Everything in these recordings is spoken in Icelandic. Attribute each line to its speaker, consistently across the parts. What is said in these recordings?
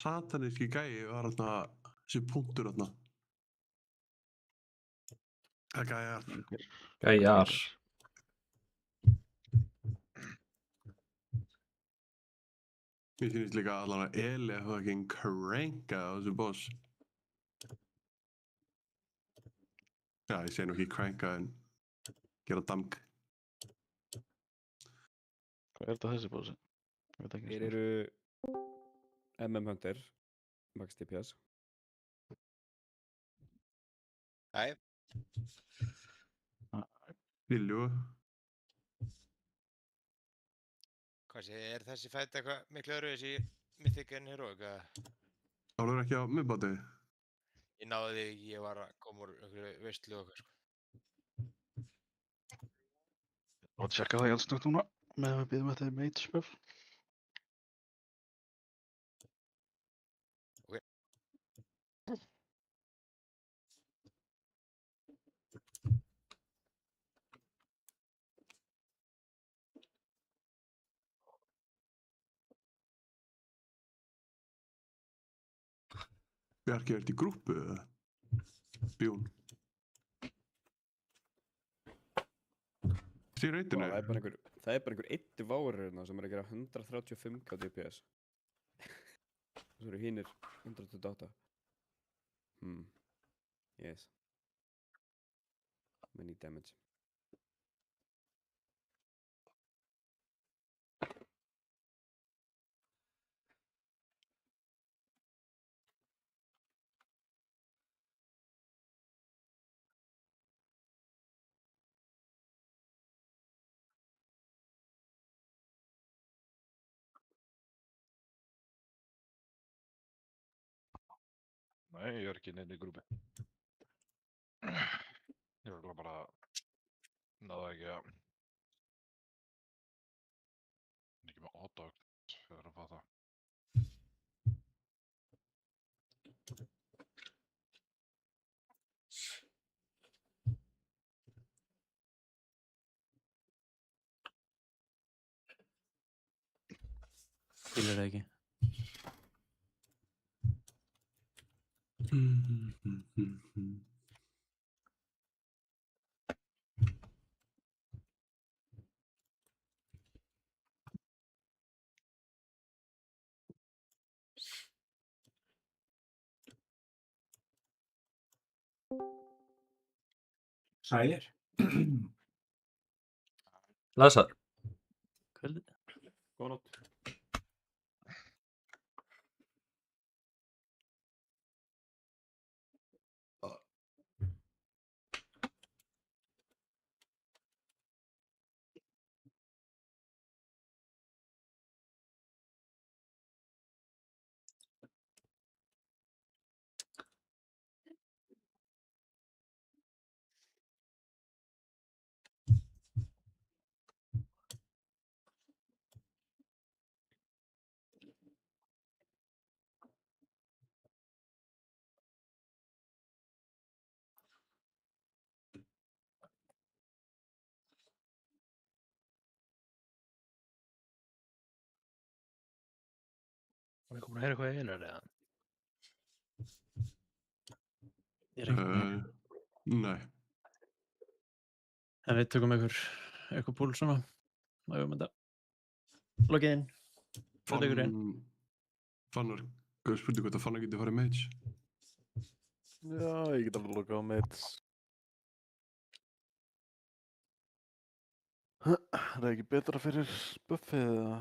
Speaker 1: sataníski gæi var þarna, þessi punktur þarna. Það gæjar.
Speaker 2: Gæjar.
Speaker 1: Mér finnst líka allan að Eli fucking cranka á þessu boss. Já, ég segi nú ekki cranka en gera damg.
Speaker 3: Hvað er þetta þessi bósi?
Speaker 4: Þeir eru MM Hunter, Max DPS.
Speaker 5: Æ,
Speaker 1: Lilju.
Speaker 5: hvað sé, er þessi fætt eitthvað miklu öðruvísi í Mythic en Heroic?
Speaker 1: Álur ekki á miðbáti.
Speaker 5: Ég náði því, ég var að koma úr einhverju veistlu og eitthvað, sko.
Speaker 3: Og að tjekka það í allsnögt núna með að við býðum eftir mate spöf.
Speaker 1: Bjarki, ertu í grúppu eða? Bjón. Stýr reytinu.
Speaker 4: Það er bara einhver einn devourer hérna sem er að gera 135k DPS. Svo eru hinir 128. Yes. Many damage.
Speaker 3: Nei, ég er ekki inn í grúpi. Ég var bara náðu ekki að ekki með hotdog fyrir að fatta.
Speaker 6: Skilur það ekki.
Speaker 7: Sælir.
Speaker 2: Læsar.
Speaker 6: Kvöldið.
Speaker 4: Góða nótt.
Speaker 7: Var það komin að heyra eitthvað í einu eða?
Speaker 6: Ég er ekki með hér.
Speaker 1: Nei.
Speaker 6: En við tökum eitthvað púl svona. Og við mynda. Loggið inn. Hvað tekur inn?
Speaker 1: Fannar, hvað spurning hvort að Fannar getur farið mage?
Speaker 3: Já, ég get alveg lokað á mates. Það er ekki betra fyrir buffið eða?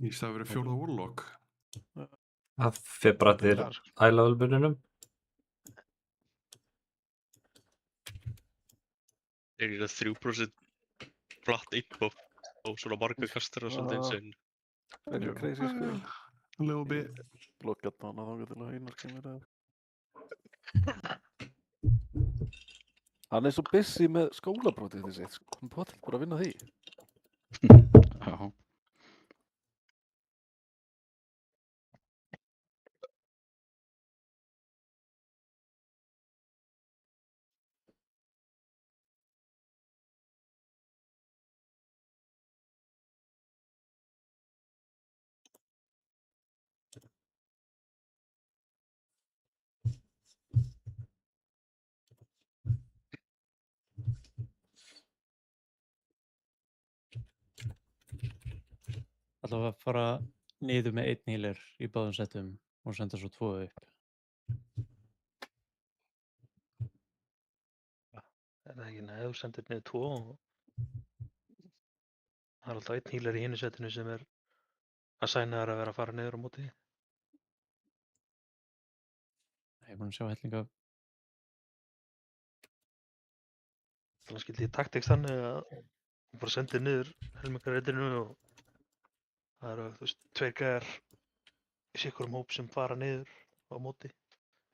Speaker 1: Í stað verið fjórða warlock.
Speaker 2: Það fyrir bara til high-level-bununum.
Speaker 8: Þeir eru 3% flatt input og svona marga kastar og svolítið insane.
Speaker 3: Það er crazy sko.
Speaker 1: Little bit.
Speaker 3: Blokkað hana þá til að Einar kemur að. Hann er svo busy með skólaprótið sitt sko. Hann potið bara að vinna því.
Speaker 9: Já.
Speaker 6: ætla að fara niður með 1 healer í báðum settum og senda svo 2 upp.
Speaker 7: Er það ekki neð, þú sendir niður 2 og það er alltaf 1 healer í hinu setinu sem er að sæna þær að vera að fara niður á móti.
Speaker 6: Ég er búinn að sjá hellinga.
Speaker 7: Þannig skildi ég taktiks þannig að þú bara sendir niður helmingar reyndinu og það eru, þú veist, 2 gæjar í sikkurum hóp sem fara niður á móti.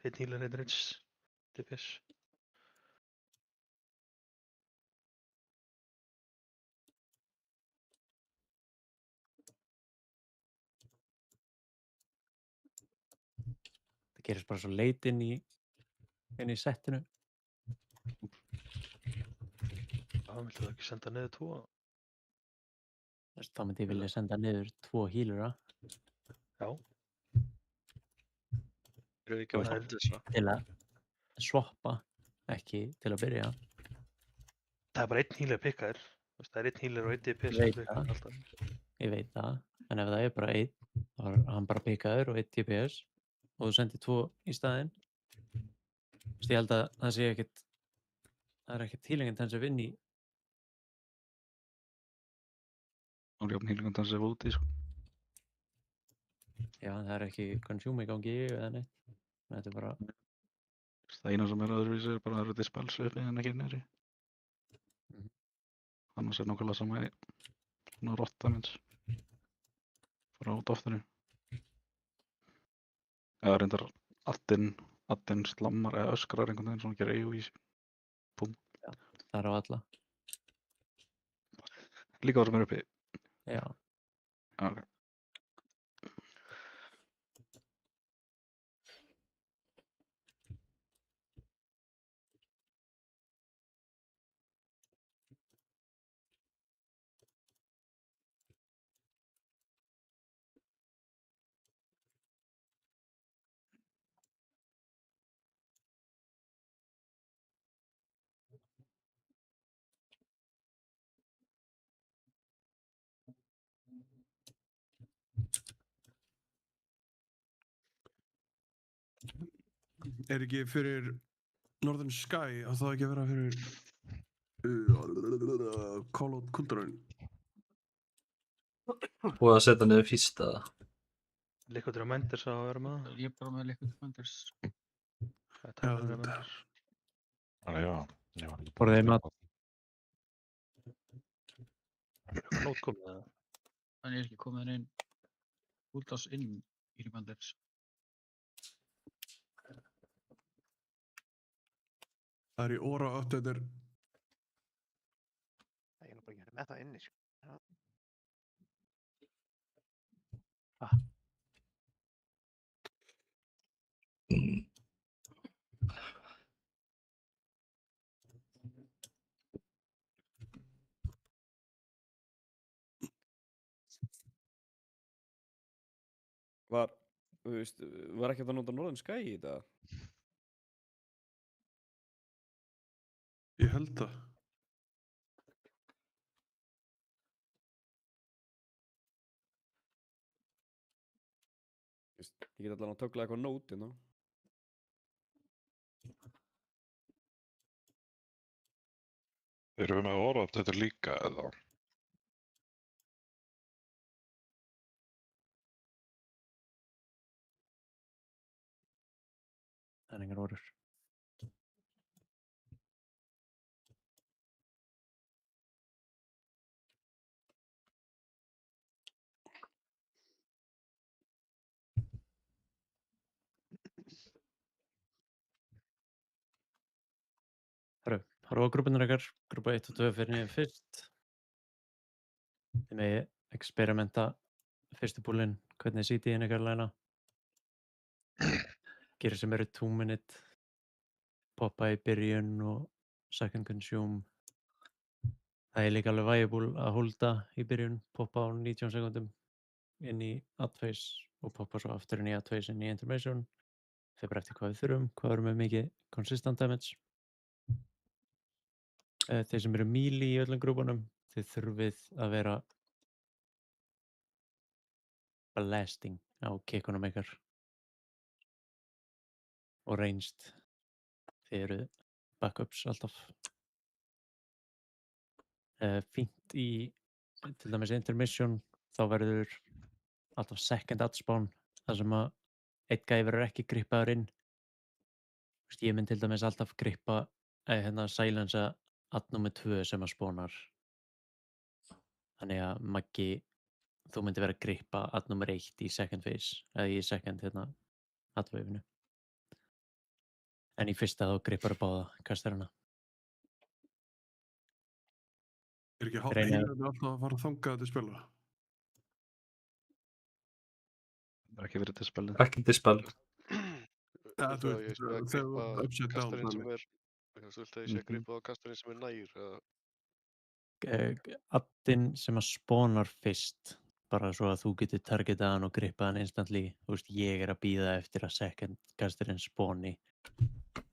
Speaker 7: 1 healer, 1 range DPS.
Speaker 6: Það gerist bara svo leit inn í settinu.
Speaker 7: Það viltu það ekki senda niður 2?
Speaker 6: Þá myndi ég vilja senda niður 2 healera
Speaker 7: Já.
Speaker 8: Eru ekki að
Speaker 7: Það er-
Speaker 8: fanta þess að?
Speaker 6: til að swappa, ekki til að byrja.
Speaker 7: Það er bara 1 healer pikkaðir. Það er 1 healer og 1 DPS
Speaker 6: Ég veit
Speaker 7: sem pikkar
Speaker 6: það.
Speaker 7: alltaf.
Speaker 6: Ég veit það, en ef það er bara 1, þá er hann bara pikkaður og 1 TPS og þú sendir 2 í staðinn. Ég held að það sé ekkert, það er ekkert healing intensive inn í.
Speaker 9: Og jafn healing intensive úti, sko.
Speaker 6: Já, það er ekki consume í gangi eða neitt. Þetta er bara,
Speaker 9: Það eina sem er öðruvísi er bara að það eru dispels uppi en ekki nýri.
Speaker 6: Mhm.
Speaker 9: Annars er nákvæmlega sama í svona rotta minns. Frá doftinu. Eða reyndar addinn slammar eða öskrar einhvern veginn svona gerir AOE.
Speaker 6: það er á alla.
Speaker 9: Líka það sem er uppi.
Speaker 6: Já,
Speaker 9: Ok.
Speaker 1: Er ekki fyrir Northern Sky að það ekki að vera fyrir Call Out Kultúrun?
Speaker 2: Búið að setja niður fyrst eða?
Speaker 7: Liquid Reminders á að vera með það.
Speaker 9: Ég er bara með Liquid Reminders.
Speaker 7: Það er
Speaker 1: Já,
Speaker 7: Time
Speaker 1: þetta
Speaker 7: Reminders.
Speaker 6: borðið þið mat.
Speaker 7: Er eitthvað nót komið það?
Speaker 9: En ég er ekki komið inn út ás inn í Reminders.
Speaker 1: Það er í Aura updater.
Speaker 10: Það er nú bara ekki með það inni, sko. Já.
Speaker 4: Þú veist, var ekki hægt að nota Northern Sky í þetta?
Speaker 1: Ég held það.
Speaker 4: Þú veist, ég get allan að tökla eitthvað nót hérna.
Speaker 11: Erum við með orða þetta líka eða?
Speaker 6: Það er engar orður. Herru, horfa á grúpunar ykkar, grúpa 1 og 2 fyrir niður fyrst. Þið megi experimenta fyrstu púlinn, hvernig CT-in ykkar læna. Gerir sem eru 2 minute, poppa í byrjun og second consume. Það er líka alveg viable að holda í byrjun, poppa á 19 sekundum inn í adphase og poppa svo aftur inn í adphase inn í intermission. Þeir bara eftir hvað við þurfum, hvað erum við mikið consistent damage. Þeir sem eru melee í öllum grúpunum, þið þurfið að vera blasting á kikkunum ykkar. Og ranged. Þið eru backups alltaf. Fínt í til dæmis intermission þá verður alltaf second outspawn þar sem að einn gæði verður ekki grippaður inn. Þú veist, ég mynd til dæmis alltaf grippa silensa add nummer 2 sem að spawnar. Þannig að Maggi, þú myndi vera að grippa add nummer 1 í second phase eða í second add-waveinu. En í fyrsta þá grippar báða kastarana.
Speaker 1: Er ekki
Speaker 6: Reyna-
Speaker 1: heilandi alltaf að fara þangað til spila?
Speaker 9: Það er ekki verið til spilið.
Speaker 2: Ekki dispel.
Speaker 1: Ja, þú
Speaker 11: Ég
Speaker 1: veist,
Speaker 11: sé að
Speaker 1: þegar þú
Speaker 11: grípa
Speaker 1: upset down
Speaker 11: kastarinn sem
Speaker 1: dæmi.
Speaker 11: er Þú vilt að ég sé að grípa á kastarinn sem er nægir eða
Speaker 6: Addinn sem að spawnar fyrst bara svo að þú getur targetað hann og grippað hann instantly. Þú veist, ég er að bíða eftir að second kastarinn spawni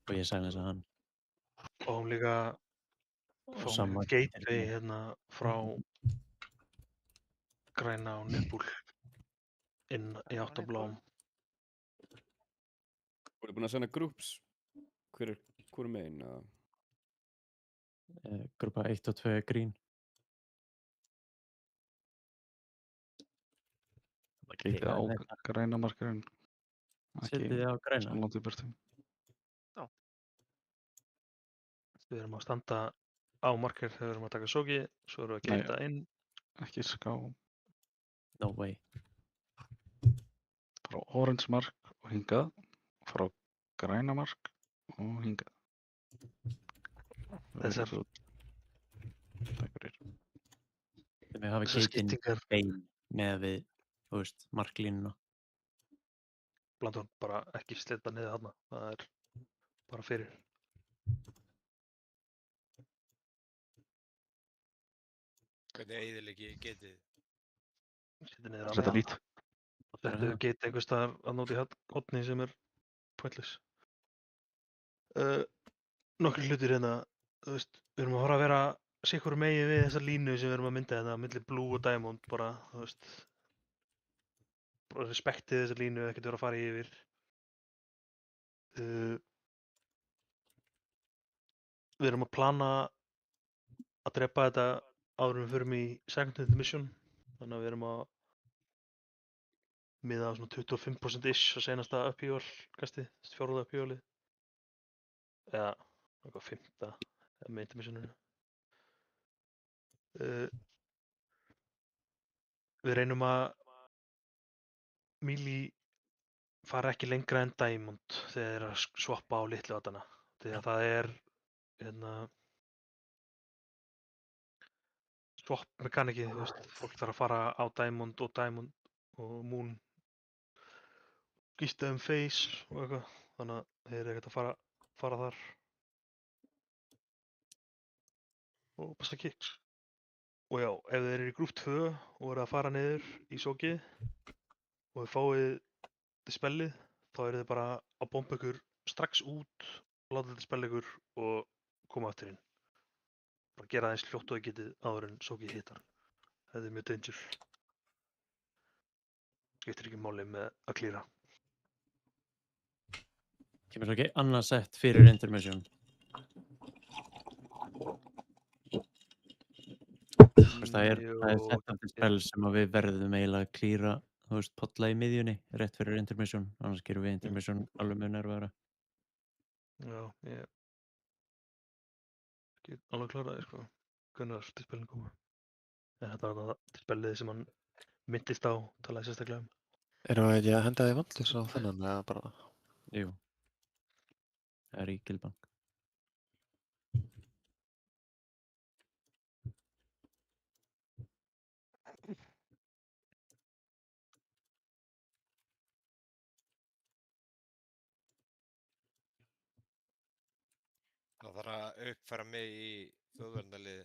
Speaker 6: og ég silensa hann.
Speaker 7: Og líka
Speaker 6: Og
Speaker 7: fáum
Speaker 6: sama
Speaker 7: gateway hérna frá græna og nippul inn í átt á blóm.
Speaker 4: Voru búin að senda groups? Hvor er megin?
Speaker 6: Grúpa 1 og 2 er grín.
Speaker 9: Getið á græna markarinn.
Speaker 6: Setið þið á græna?
Speaker 9: Svo langt í burtu.
Speaker 7: Við erum að standa á marker þegar við erum að taka sóki, svo erum við að geta inn.
Speaker 9: Ekki ská.
Speaker 6: No way.
Speaker 9: Frá orange mark og hingað. Frá græna mark og hingað.
Speaker 7: Þessar
Speaker 6: Þegar við hafa
Speaker 7: Þessar
Speaker 6: geitin
Speaker 7: skiptingar.
Speaker 6: bein með við, þú veist, marklínuna.
Speaker 7: Blandum bara ekki slita niður þarna, það er bara fyrir.
Speaker 5: Hvernig eyðilegi getið?
Speaker 7: Setja niður
Speaker 9: Setja
Speaker 7: annað.
Speaker 9: lít.
Speaker 7: Þetta er geta einhvers staðar að nóti hotni sem er pointless. Nokkur hlutir hérna, þú veist, við erum að fara að vera sikkur megin við þessa línu sem við erum að mynda hérna, milli blue og diamond, bara, þú veist, bara respektið þessa línu, ekkert vera að fara yfir. Við erum að plana að drepa þetta áður en við förum í second intermission, þannig að við erum að miða á svona 25% ish á seinasta upphjól kastið, fjórða upphjólið. Eða eitthvað 5. með intermissioninu. Við reynum að melee fara ekki lengra en diamond þegar þeir eru að swappa á litlu vatana. Þegar það er swap mekanikið, þú veist, fólk þarf að fara á diamond og moon gísta face og eitthvað, þannig að þeir eru ekkert að fara þar og passa kicks. Og já, ef þeir eru í grúpp 2 og eru að fara niður í sókið og þið fáið dispellið, þá eru þið bara að bomba ykkur strax út, láta þetta dispella ykkur og koma aftur inn. Bara gera það eins fljótt og þið getið áður en sókið hittar. Þetta er mjög danger. Skiptir ekki máli með að klíra.
Speaker 6: Kemur svo ekki annað sett fyrir intermission. Það er þetta spil sem að við verðum eiginlega að klíra, þú veist, polla í miðjunni rétt fyrir intermission, annars gerum við intermission alveg mjög nervara.
Speaker 7: Já, ég ekki alveg kláraði, sko, hvernig dispellin koma. En þetta var það dispellið sem hann myndist á, talaði sérstaklega um.
Speaker 3: Erum við ekki að henda því vandlis á þennan eða bara?
Speaker 6: Jú. Það er í Gilbank.
Speaker 5: Það þarf að uppfæra mig í þjóðverndarliði.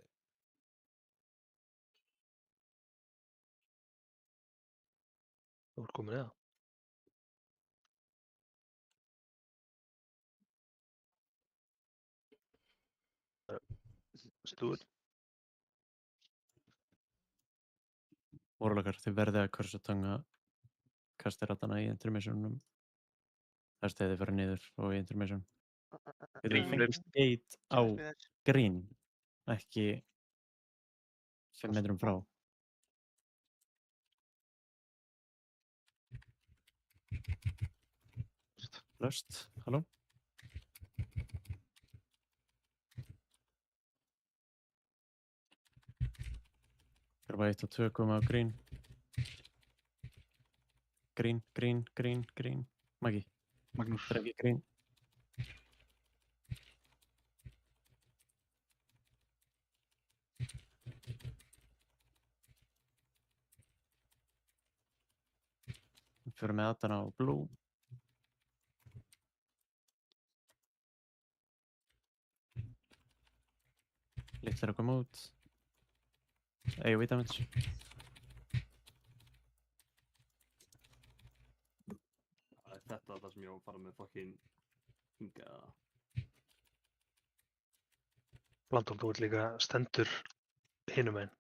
Speaker 7: Þú ert komin í það. Stúr.
Speaker 6: Vorlakar, þið verðið að kursa tanga kastiratana í intermissionum. Þess þegar þið fara niður og í intermission. Þið
Speaker 8: Green
Speaker 6: fengist gate á green, ekki 5 metrum frá. Löst, halló? Grfa 1 og 2 koma á green. Green. Maggi,
Speaker 9: Magnús.
Speaker 6: drengi green. Fyrir með Adana á blue. Litlar að koma út. AoE damage.
Speaker 12: Þetta er það sem ég á að fara með fucking hingað.
Speaker 7: Blandón, þú ert líka stendur hinum einn.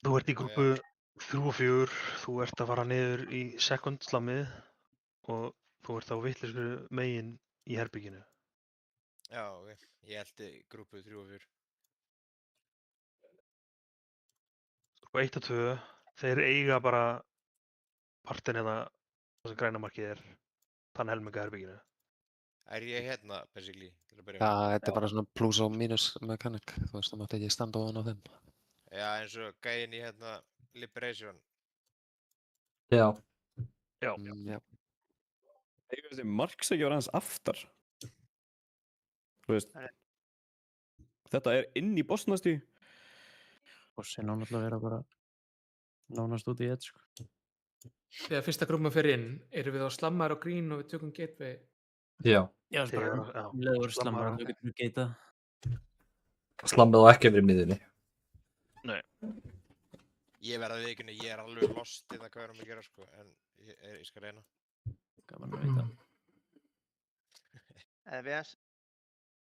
Speaker 7: Þú ert í grúpu 3 og 4, þú ert að fara niður í second slammið og þú ert á vitleysku megin í herbygginu.
Speaker 5: Já, ok. Ég held grúpu 3 og 4.
Speaker 7: Grúpu 1 og 2, þeir eiga bara partin hérna, það sem græna markið þann helminga herbygginu.
Speaker 5: Er ég hérna, basically, til að byrja?
Speaker 13: Já, þetta er bara svona plus og minus mechanic, þú veist, það mátti ekki standa ofan á þeim.
Speaker 5: Já, eins og gæinn í hérna Liberation.
Speaker 2: Já.
Speaker 13: Já.
Speaker 4: Eiga þessi marksækja var aðeins aftar. Þú veist, þetta er inn í bossnastíg.
Speaker 6: Bossin á náttúrulega að vera bara nánast út í eitt, sko.
Speaker 14: Þegar fyrsta grúpum fer inn, erum við á slammar og green og við tökum gateway.
Speaker 2: Já.
Speaker 6: Já, bara leður slammar og þau getum við gatað.
Speaker 2: Slammið á ekki verið miðinni.
Speaker 7: Nei.
Speaker 5: Ég verði að viðurkenna, ég er alveg lost í það hvað við erum að gera, sko, en ég skal reyna.
Speaker 6: Gaman að vita.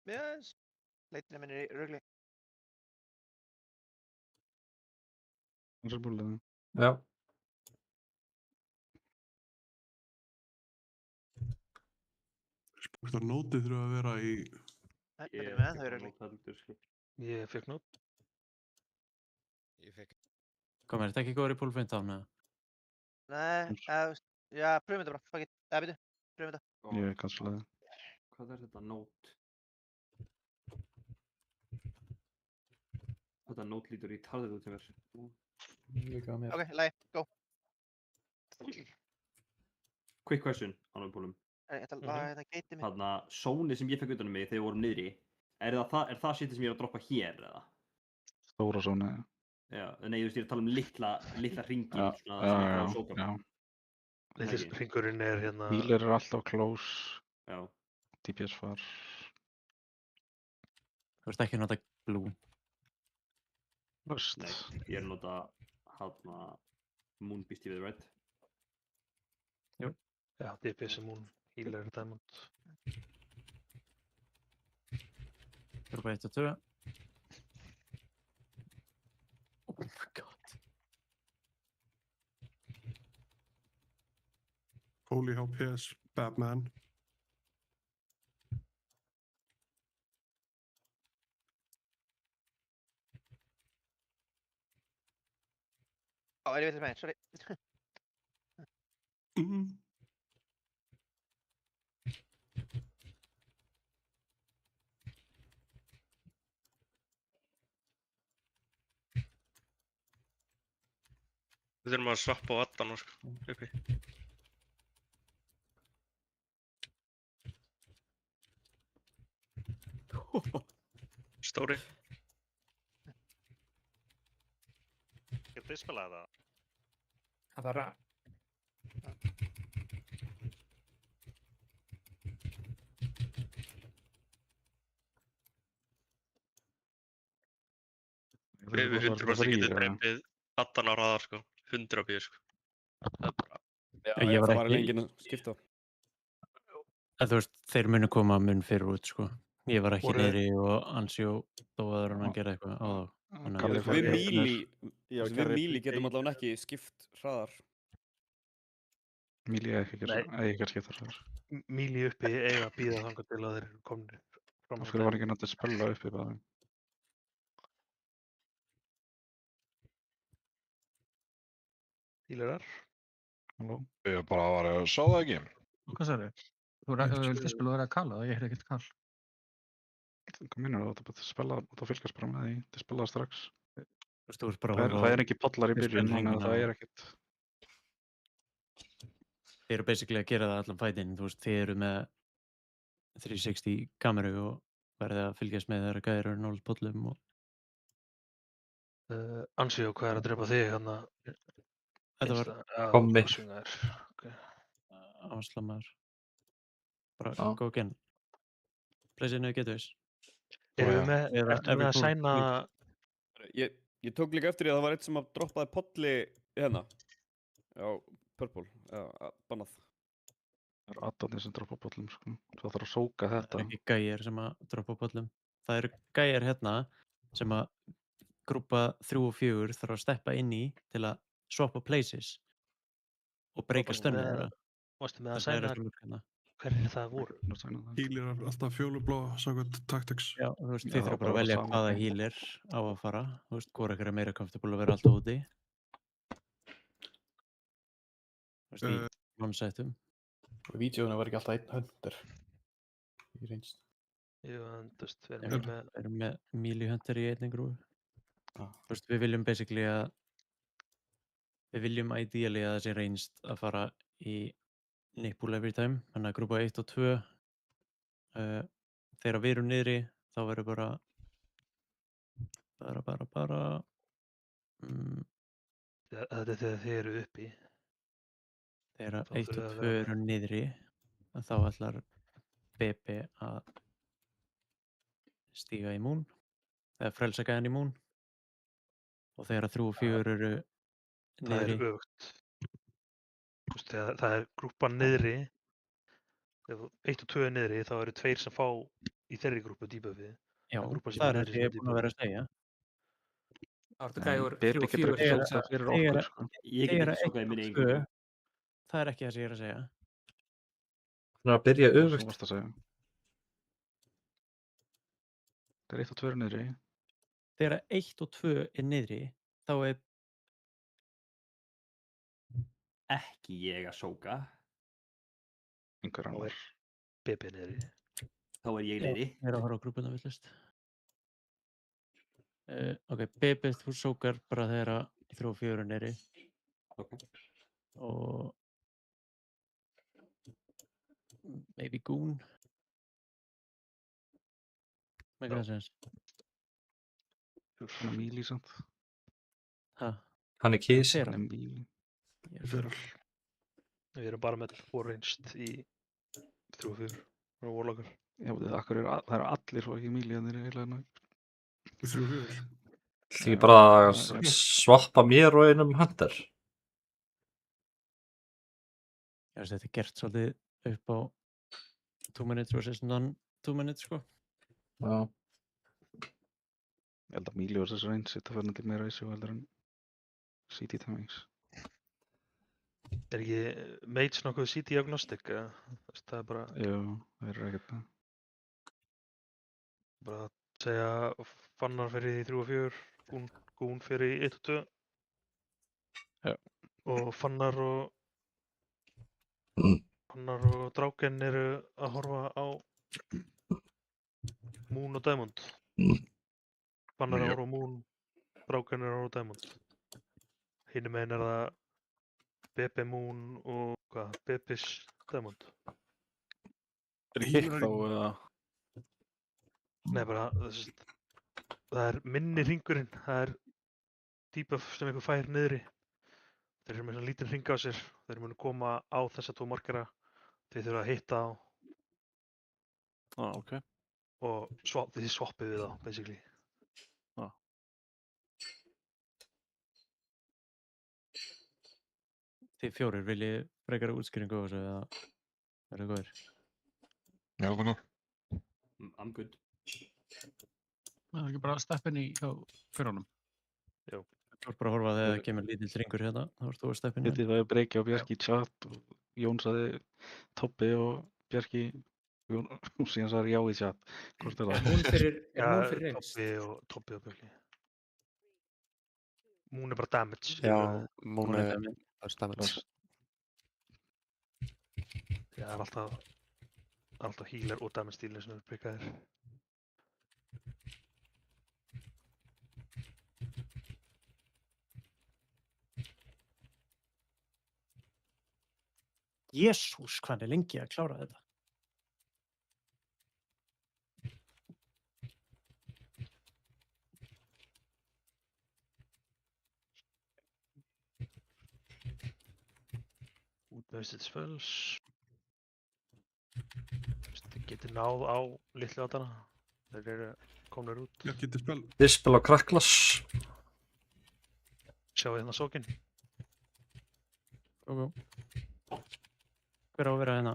Speaker 10: Við aðeins. Leitinni minn í rugli.
Speaker 9: Það er búið.
Speaker 2: Já.
Speaker 1: Hvort að nótið þurfa að vera í...
Speaker 7: Ég fekk nót.
Speaker 5: Ég fekk.
Speaker 6: Kom, er þetta ekki góður í pull 15, eða?
Speaker 10: Nei, já, pröfum þetta bara, fuck it. Byrju, pröfum þetta.
Speaker 9: Ég cancelaði.
Speaker 12: Hvað er þetta nót? Þetta nót lítur í tarðið út hjá mér.
Speaker 6: Líka á mér.
Speaker 10: Ok, lagi, go.
Speaker 12: Quick question, ánum pólum.
Speaker 10: Þetta geiti mig.
Speaker 12: Þarna, sónið sem ég fekk utan um mig þegar við vorum niðri, er það shitið sem ég er að droppa hér, eða?
Speaker 9: Stóra sóni.
Speaker 12: Já, nei, þú veist, ég er að tala um litla hringin,
Speaker 9: Já,
Speaker 12: svona, sem ég fara á sókam.
Speaker 9: já.
Speaker 7: Litli hringurinn er hérna...
Speaker 9: Bílir eru alltaf close.
Speaker 12: Já.
Speaker 9: DPS far.
Speaker 6: Þú veist ekki að nota blue.
Speaker 9: Löst.
Speaker 12: Nei, ég er að nota hérna Moonbeast yfir, right?
Speaker 6: Jú.
Speaker 7: Já, DPS er Moon, Healer er Diamond.
Speaker 6: Grúpa 1 og 2. Oh my god.
Speaker 1: Holy HPS, Batman.
Speaker 10: Já, ég veit það með, sorry.
Speaker 8: Við þurfum að svappa á Adana, sko, uppi. Stóri.
Speaker 11: Getur þið spilað það?
Speaker 14: Það þarf að...
Speaker 8: Við 100% getum drepið Adana á hraðar, sko. 100 bíu, sko. Það er bara...
Speaker 6: Ég var
Speaker 4: það var
Speaker 6: ekki...
Speaker 4: enginn að skipta.
Speaker 6: Þú veist, þeir munu koma mun fyrir út, sko. Ég var ekki
Speaker 7: Voru-
Speaker 6: niðri og Ansjó dóaður en hann gerði eitthvað á þá. Þannig að-
Speaker 4: Þú veist, við Míli, já,
Speaker 3: Þú veist,
Speaker 4: við
Speaker 3: Garri
Speaker 4: Míli getum
Speaker 3: Bey-
Speaker 4: allavega ekki skipt hraðar.
Speaker 9: Míli eigi ekki að skipta þar.
Speaker 7: Míli uppi eiga að býða þangað til að þeir eru komnir fram
Speaker 9: Af hverju var ekki náttúrulega spella uppi bara?
Speaker 7: Dílarar.
Speaker 9: Halló?
Speaker 15: Ég bara var að sá það ekki.
Speaker 16: Hvað sagði? Þú vildi spila og vera að kalla, ég heyrði ekkert kall.
Speaker 9: Hvað minnur það? Það er spella, það fylgast bara með því. Það er spellað strax.
Speaker 6: Þú veist, þú ert bara að
Speaker 9: Það
Speaker 6: horfa á
Speaker 9: er ekki pollar í byrjun, þannig að það
Speaker 6: spilhengina
Speaker 9: er ekkert.
Speaker 6: Þið eru basically að gera það allan fætinn, þú veist, þið eru með 360 kameru og verðið að fylgjast með þeirra gæðir og nált pollum og
Speaker 7: Ansjó, hvað er að drepa þig hérna?
Speaker 6: Þetta var
Speaker 2: Kommi.
Speaker 6: Áslamaður. Bara go again. Pleysinu getur þess.
Speaker 7: Erum við með að sæna...
Speaker 4: Ég tók líka eftir því að það var eitt sem að droppaði polli hérna. Já, purple. Já, bannað.
Speaker 9: Það eru aðdóðnir sem droppa pollum, sko. Það þarf að sóka þetta.
Speaker 6: Það er ekki gæjar sem að droppa pollum. Það eru gæjar hérna sem að grúpa 3 og 4 þarf að steppa inn í til að swappa places og breyka stönnur þeirra.
Speaker 7: Varstu með að sæna hverjir það voru?
Speaker 1: Healer er alltaf fjólublá, samkvæmt tactics.
Speaker 6: Já, þú veist, þið þurfa bara að velja hvaða healer á að fara. Þú veist, hvort ekkert er meira comfortable að vera alltaf úti. Þú veist, í non-settum.
Speaker 3: Og í vídeóinu var ekki alltaf einn hunter í reynst.
Speaker 7: Jú, en þú veist, við
Speaker 6: erum með melee hunter í einni grúfu. Þú veist, við viljum basically að við viljum ideally að það sé reynst að fara í nipple every time, þannig að grúpa 1 og 2 þegar við erum niðri þá verður bara
Speaker 7: Þetta er þegar þið eru uppi.
Speaker 6: Þegar 1 og 2 eru niðri þá ætlar BB að stíga í mún eða frelsa gæðan í mún og þegar 3 og 4 eru niðri
Speaker 7: Það er öfugt. Þú veist, þegar það er grúpan niðri, ef 1 og 2 er niðri, þá eru 2 sem fá í þeirri grúpu debuffið.
Speaker 6: Já, það er það ég er búinn að vera að segja.
Speaker 14: Það er gæjur 3
Speaker 9: Bebi
Speaker 14: og 4
Speaker 9: getur ekki sókað fyrir okkur, sko.
Speaker 12: Ég get ekki sókað í minni eigin grúpu.
Speaker 6: Það er ekki það sem ég er að segja.
Speaker 2: Það er að byrja
Speaker 9: Það
Speaker 2: öfugt.
Speaker 9: varst að segja. Það er 1 og 2 niðri.
Speaker 6: Þegar 1 og 2 er niðri, þá er
Speaker 12: Ekki ég að sóka.
Speaker 9: Einhver annar.
Speaker 7: BB niðri.
Speaker 12: Þá er ég niðri.
Speaker 6: Ég er að horfa á grúpuna villist. Ok, BB þú sókar bara þegar 3 og 4 er niðri.
Speaker 12: Ok.
Speaker 6: Og maybe Goon. Make that sense.
Speaker 9: Svona Míli samt.
Speaker 6: Ha?
Speaker 2: Hann er kís.
Speaker 9: Hann er Míli.
Speaker 7: Við erum bara með 2 reynst í 3 og 4 og Warlockar.
Speaker 9: Já, það eru allir svo ekki Míli að þeir eru eiginlega
Speaker 1: 3 og 4.
Speaker 2: Það er bara að svappa mér og einum hunter.
Speaker 6: Já, þetta er gert svolítið upp á 2 minutes versus non-2 minutes, sko.
Speaker 2: Já.
Speaker 9: Ég held að Míli versus Reigns þetta fyrir til meira þessu heldur en CT timings.
Speaker 7: Er ekki Mage nokkuð CT agnostic? Það er bara...
Speaker 9: Jú, það er ekkert það.
Speaker 7: Bara að segja Fannar fyrir í 3 og 4, Goon fyrir í 1 og 2.
Speaker 9: Já.
Speaker 7: Og Fannar og Dráken eru að horfa á Moon og Diamond. Fannar er að horfa á Moon, Dráken er að horfa á Diamond. Hinum megin er það BB Moon og hvað, BB's Diamond.
Speaker 3: Er hitt þá eða?
Speaker 7: Nei, bara það er minni hringurinn, það er debuff sem einhver fær niðri. Þeir eru með svona lítinn hring á sér, þeir munu koma á þessa 2 markera, þeir þurfa að hitta á.
Speaker 3: Ok.
Speaker 7: Og þið swappið við þá, basically.
Speaker 6: Þið 4 viljið frekara útskýringu á þessu eða verður góðir?
Speaker 15: Já, það er góð.
Speaker 12: I'm good.
Speaker 16: Það er ekki bara steppin í hjá hverjunum.
Speaker 7: Jú.
Speaker 6: Þú ert bara að horfa þegar það kemur lítill drengur hérna, þá ert þú að steppinu.
Speaker 9: Þetta var Breki og Bjarki í chat og Jón sagði Tobbi og Bjarki og síðan sagði já í chat. Hvort er það?
Speaker 14: Hún fyrir innst.
Speaker 7: Tobbi og Bjarki. Moon er bara damage.
Speaker 13: Já, Moon er damage.
Speaker 7: Já, það er alltaf healer og damage stílinn sem eru byggaðir.
Speaker 6: Jesús, hvað er lengi að klára þetta?
Speaker 7: Útveðsið spells. Þið getur náð á litlu átana. Þeir eru komnir út.
Speaker 1: Já, getur spel.
Speaker 2: Dispel á Kraklas.
Speaker 7: Sjáu hérna sókinn.
Speaker 6: Hver á að vera hérna?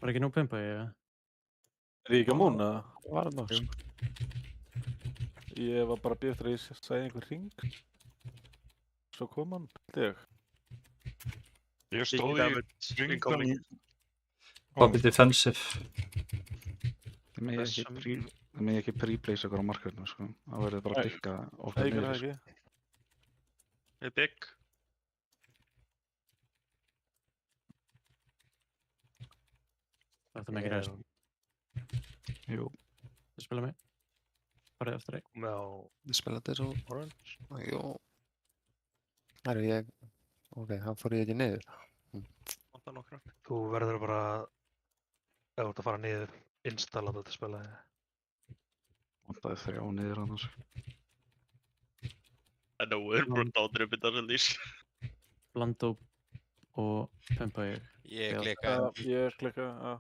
Speaker 6: Var ekki nú pumpa ég?
Speaker 3: Er ég ekki á Moon eða?
Speaker 13: Var það nokkuð?
Speaker 3: Ég var bara að bíða eftir að ég segja einhver hring. Svo kom hann, held ég.
Speaker 15: Ég stóð í hringnum.
Speaker 2: Bobby defensive.
Speaker 9: Það megi ekki pre-place okkur á markverðinu, sko. Það verður bara að dykka ofta
Speaker 3: niður.
Speaker 9: niður.
Speaker 3: Ekki.
Speaker 8: Ég bygg.
Speaker 6: Þetta með ekki ræðist.
Speaker 9: Jú.
Speaker 6: Þið spila mig. Farið eftir þig.
Speaker 13: Þið spila þetta svo...
Speaker 7: Orange.
Speaker 13: Jú. Það er ég... Ok, hann fór ég ekki niður.
Speaker 7: Þú verður bara, ef þú ert að fara niður, installa þetta spila.
Speaker 9: Það er 3 niður annars.
Speaker 8: En nú er bara dátur þetta sem lýs.
Speaker 6: Blandó og pumpa ég.
Speaker 5: Ég klikka.
Speaker 3: Ég klikka, já.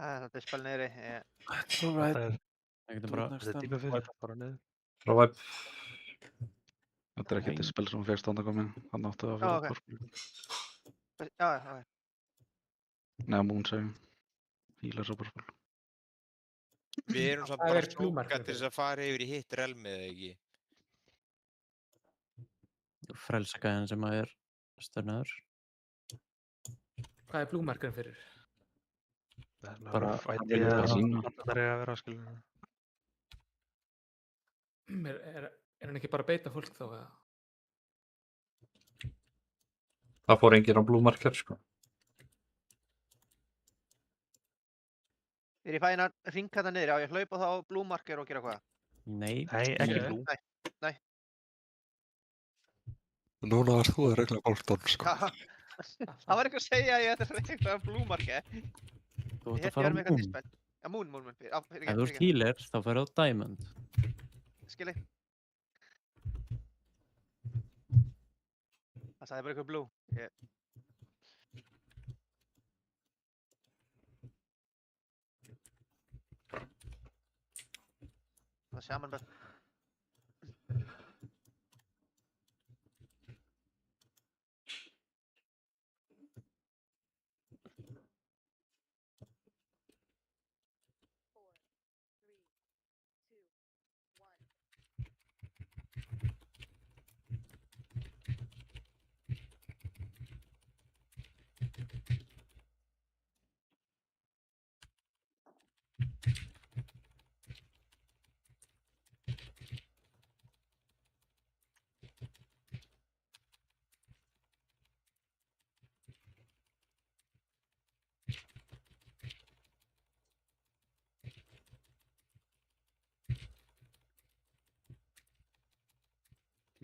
Speaker 10: Þetta er spil niðri.
Speaker 6: Þetta er
Speaker 7: bara niður.
Speaker 2: Frá væp.
Speaker 9: Þetta er ekki til spil sem hún fyrst ánda komin. Hann átti að
Speaker 10: Já,
Speaker 9: fyrir
Speaker 10: ok. Já, ok.
Speaker 9: Nei, Moon segjum. Healer svo bara spil.
Speaker 5: Við erum samt bara stúka til þess að fara yfir í hitt relmið, eða ekki?
Speaker 6: Frelsakaðin sem að er störnaður.
Speaker 14: Hvað er blúmarkurinn fyrir?
Speaker 6: Bara
Speaker 7: fæti að vera, skilur.
Speaker 14: Er hann ekki bara að beita fólk þá, eða?
Speaker 2: Það fór enginn á blúmarker, sko.
Speaker 10: Er ég fæinn að hringa þetta niður? Já, ég hlaupa þá á blúmarker og gera hvað?
Speaker 6: Nei.
Speaker 7: Nei, ekki blú.
Speaker 10: Nei.
Speaker 13: Núna varst þú að regla Bolton, sko.
Speaker 10: Það var eitthvað að segja að ég ætti að regla blúmarker.
Speaker 6: Þú ætti að fara á Moon.
Speaker 10: Já, Moon.
Speaker 6: Ef þú ert healer, þá ferðu á Diamond.
Speaker 10: Skilji. Það sagði bara eitthvað blú. Það sé mann bara.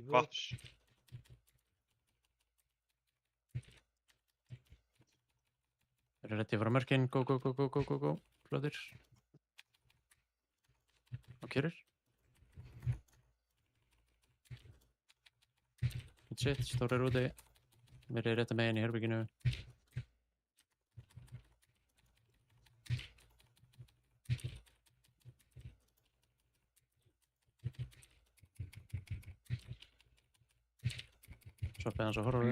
Speaker 8: Hvað?
Speaker 6: Eru ready fyrir mörkin? Go. Flöður. Og kjörir. Good shit, stóri rúti. Mér er rétt að megin í herbygginu. Svoppið hans á horror.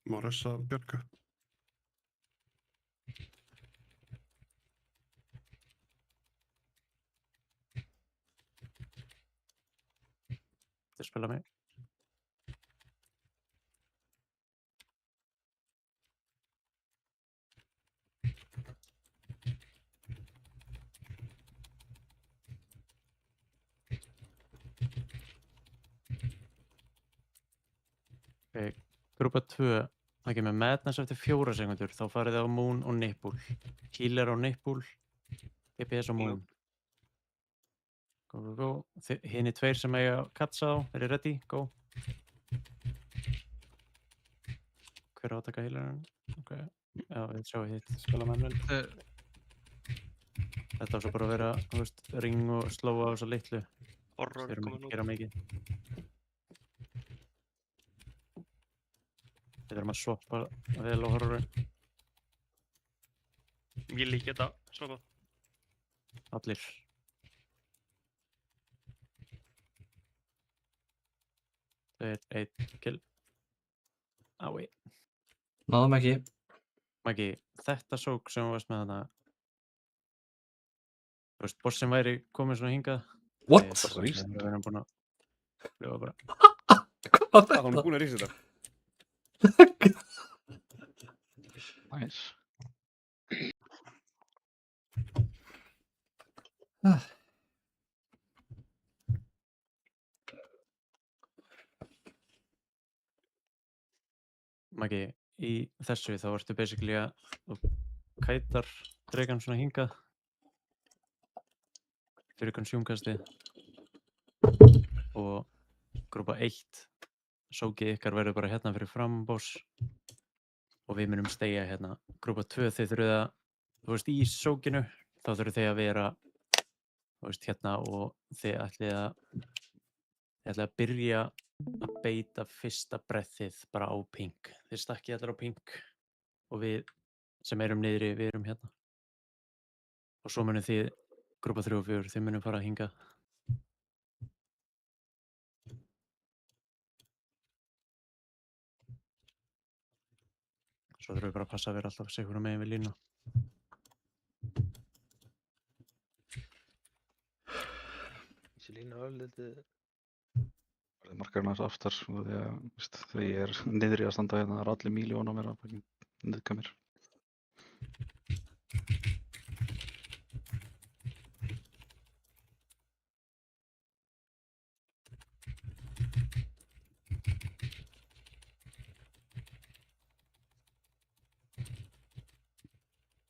Speaker 1: Má ressa Bjarka.
Speaker 6: Þeir spila mig. Ok, grúpa 2, það kemur Madness eftir 4 sekundur, þá farið þið á Moon og Nipple. Healer á Nipple, DPS á Moon. Go, go, go. Hinni 2 sem eiga katsa á, eru ready? Go. Hver á að taka healerinn? Ok, já, við sjáum hitt, spila manuel. Þetta á svo bara að vera, þú veist, ring og slóa á þessa litlu.
Speaker 8: Horror
Speaker 6: Við erum
Speaker 8: komin
Speaker 6: ekki að
Speaker 8: út.
Speaker 6: gera mikið. Við erum að swappa vel á horrorin.
Speaker 8: Ég líka þetta, svona.
Speaker 6: Allir. Það er 1 kill. Ái.
Speaker 2: Náðum ekki.
Speaker 6: Maggi, þetta sók sem þú varst með þarna. Þú veist, bossin væri komið svona hingað.
Speaker 2: What?
Speaker 6: Við erum búin að fljúa bara.
Speaker 2: Hvað er
Speaker 4: Hún er búin að rísa þetta.
Speaker 9: Nice.
Speaker 6: Maggi, í þessu þá ertu basically að þú kætar dregan svona hingað fyrir consume-kasti og grúpa 1 sókið ykkar verður bara hérna fyrir fram boss og við munum steigja hérna. Grúpa 2 þið þurfið að, þú veist, í sókinu þá þurfið þið að vera, þú veist, hérna og þið ætlið að byrja að beita fyrsta breathið bara á pink. Þið stakkið allir á pink og við sem erum niðri, við erum hérna. Og svo munum þið, grúpa 3 og 4, þið munum fara að hinga. Svo þurfum við bara að passa að vera alltaf sigur megin við línu.
Speaker 7: Þessi lína örlítið.
Speaker 9: Það er markarinn aðeins aftar og því að veist, þegar ég er niðri að standa hérna, það er allir miljón á mér að niðka mér.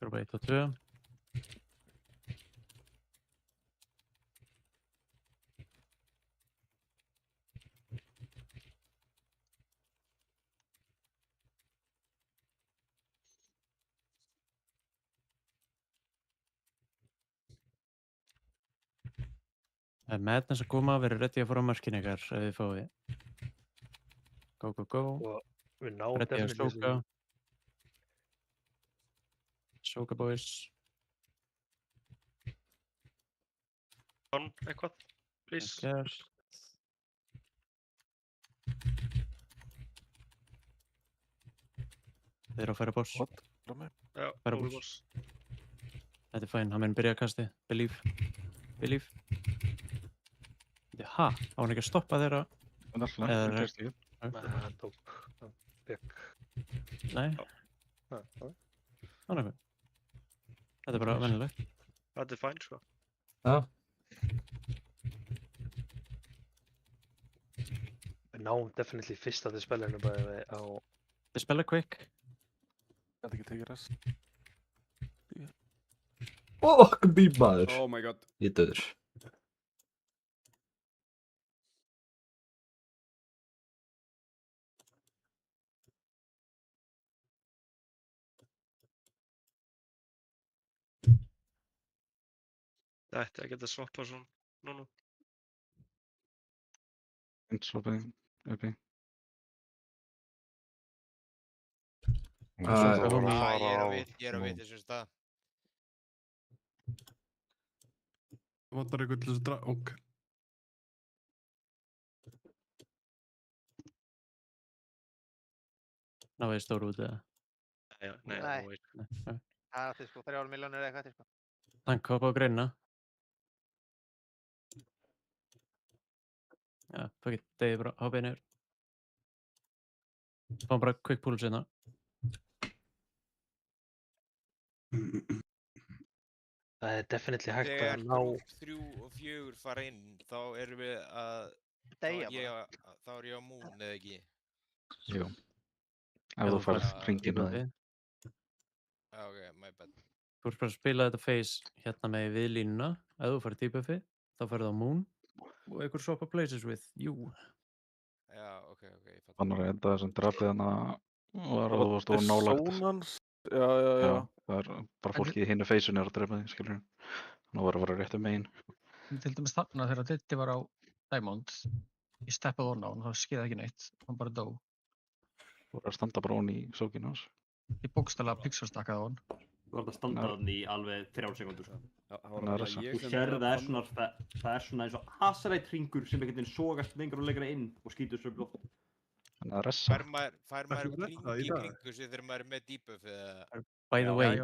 Speaker 6: Grúpa 1 og 2. Það er Madness að koma, verið ready að fara á mörkin ykkar ef þið fáið. Go, go, go.
Speaker 7: Og við náum
Speaker 6: Ready að
Speaker 7: definitely
Speaker 6: sóka. Sóka boys.
Speaker 8: Don, eitthvað, please.
Speaker 6: Gert. Þið eru að færa boss.
Speaker 8: Já,
Speaker 6: Færa
Speaker 8: góður
Speaker 6: boss.
Speaker 8: boss.
Speaker 6: Þetta er fæn, hann mun byrja að kasti. Believe. Believe. Ha, á hann ekki að stoppa þeirra?
Speaker 9: Það er alltaf, það gerst ekki.
Speaker 7: Hann tók, hann fekk.
Speaker 6: Nei. Þannig að þetta er bara venjulegt.
Speaker 8: Þetta er fæn, sko.
Speaker 2: Já.
Speaker 7: Við náum definitely fyrst að þið spilinu bara á...
Speaker 6: Þið spila quick.
Speaker 3: Gæti ekki tekið rest.
Speaker 2: Fuck me, maður.
Speaker 4: Oh my god.
Speaker 2: Ég er döður.
Speaker 8: Það ætti að geta swappað svona núna.
Speaker 9: Eins og uppi.
Speaker 5: Ég er á vit þessum stað.
Speaker 1: Það vantar eitthvað til þess að draga, ok.
Speaker 6: Náðu þið stóru út eða?
Speaker 8: Nei,
Speaker 10: Nei.
Speaker 8: þú veist.
Speaker 6: Nei.
Speaker 10: Það átti sko 3 milljónir eða eitthvað sko.
Speaker 6: Tank hoppa á greinina. Já, fuck it, degið bara, hoppið niður. Fáum bara quick pull sérna.
Speaker 7: Það er definitely hægt að
Speaker 5: Þegar
Speaker 7: ná...
Speaker 5: grúp 3 og 4 fara inn, þá erum við að...
Speaker 10: Deyja
Speaker 5: Þá er ég á Moon, eða ekki?
Speaker 9: Jú. Ef þú færð hringinn með þig.
Speaker 5: Ok, my bad.
Speaker 6: Þú ert bara að spila þetta phase hérna með við línuna. Ef þú farið debuffið, þá farið á Moon og einhver swappa places with you.
Speaker 5: Já, ok, ég fatt.
Speaker 9: Annar er enda þessum drafið hana var að þú varst of nálægt.
Speaker 3: Sónans? Já.
Speaker 9: Það er bara fólki í hinnu feysinu að drepa þig, skilur. Þannig að það var að fara réttu megin.
Speaker 16: Til dæmis þarna þegar Diddi var á Diamond, ég steppaði ofan á hann, það skeiði ekki neitt, hann bara dó.
Speaker 9: Þú var að standa bara ofan í sókinu hans.
Speaker 16: Ég bókstaflega pixelstakkaði á hann.
Speaker 12: Þú ert að standa þarna í alveg 3 sekúndur, sko.
Speaker 4: Þú
Speaker 12: Þú sér það er svona eins og Hasarætt hringur sem einhvern veginn sogast lengur og lengra inn og skýtur svo blótt.
Speaker 9: Þannig að ressa.
Speaker 5: Fær maður kring í kringu sig þegar maður er með debuff eða...
Speaker 6: By the way,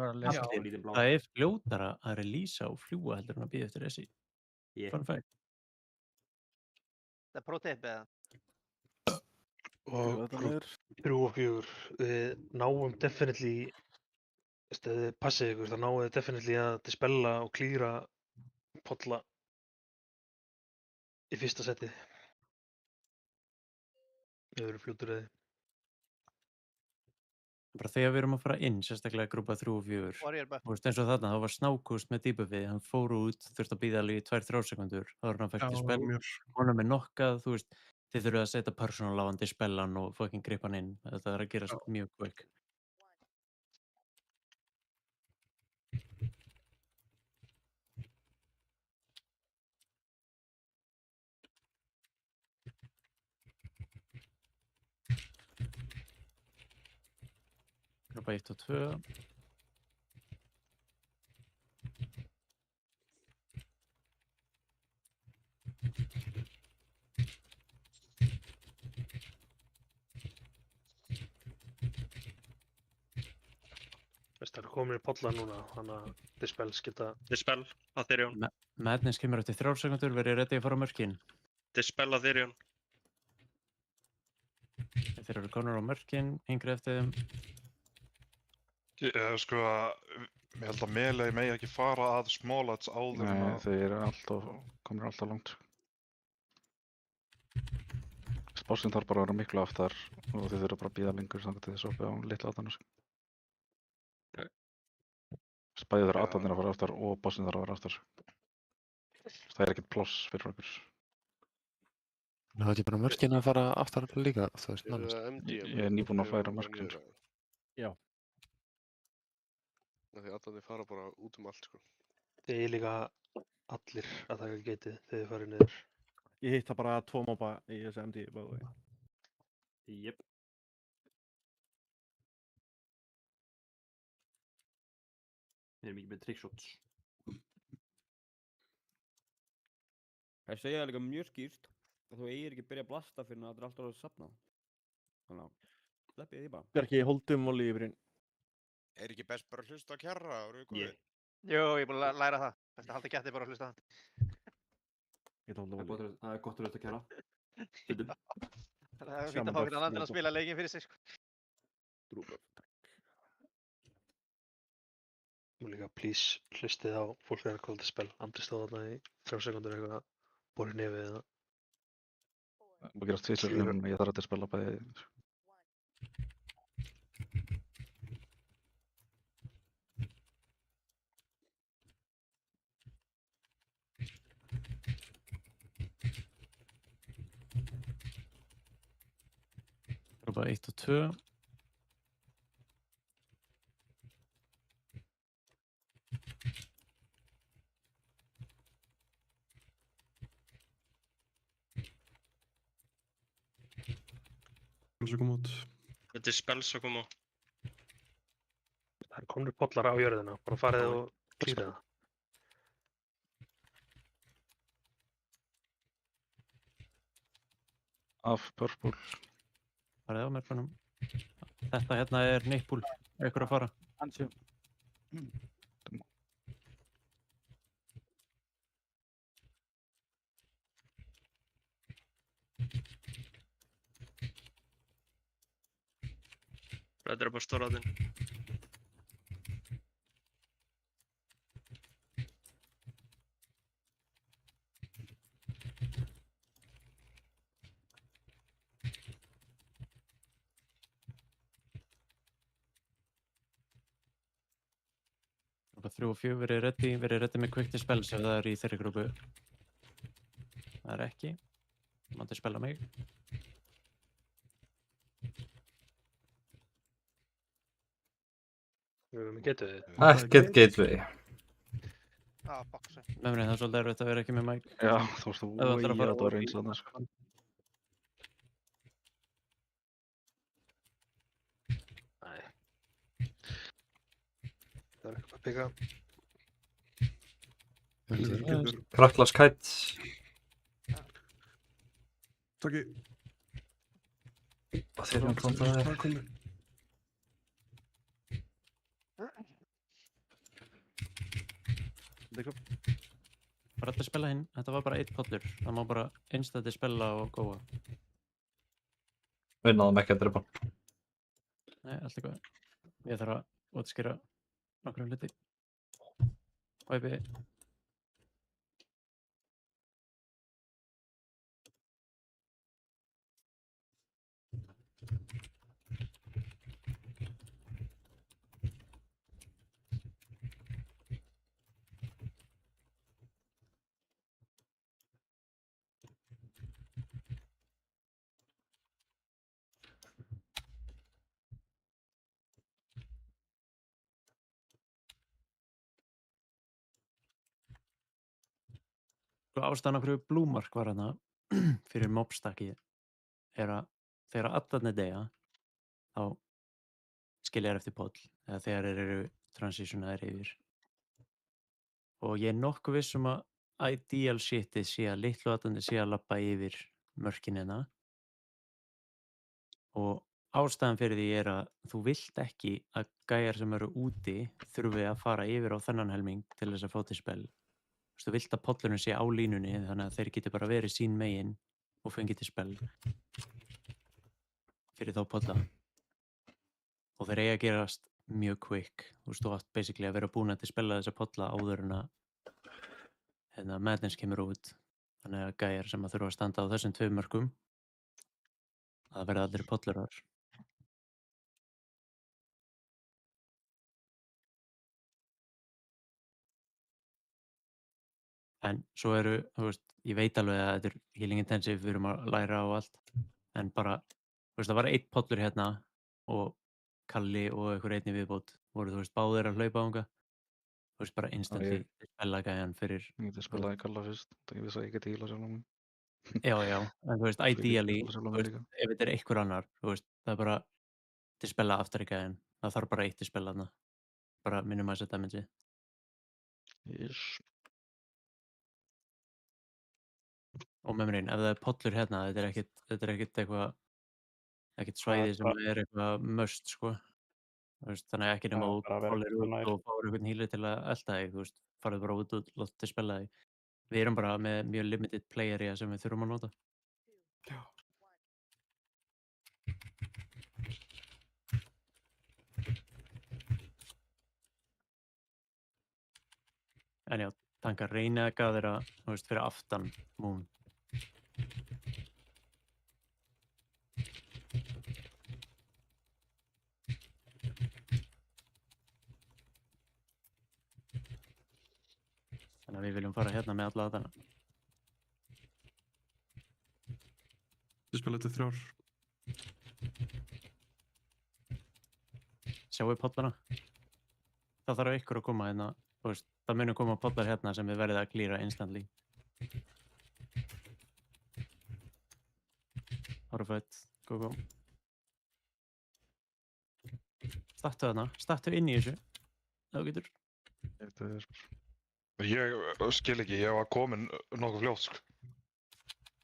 Speaker 12: lítinn blá.
Speaker 6: það er fljótara að releasa og fljúa heldur en að bíða eftir þessi. Fun fact.
Speaker 10: Það er pro-tip eða?
Speaker 7: Og grúp 3 og 4, við náum definitely, passið ykkur, þá náum við definitely að dispella og klíra polla í fyrsta setið. Við erum fljótur eða.
Speaker 6: Bara þegar við erum að fara inn, sérstaklega grúpa 3 og 4. Þú veist eins og þarna, þá var Snákust með debuffið, hann fór út, þurfti að bíða alveg í 2-3 sekundur, þá var hann fært í spell. Honum er nokkað, þú veist, þið þurfið að setja personal á hann til spellan og fucking gripa hann inn. Þetta er að gera mjög quick. Grúpa 1 og 2.
Speaker 7: Það er komin í polla núna, þannig að dispels geta...
Speaker 8: Dispel, Atherion.
Speaker 6: Madness kemur eftir 3 sekundur, verið ready að fara á mörkin.
Speaker 8: Dispel, Atherion.
Speaker 6: Þeir eru konur á mörkin, yngri eftir þeim.
Speaker 15: Sko, ég held að melee megi ekki fara að smallats áður en
Speaker 9: Nei, þeir eru komir alltaf langt. Spásinn þarf bara að vera miklu aftar og þið þurfa bara að bíða lengur þannig til þess að opið á litla aðanars. Bæði þurfa aðanir að fara aftar og bossinn þarf að vera aftar. Það er ekkert pláss fyrir okkur.
Speaker 13: Það er ekki bara mörkin að fara aftar líka, þú veist, nánast.
Speaker 9: Ég er nýbúinn að færa mörkin.
Speaker 3: Já.
Speaker 17: Því allir fara bara út allt, sko.
Speaker 7: Þið er líka allir að taka getið þegar þið farið niður.
Speaker 3: Ég hitta bara 2 mobba í þessu MD, by the way.
Speaker 12: Jep. Við erum ekki með trickshots.
Speaker 4: Það segja líka mjög skýrt að þú eigir ekki að byrja að blasta fyrir að það er alltaf að safna. Þannig að, sleppið því bara.
Speaker 3: Bjarki, holdum og lífurinn.
Speaker 5: Er ekki best bara að hlusta á Kjarra?
Speaker 10: Jú, ég er búin að læra það. Best að halda getið bara að hlusta á hann.
Speaker 12: Það er gott að hlusta á Kjarra. Stundum.
Speaker 10: Það er fínt að fá einhvern annan að spila leikinn fyrir sig, sko.
Speaker 7: Og líka, please, hlustið á fólk er að kóla til spil. Andri stóð þarna í 3 sekundur eitthvað að bóri nefið eða...
Speaker 9: Það má gerast tvisvar en ég þarf að spila bæði.
Speaker 6: Grúpa 1 og 2.
Speaker 1: Svo kom út.
Speaker 8: Þetta er spels að koma.
Speaker 7: Það er komnir pollar á jörðina, bara farið og klýrið það.
Speaker 9: Af purple.
Speaker 6: Farið á mörkunum. Þetta hérna er neittbúl, ykkur að fara.
Speaker 3: Ansjum.
Speaker 8: Þetta er bara stóraðinn.
Speaker 6: Grúpa 3 og 4 verið reddi með quick to spells ef það er í þeirri grúpu. Það er ekki. Það mátti spella mig.
Speaker 7: Við erum í gateway.
Speaker 2: Ekkert gateway.
Speaker 10: Boxi.
Speaker 6: Memri, það er svolítið erfitt að vera ekki með mic.
Speaker 9: Já, þú varst að
Speaker 6: Ef þú ætlar að fara
Speaker 9: það var
Speaker 6: út í-
Speaker 9: eins annars.
Speaker 7: Nei. Það er eitthvað að pika.
Speaker 2: Kraklas kætt.
Speaker 1: Takk í.
Speaker 2: Hvað þeir eru að planta þér?
Speaker 6: Bara að spella hinn, þetta var bara 1 pollur. Það má bara instantly spella og góa.
Speaker 2: Við náðum ekki að drepa.
Speaker 6: Nei, allt eitthvað. Ég þarf að útskýra nokkrum hluti. Væpi. Ástæðan af hverju blúmark var hana fyrir mobstackið er að þegar allarnir deyja þá skilja þær eftir poll eða þegar þeir eru transitionaðir yfir. Og ég er nokkuð viss að ideal shitið sé að litlu allarnir sé að labba yfir mörkin hérna. Og ástæðan fyrir því er að þú vilt ekki að gæjar sem eru úti þurfi að fara yfir á þennan helming til þess að fá til spell. Þú vilt að pollurinn sé á línunni þannig að þeir geti bara verið sín megin og fengið til spell fyrir þá polla. Og þeir eiga að gerast mjög quick. Þú átt basically að vera búin að til spella þessa polla áður en að Madness kemur út. Þannig að gæjar sem að þurfa að standa á þessum 2 mörkum það verða allir pollurar. En svo eru, ég veit alveg að þetta er healing intensive, við erum að læra á allt. En bara, það var 1 pollur hérna og Kalli og einhver einni viðbót voru, báðir að hlaupa ánga. Bara instantly spella gæjan fyrir...
Speaker 9: Ég geti spilaði Kalla fyrst, það ég vissi að ég geti healað sjálf á mig.
Speaker 6: Já, en ideally, ef þetta er einhver annar, það er bara til spella aftar í gæjan. Það þarf bara 1 til spella þarna. Bara minimize damage.
Speaker 9: Yes.
Speaker 6: Og memorinn, ef það er pollur hérna, þetta er ekkert svæði sem er eitthvað must, sko. Þannig ekki nema út pollir út og fáir einhvern healer til að elta þig, farið bara út og látt til spella þig. Við erum bara með mjög limited play area sem við þurfum að nota.
Speaker 14: Já.
Speaker 6: En já, tankar reynið að gaðra, fyrir aftan Moon. Þannig að við viljum fara hérna með alla þarna.
Speaker 1: Þið spila til 3.
Speaker 6: Sjáum við pollana? Það þarf ykkur að koma hérna, það munum koma pollar hérna sem við verðum að klíra instantly. Horfætt, go. Stattu þarna, stattu inn í þessu. Það getur.
Speaker 15: Ég skil ekki, ég var komin nokkuð fljótt, sko.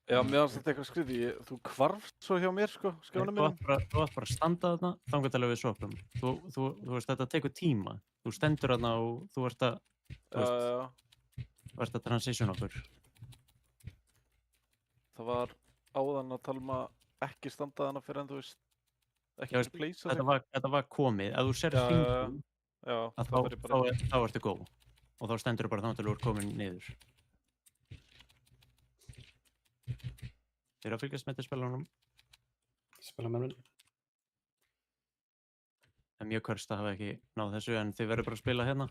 Speaker 3: Já, mér fannst þetta eitthvað skrítið. Þú hvarfst svo hjá mér, sko, skjánum mínum.
Speaker 6: Þú átt bara að standa þarna, þangað til að við sopum. Þú veist, þetta tekur tíma. Þú stendur þarna og þú ert að, þú ert að transition okkur.
Speaker 3: Það var áðan að tala að ekki standa þarna fyrir en þú veist, ekki pleysa sig.
Speaker 6: Þetta var komið. Ef þú serð hringum, þá ertu góð. Og þá stendur þú bara þannig til þú ert komin niður. Þið eru að fylgjast með spilunum.
Speaker 2: Spilamennin.
Speaker 6: Það er mjög kvörst að hafa ekki náð þessu, en þið verður bara að spila hérna.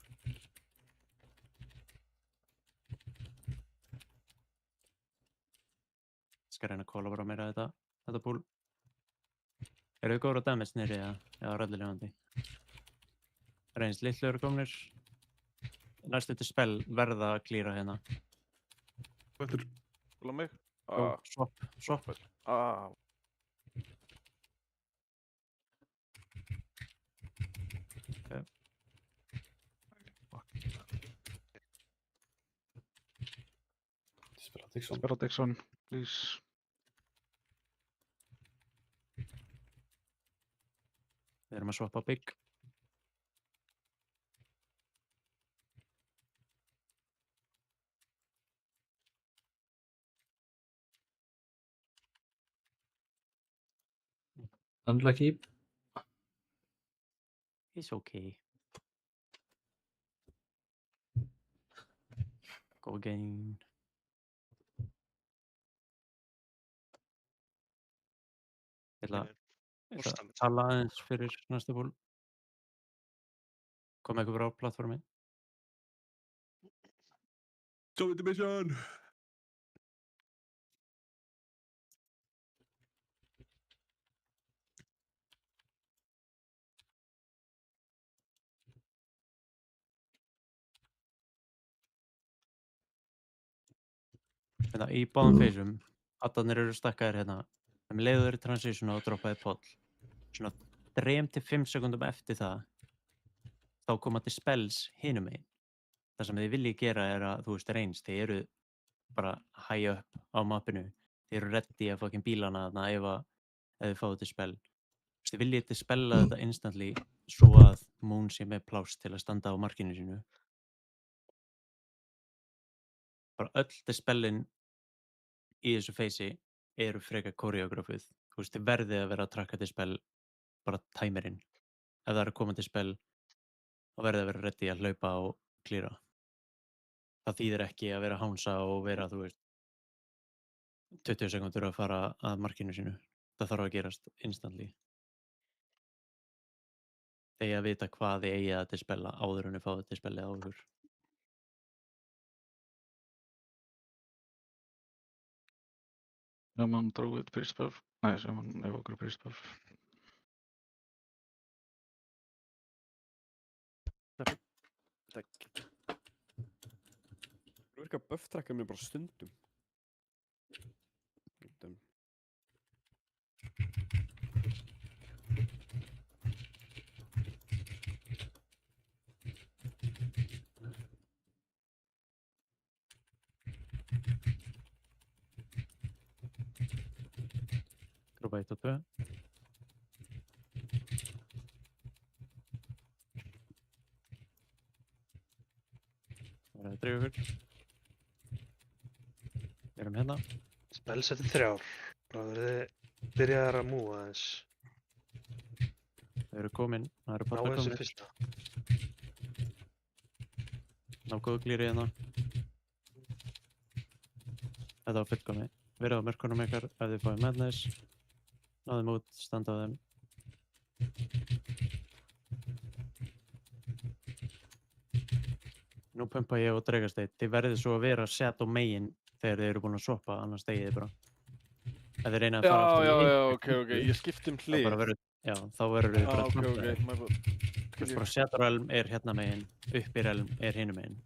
Speaker 6: Ég skal reyna að kóla bara meira þetta búl. Eru þið góður á damage nýri eða röllilegandi? Reynst litlu eru komnir. Næstu til spell verða að klíra hérna.
Speaker 1: Hvað
Speaker 3: Skóla mig?
Speaker 6: Swap. Okay.
Speaker 9: Spela Dixon, please.
Speaker 6: Við erum að swappa big.
Speaker 2: Unlucky.
Speaker 6: It's okay. Go again. Ég ætla að tala aðeins fyrir næsta ból. Kom eitthvað á plattformi.
Speaker 1: Join the mission!
Speaker 6: Hérna, í báðum feysum, addarnir eru stakkaðir hérna. Þeim leiður í transition og droppaði poll. Svona 3-5 sekundum eftir það, þá koma til spells hinum megin. Það sem þið viljið gera er að, þú veist, reynst, þið eru bara high up á mappinu. Þið eru ready að fucking bílana þarna ef þið fáið til spell. Þið viljið til spella þetta instantly svo að Moon sé með pláss til að standa á markinu sínu. Bara öll til spellin í þessu feysi eru frekar koreografið. Þú veist, þið verðið að vera að trakka til spell bara timerinn. Ef það er að koma til spell, þá verðið að vera ready að hlaupa og klíra. Það þýðir ekki að vera að hánsa og vera, þú veist, 20 sekundur að fara að markinu sínu. Það þarf að gerast instantly. Þið að vita hvað þið eigið að til spella áður en þið fáið til spellið áður.
Speaker 9: Sem hann dróð út prísbuff. Nei, sem hann evokur prísbuff.
Speaker 3: Takk.
Speaker 4: Það virkar buff-trackar mér bara stundum.
Speaker 6: Grúpa 1 og 2. Það verður að dreifa ykkur. Við erum hérna.
Speaker 7: Spellsetti 3. Bara verðið byrjaðar að múa aðeins.
Speaker 6: Þau eru komin. Það eru
Speaker 7: Ná
Speaker 6: pottar
Speaker 7: þessu
Speaker 6: komin.
Speaker 7: fyrsta.
Speaker 6: Ná góðu glýri hérna. Þetta var fullkomið. Verið á mörkunum ykkar ef þið fáið madness. Náðum út, standa á þeim. Nú pumpa ég og Dregasteit. Þið verðið svo að vera set á megin þegar þið eru búin að swappa, annars degið þið bara. Ef þið reyna að fara aftur í
Speaker 3: Já, ok, ég skipt hlið.
Speaker 6: Þá verður þið bara
Speaker 3: ok,
Speaker 6: Þú veist bara Shadow Realm er hérna megin, uppi Realm er hinum megin.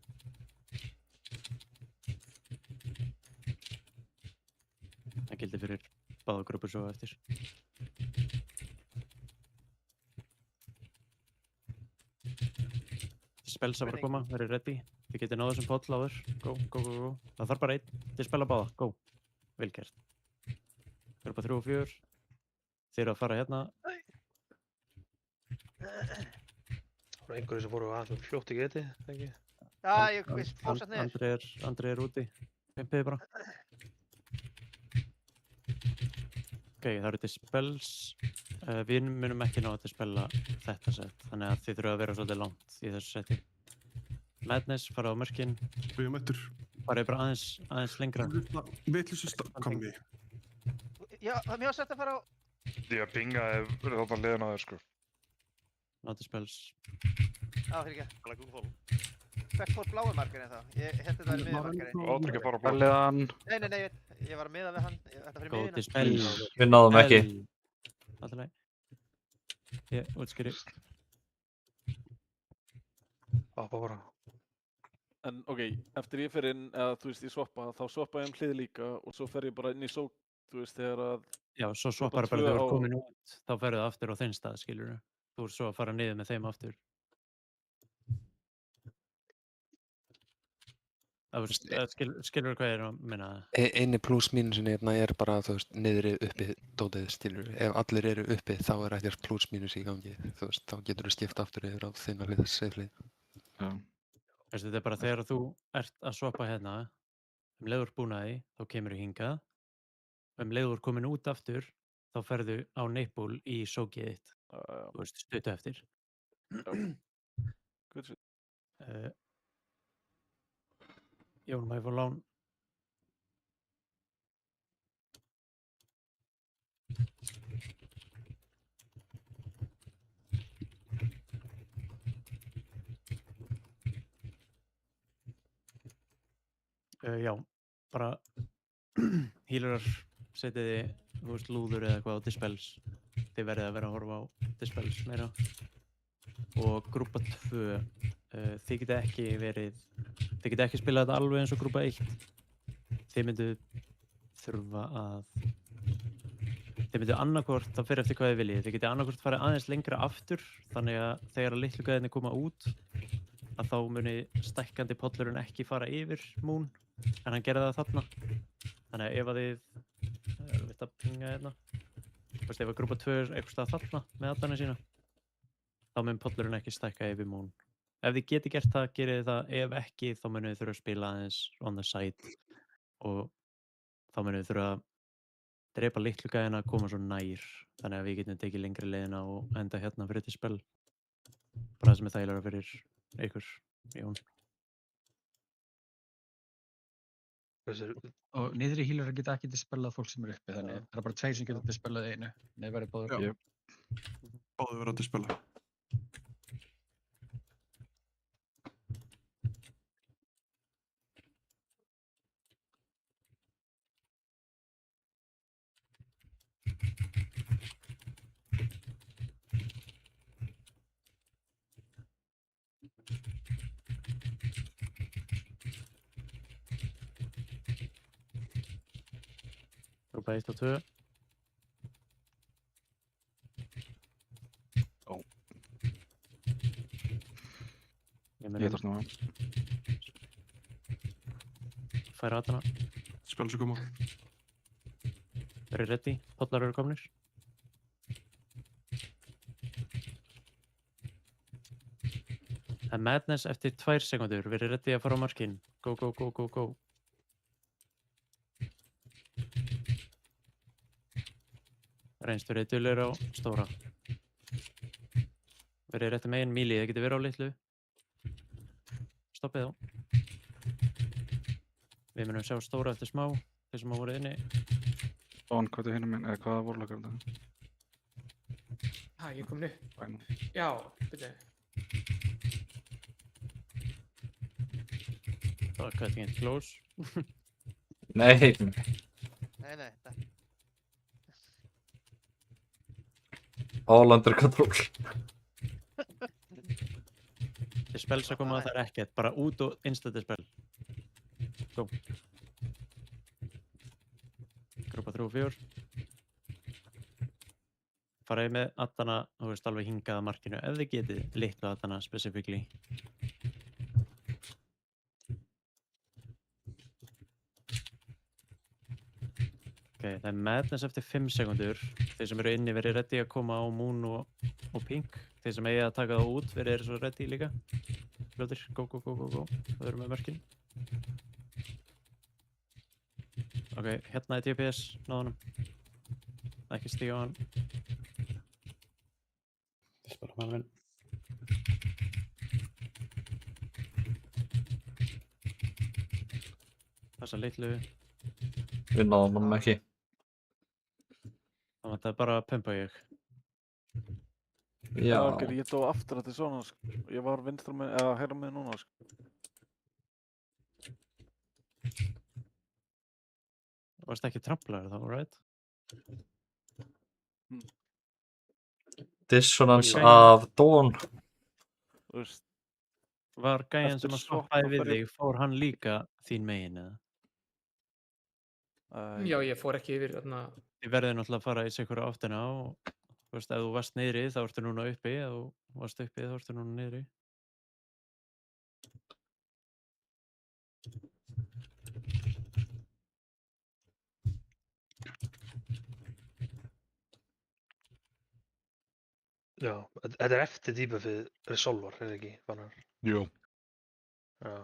Speaker 6: Það gildir fyrir báða grúpur svo eftir. Spells að bara koma, verið ready. Þið getið náðu þessum poll áður. Go. Það þarf bara einn til spella báða, go. vel gert. Grúpa 3 og 4. Þeir eru að fara hérna.
Speaker 7: Það voru einhverju sem fóru aðeins fljótt í geti, ekki?
Speaker 10: Já, ég veist, fórsett niður.
Speaker 6: Andri er úti. Pimpiði bara. Ok, það eru dispels. Við munum ekki ná að dispella þetta set, þannig að þið þurfa að vera svolítið langt í þessu seti. Madness, fara á mörkin.
Speaker 1: Við erum eftir.
Speaker 6: Farið bara aðeins lengra.
Speaker 1: Vitleysu kombi.
Speaker 10: Já, mér var sett að fara á...
Speaker 15: Ég pingaði þarna liðan á þér, sko.
Speaker 6: Ná dispels.
Speaker 10: Já, fyrir ekki. Hvert fór bláu margarinn þá? Ég held þetta var miðjumargarinn.
Speaker 15: Áttur ekki að fara á
Speaker 9: Bláan.
Speaker 10: Nei, ég var að miða við hann. Þetta fyrir miðjuna.
Speaker 6: Dispels.
Speaker 2: Við náðum ekki.
Speaker 6: Alltaf leið. Ég útskýri.
Speaker 7: Hoppa bara.
Speaker 3: En ok, eftir ég fer inn, eða þú veist, ég swappa, þá swappa ég hlið líka og svo fer ég bara inn í sók, þú veist, þegar að...
Speaker 6: Já, svo swappar bara þegar þú ert komin út, þá ferðu aftur á þinn stað, skilurðu. Þú ert svo að fara niður með þeim aftur. Skilurðu hvað ég er að minna það?
Speaker 13: Einu pluss mínusinni hérna er bara, þú veist, niðri uppi dótið, skilurðu. Ef allir eru uppi, þá er ekkert pluss mínus í gangi, þú veist, þá getur þú skipt aftur yfir á þinna hlið, safe hlið.
Speaker 9: Já.
Speaker 6: Þetta er bara þegar þú ert að swappa hérna, leiður búin að því, þá kemur þú hingað. Leiður komin út aftur, þá ferðu á neighbol í sókið þitt. Þú veist, stuttu eftir. Jón, má ég fá lán? Já, bara healerar setið þið lúður eða eitthvað á dispels. Þið verðið að vera að horfa á dispels meira. Og grúpa 2, þið getið ekki spilað þetta alveg eins og grúpa 1. Þið myndu þurfa að... Þið myndu annarkvort, það fer eftir hvað þið viljið. Þið getið annarkvort farið aðeins lengra aftur, þannig að þegar að litlu gæðinni koma út, að þá muni stækkandi pollurinn ekki fara yfir Moon, en hann gerði það þarna. Þannig að ef að þið veit að pinga hérna, ef að grúpa 2 er eitthvað stað þarna með allarna sína, þá mun pollurinn ekki stækka yfir Moon. Ef þið geti gert það, gerið þið það. Ef ekki, þá munið þið þurfa að spila aðeins on the side og þá munið þið þurfa að drepa litlu gæðina að koma svo nær, þannig að við getum tekið lengri leiðina og enda hérna fyrir dispel. Bara það sem er þægilega fyrir ykkur, Jón.
Speaker 16: Og niðri healerar geta ekki dispellað fólk sem er uppi, þannig það er bara 2 sem geta dispellað einu. Nei, verið báður.
Speaker 1: Báður verið að dispella.
Speaker 6: Grúpa 1 og 2.
Speaker 9: Ó.
Speaker 6: Ég
Speaker 9: ætla að snúa.
Speaker 6: Færa atana.
Speaker 1: Spel sem koma.
Speaker 6: Verið ready, pollar eru komnir. Það er Madness eftir 2 sekundur, verið ready að fara á markinn. Go, go, go, go, go. Reynst verið dulur á stóra. Verið rétti megin míli, það getur verið á litlu. Stoppið þá. Við munum sjá stóra eftir smá, þeir sem hafa voruð inni.
Speaker 9: Bán, hvað er hinum minn, eða hvaða vorlokar þetta?
Speaker 14: Ég kom niður. Já, byrja.
Speaker 6: Það var cutting it close.
Speaker 2: Nei.
Speaker 10: Nei,
Speaker 2: All under control.
Speaker 6: Dispels að koma, það er ekkert, bara út og insta dispel. Go. Grúpa 3 og 4. Farið með addana, þú veist, alveg hingað að markinu, ef þið getið litlu addana specifically. Ok, það er Madness eftir 5 sekundur. Þeir sem eru inni verið ready að koma á Moon og Pink. Þeir sem eigi að taka það út verið svo ready líka. Fljótir, go. Það eru með mörkin. Ok, hérna er DPS, náðu honum. Ekki stíga á hann. Spara malvinn. Passa litlu.
Speaker 2: Við náðum honum ekki.
Speaker 6: Það vantaði bara að pumpa ég.
Speaker 2: Já.
Speaker 3: Ok, ég dó aftur að þetta svona, sko. Ég var vinstra með, eða hægra með núna, sko.
Speaker 6: Þú varst ekki tramplar þá, right?
Speaker 2: Dissonance af Dawn.
Speaker 3: Þú veist,
Speaker 6: Var gæjan
Speaker 3: eftir
Speaker 6: sem að
Speaker 3: swap
Speaker 6: swappaði
Speaker 3: þá
Speaker 6: við
Speaker 3: fer ég-
Speaker 6: þig, fór hann líka þín megin eða?
Speaker 14: Já, ég fór ekki yfir þarna.
Speaker 6: Þið verðið náttúrulega að fara í sikura áttina og þú veist, ef þú varst niðri þá ertu núna uppi, ef þú varst uppi þá ertu núna niðri.
Speaker 7: Já, þetta er eftir debuffið Resolvar, er það ekki, Fannar?
Speaker 15: Jú.
Speaker 7: Já.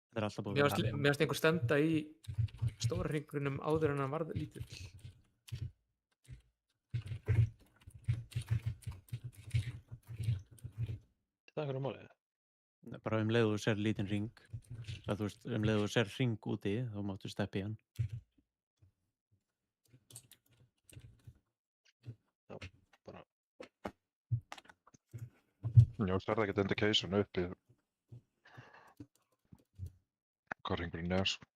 Speaker 6: Það er alltaf búið.
Speaker 14: Mér fannst einhver stenda í stóra hringunum áður en hann varð lítill.
Speaker 7: Það er einhverju málið.
Speaker 6: Bara leið þú sér lítinn hring, þú veist, leið þú sér hring úti, þá máttu steppa í hann.
Speaker 15: Já, það ekkert indication uppi hvað hringurinn er, sko.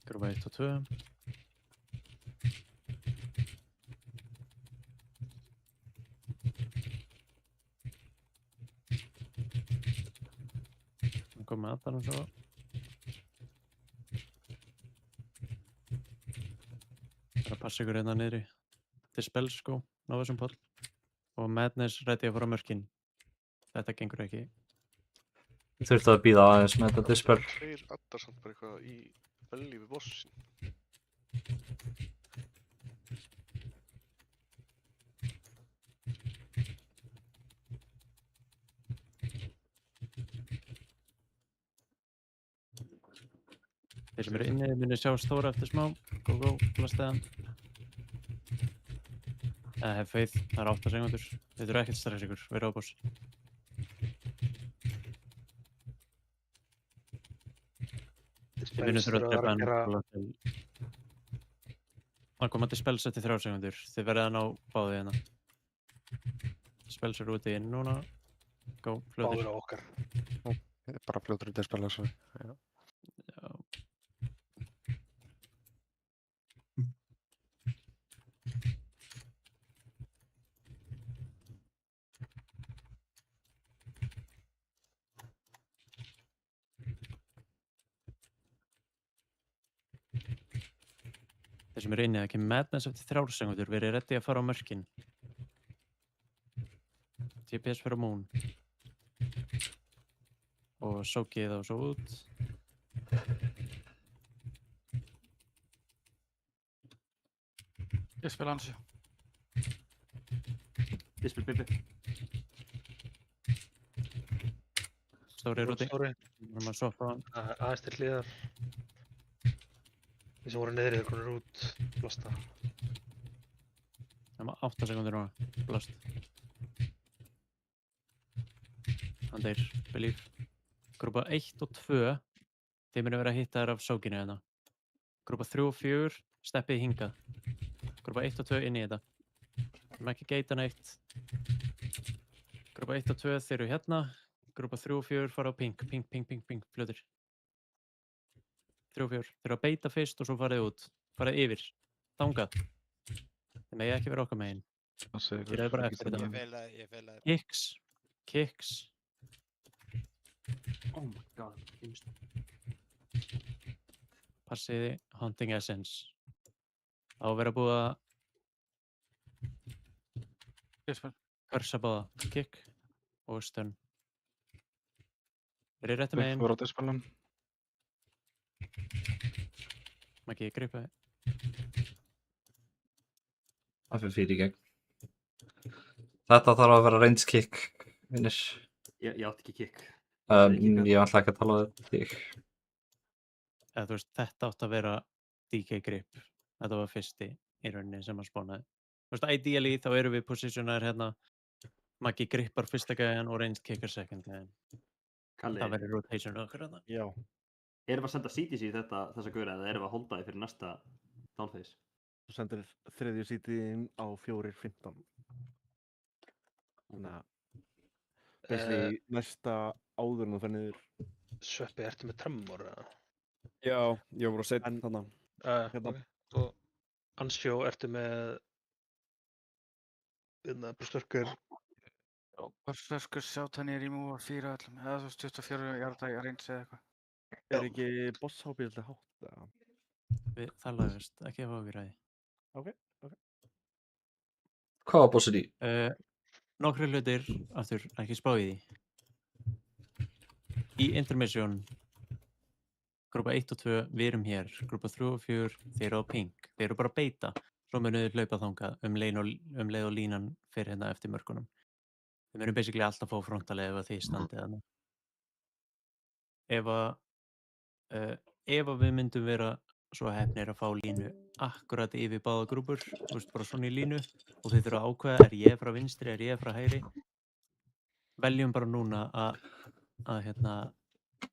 Speaker 6: Grupa 1 og 2. Nú komum við að það svo. Það er að passa ykkur hérna niðri. Dispel sko, ná þessum poll. Og Madness ready að fara á mörkin. Þetta gengur ekki.
Speaker 2: Ég þurfti að bíða aðeins með þetta dispel.
Speaker 17: Tveir addar samt bara eitthvað í belli við bossin.
Speaker 6: Þeir sem eru inni muni sjá stóra eftir smá. Go, blastaði hann. Have faith, það er 8 sekundur. Þið þurfa ekkert stress ykkur, verið á boss. Þið munið þurfa að drepa hann. Það kom að dispels eftir 3 sekundur. Þið verðið að ná báðið hérna. Dispels eru úti inn núna. Go, fljótir.
Speaker 7: Báðir á okkar.
Speaker 13: Bara fljótur í dispel þessu. Já.
Speaker 6: Þeir sem eru inni, það kemur Madness eftir 3 sekundur, verið ready að fara á mörkin. DPS fyrir á Moon. Og sókið þá svo út.
Speaker 3: Ég spila hans.
Speaker 12: Ég spil Bibi.
Speaker 6: Stóri er úti.
Speaker 7: Stóri.
Speaker 6: Við erum að swappa hann.
Speaker 7: Aðeins til hliðar. Þeir sem voru niðri eru konur út, blasta.
Speaker 6: Það er 8 sekundur núna, blast. Hann deyr, believe. Grúpa 1 og 2, þeir munu vera að hitta þær af sókinu hérna. Grúpa 3 og 4, steppið hingað. Grúpa 1 og 2 inn í þetta. Við erum ekki geita neitt. Grúpa 1 og 2 þeir eru hérna. Grúpa 3 og 4 fara á ping, fljótir. 3 og 4, þeir eru að beita fyrst og svo farið út. Farið yfir. þangað. Þið megi ekki vera okkar megin. Geraðu bara eftir
Speaker 5: Ég
Speaker 6: þetta.
Speaker 5: fel það, ég fel það.
Speaker 6: Kicks.
Speaker 12: Oh my god, finnst.
Speaker 6: Passiði Haunting Essence. Það á að vera búið að körsa báða. Kick og stun. Verið réttu megin.
Speaker 9: Fór á dispelum.
Speaker 6: Maggi, grípa þig.
Speaker 2: Það fyrir 4 í gegn. Þetta þarf að vera range kick, vinnir.
Speaker 12: Ég átti ekki kick.
Speaker 2: Ég ætla ekki að tala um þig.
Speaker 6: Eða, þú veist, þetta átt að vera DK grip. Þetta var fyrsti í rauninni sem að spánaði. Þú veist, ideally þá erum við positionaðir hérna. Maggi gripar fyrsta gæðan og ranged kickar second gæðan.
Speaker 12: Kalli.
Speaker 6: Það verður rotation okkur hérna.
Speaker 12: Já. Erum við að senda CTC í þessa gaura eða erum við að holda því fyrir næsta downphase?
Speaker 3: Þú sendir þriðju CTC-in á 4.15. Þannig að basically næsta áður en þú fer niður.
Speaker 7: Sveppi, ertu með tremor eða?
Speaker 4: Já, ég var að setja þarna.
Speaker 3: Hérna.
Speaker 7: Ok. Og Ansjó, ertu með Berserker?
Speaker 18: Já, Berserker sjátt hann í remove 4 öllum, eða þú veist 24 hjarta í range eða eitthvað.
Speaker 3: Er ekki boss-hápið alltaf hátt eða?
Speaker 6: Það lagast, ekki að hafa ræði.
Speaker 3: Ok.
Speaker 2: Hvað var bossið í?
Speaker 6: Nokkri hlutir, aftur, ekki spá í því. Í intermission, grúpa 1 og 2, við erum hér. Grúpa 3 og 4, þeir eru á pink. Þeir eru bara að beita. Svo munum við hlaupa þangað leið og línan fyrir hérna eftir mörkunum. Við munum basically alltaf fá frontalega ef þið standið þarna. Ef við myndum vera svo heppnir að fá línu akkurat yfir báða grúpur, þú veist, bara svona í línu og þið þurfa að ákveða, er ég frá vinstri, er ég frá hægri, veljum bara núna að hérna,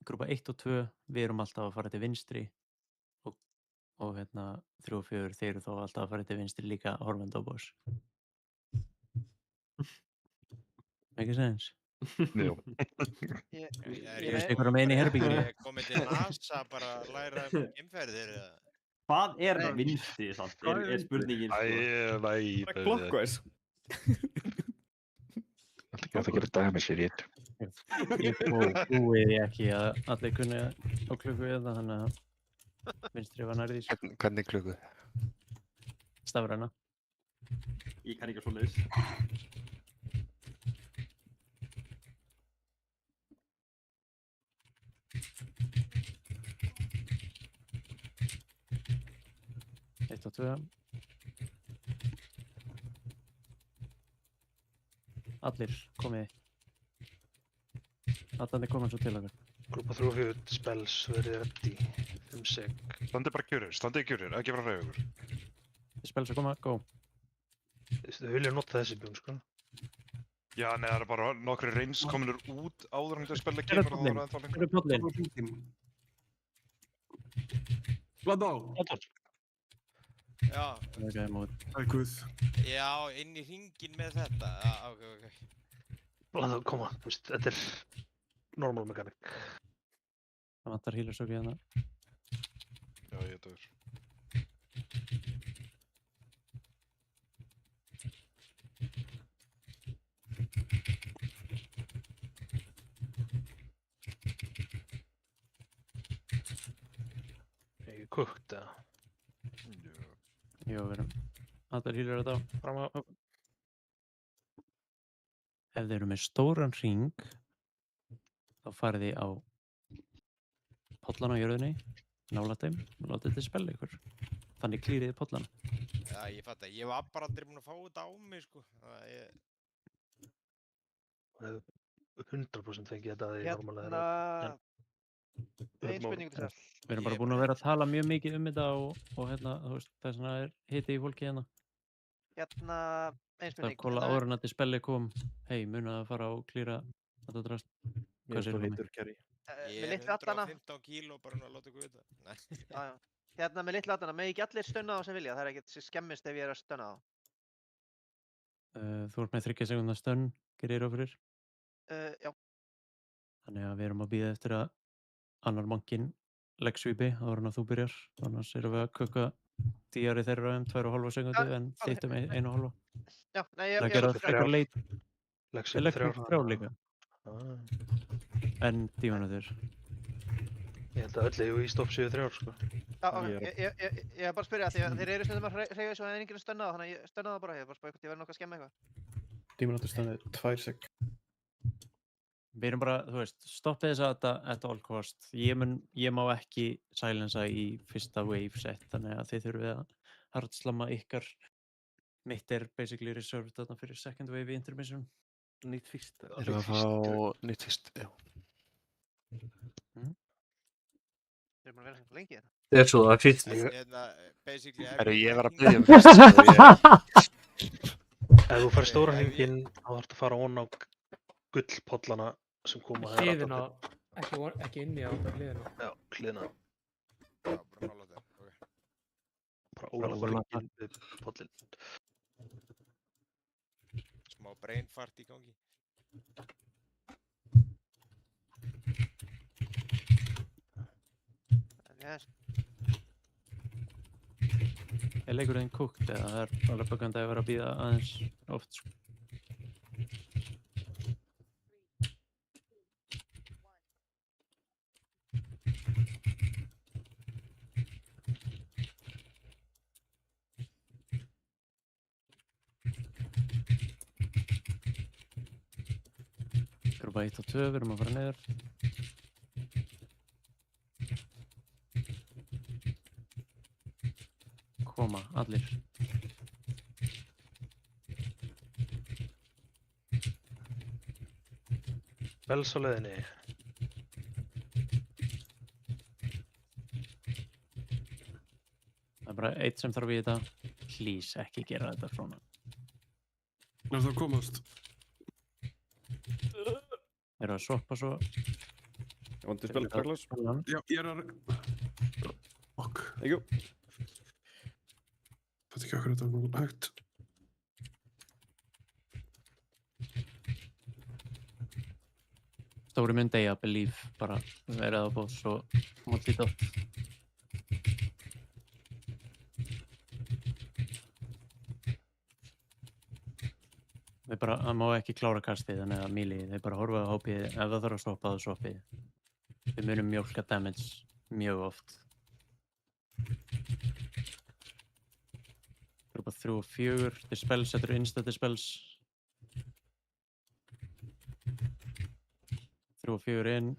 Speaker 6: grúpa 1 og 2, við erum alltaf að fara til vinstri og hérna 3 og 4, þeir eru þá alltaf að fara til vinstri líka horfandi á boss. Ekki sens?
Speaker 9: Jú.
Speaker 6: Ég veist einhverja megin í herbygginu.
Speaker 5: Ég komið til NASA bara að læra geimferðir eða?
Speaker 12: Hvað er vinstri samt? Er spurningin sko?
Speaker 9: Bara
Speaker 4: clockwise.
Speaker 9: Alltaf ekki að það gera damage í rétt.
Speaker 6: Ég búið ekki að allir kunni á klukku eða þannig að vinstri var nærði því.
Speaker 13: Hvernig klukku?
Speaker 6: Stafræna.
Speaker 12: Ég kann ekki að svoleiðis. Eitt og 2. Allir, komið. Allir koma svo til okkar.
Speaker 7: Grúpa 3 og 4, spells, verið ready. 5 sek.
Speaker 15: Standið bara kjurir, ekki bara reyða ykkur.
Speaker 6: Spells að koma, go.
Speaker 7: Þau vilja nota þessi björn, sko.
Speaker 15: Já, nei, það er bara nokkri reyns kominur út áður en þetta spelli kemur og það er ennþá lengur.
Speaker 6: Pollin.
Speaker 1: Blood á.
Speaker 5: Já.
Speaker 1: Guð.
Speaker 5: Já, inn í hringinn með þetta. Já, ok.
Speaker 7: Blood á, koma, þú veist, þetta er normal mechanic.
Speaker 6: Það vantar healersöki hérna.
Speaker 15: Já, ég dör.
Speaker 7: Ekki kukt, eða?
Speaker 6: Jú, við erum allir healer þetta á. Fram á. Ef þeir eru með stóran hring, þá farið þið á pollan á jörðinni, nálægt þeim, og látið þið spella ykkur. Þannig klírið þið pollan.
Speaker 5: Já, ég fatt að ég var bara aldrei búinn að fá þetta á mig, sko.
Speaker 7: Það er 100% fengið þetta að því normallega
Speaker 10: Hérna... Ein spurning til þess.
Speaker 6: Við erum bara búin að vera að tala mjög mikið þetta og hérna, þú veist, þess vegna er hiti í fólki hérna.
Speaker 10: Hérna, ein spurning.
Speaker 6: Það kóla áður en að til spelli kom, hei, munið að fara og klíra þetta drast. Hvað sér þú mig?
Speaker 5: Ég er 115 kíló bara nú að láta ykkur vita.
Speaker 10: Já. Hérna með litla átana, með ekki allir stunna á sem vilja, það er ekkert skemmist ef ég er að stunna á.
Speaker 6: Þú ert með 30 sekúndar stönn, gerir þér á fyrir?
Speaker 10: Já.
Speaker 6: Þannig að við erum að bíða eftir að annar mankinn leggsvípi áður en að þú byrjar, annars erum við að köka Díari þeirra 2,5 sekundu en þitt 1,5.
Speaker 10: Já, nei,
Speaker 6: Það
Speaker 10: ég
Speaker 6: gera
Speaker 7: Lexi
Speaker 6: frekar leit.
Speaker 7: Lexi upp
Speaker 6: Lexi
Speaker 7: 3
Speaker 6: 3 líka. En 10 mínútur.
Speaker 7: Ég held að öll EU í stopp séu 3 sko.
Speaker 10: Já, ok, ég er bara að spyrja því að þeir eru stundum að hreyfa svo að enginn er stönnað, þannig að ég stönnaði það bara, ég er bara að spyrja hvort ég verði nokkuð að skemma eitthvað.
Speaker 1: 10 mínútur stannir, 2 sek.
Speaker 6: Við erum bara, þú veist, stoppið þess að at all cost. Ég má ekki silensa í fyrsta wave set, þannig að þið þurfið að hardslamma ykkar. Mitt er basically reserved þarna fyrir second wave intermission. Nýtt fyrst.
Speaker 13: Erum við að fá nýtt fyrst, já.
Speaker 10: Þeir eru búin að vera hérna lengi þetta.
Speaker 2: Það svo, það fyrst.
Speaker 13: Herru, ég var að biðja fyrst,
Speaker 7: Ef þú fær stóra hringinn, þá þarftu að fara ón á gullpollana sem koma
Speaker 14: Hliðina, ekki inni á hliðina.
Speaker 7: Já, hliðina.
Speaker 5: Já, bara nála þetta, ok.
Speaker 7: Bara óla hringinn við pollin.
Speaker 5: Smá brain fart í gangi.
Speaker 10: Yes.
Speaker 6: Er leikurinn cooked eða það er alveg bakandi að vera að bíða aðeins oft sko. Grúpa 1 og 2, við erum að fara niður. Koma, allir.
Speaker 7: Bells á leiðinni.
Speaker 6: Það er bara eitt sem þarf í þetta. Please, ekki gera þetta svona.
Speaker 1: Er það að komast?
Speaker 6: Eru að swappa svo.
Speaker 4: Ég vandi spil, Douglas.
Speaker 1: Já, ég er að... Fuck.
Speaker 4: Jú.
Speaker 1: Þetta ekki okkur þetta var hægt.
Speaker 6: Stóri mynd I believe bara verið á boss og múlít átt. Það má ekki klára kastið þannig að melee, þeir bara horfa á hópið, ef það þarf að stoppa það stoppið. Við munum mjólka damage mjög oft. Grúpa 3 og 4, dispels, þetta eru insta dispels. 3 og 4 inn.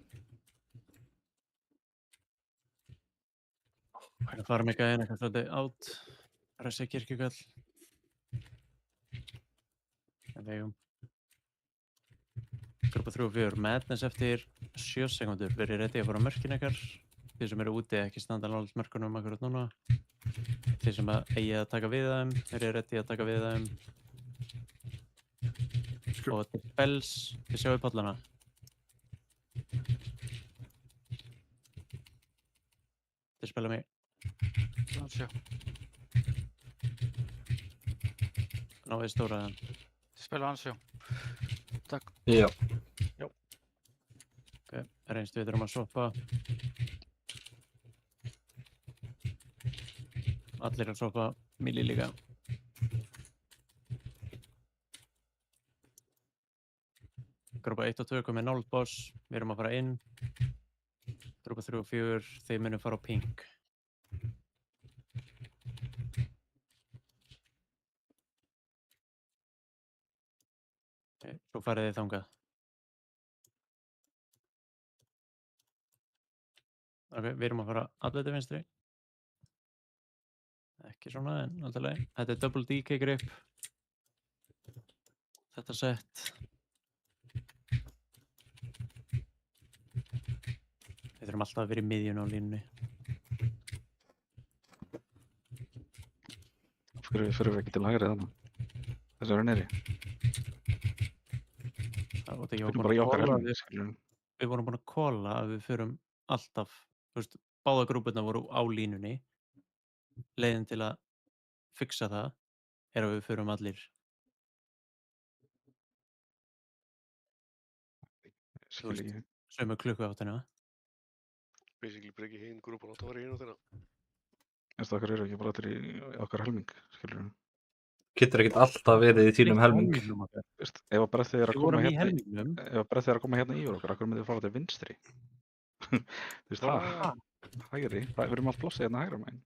Speaker 6: Það fara mig inn, eitthvað svolítið átt. Ressa kirkjukall. Grúpa 3 og 4, madness eftir 7 sekundur. Verið ready að fara á mörkin ykkar. Þið sem eru úti ekki standa nálægt mörkunum akkurat núna. Þið sem eigi að taka við þeim, verið ready að taka við þeim. Og dispels, þið sjáu pollana. Dispela mig. Náðu stóraðan.
Speaker 18: Dispela ansjó. Takk.
Speaker 2: Já.
Speaker 7: Já.
Speaker 6: Ok, reynst við þurfum að swappa. Allir að swappa, Milli líka. Grúpa 1 og 2 komið 0 boss, við erum að fara inn. Grúpa 3 og 4, þeir munum fara á pink. Okay, svo farið þið þangað. Ok, við erum að fara alveg til vinstri. Ekki svona, en alltaf leið. Þetta er double DK grip. Þetta sett. Við þurfum alltaf að vera í miðjun á línunni.
Speaker 9: Af hverju fyrir við ekki til hægri þannig? Þessu eru neyri.
Speaker 6: Við vorum búin að kóla að við förum alltaf, þú veist, báða grúpurnar voru á línunni. Leiðin til að fixa það er að við förum allir. Þú veist, sömu klukku áttina.
Speaker 17: Basically bara ekki hinn grúpan átt að vera hinn á þeirra.
Speaker 9: Þess okkar eru ekki bara allir í okkar helming, skilur við.
Speaker 2: Getur ekkert alltaf verið í þínum helming.
Speaker 9: Veist, ef að brettið er að
Speaker 6: Við
Speaker 9: koma
Speaker 6: vorum í
Speaker 9: hérna
Speaker 6: helmingnum.
Speaker 9: ef að brettið er að koma hérna yfir okkur, akkur myndið við fara til vinstri? Þú veist það, hægri, við erum allt plossið hérna hægra megin.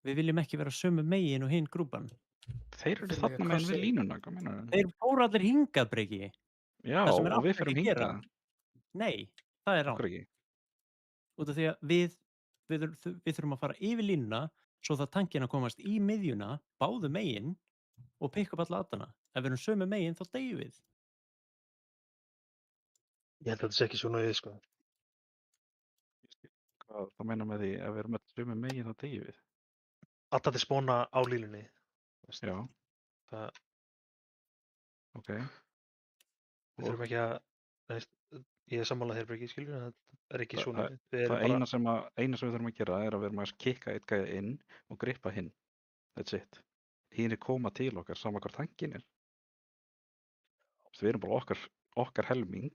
Speaker 6: Við viljum ekki vera sömu megin og hinn grúpan.
Speaker 9: Þeir eru þarna megin við línuna, hvað meinar þau?
Speaker 6: Þeir fóru allir hingað, Breki.
Speaker 9: Já,
Speaker 6: Það sem er
Speaker 9: og við
Speaker 6: átt
Speaker 9: förum
Speaker 6: að gera.
Speaker 9: hingað.
Speaker 6: Nei, það er
Speaker 9: Af hverju
Speaker 6: rátt.
Speaker 9: ekki?
Speaker 6: Út af því að við þurfum að fara yfir línuna svo það tankinn að komast í miðjuna, báðu megin og pikka upp alla aðdana. Ef við erum sömu megin þá deyjum við.
Speaker 7: Ég held að þetta sé ekki svona við, sko.
Speaker 9: Hvað það meina með því ef við erum öll sömu megin þá deyjum við?
Speaker 7: Alltaf til spóna á línunni.
Speaker 9: Já.
Speaker 7: Það,
Speaker 9: Ok.
Speaker 7: við þurfum ekki að, veist, ég er sammálað þér, Breki, skilur, en það er ekki svona við. Við
Speaker 9: Það
Speaker 7: erum
Speaker 9: eina sem við þurfum að gera er að við erum að kikka eitt gæja inn og grippa hinn. That's it. Hinir koma til okkar sama hvar tankinn er. Við erum bara okkar helming.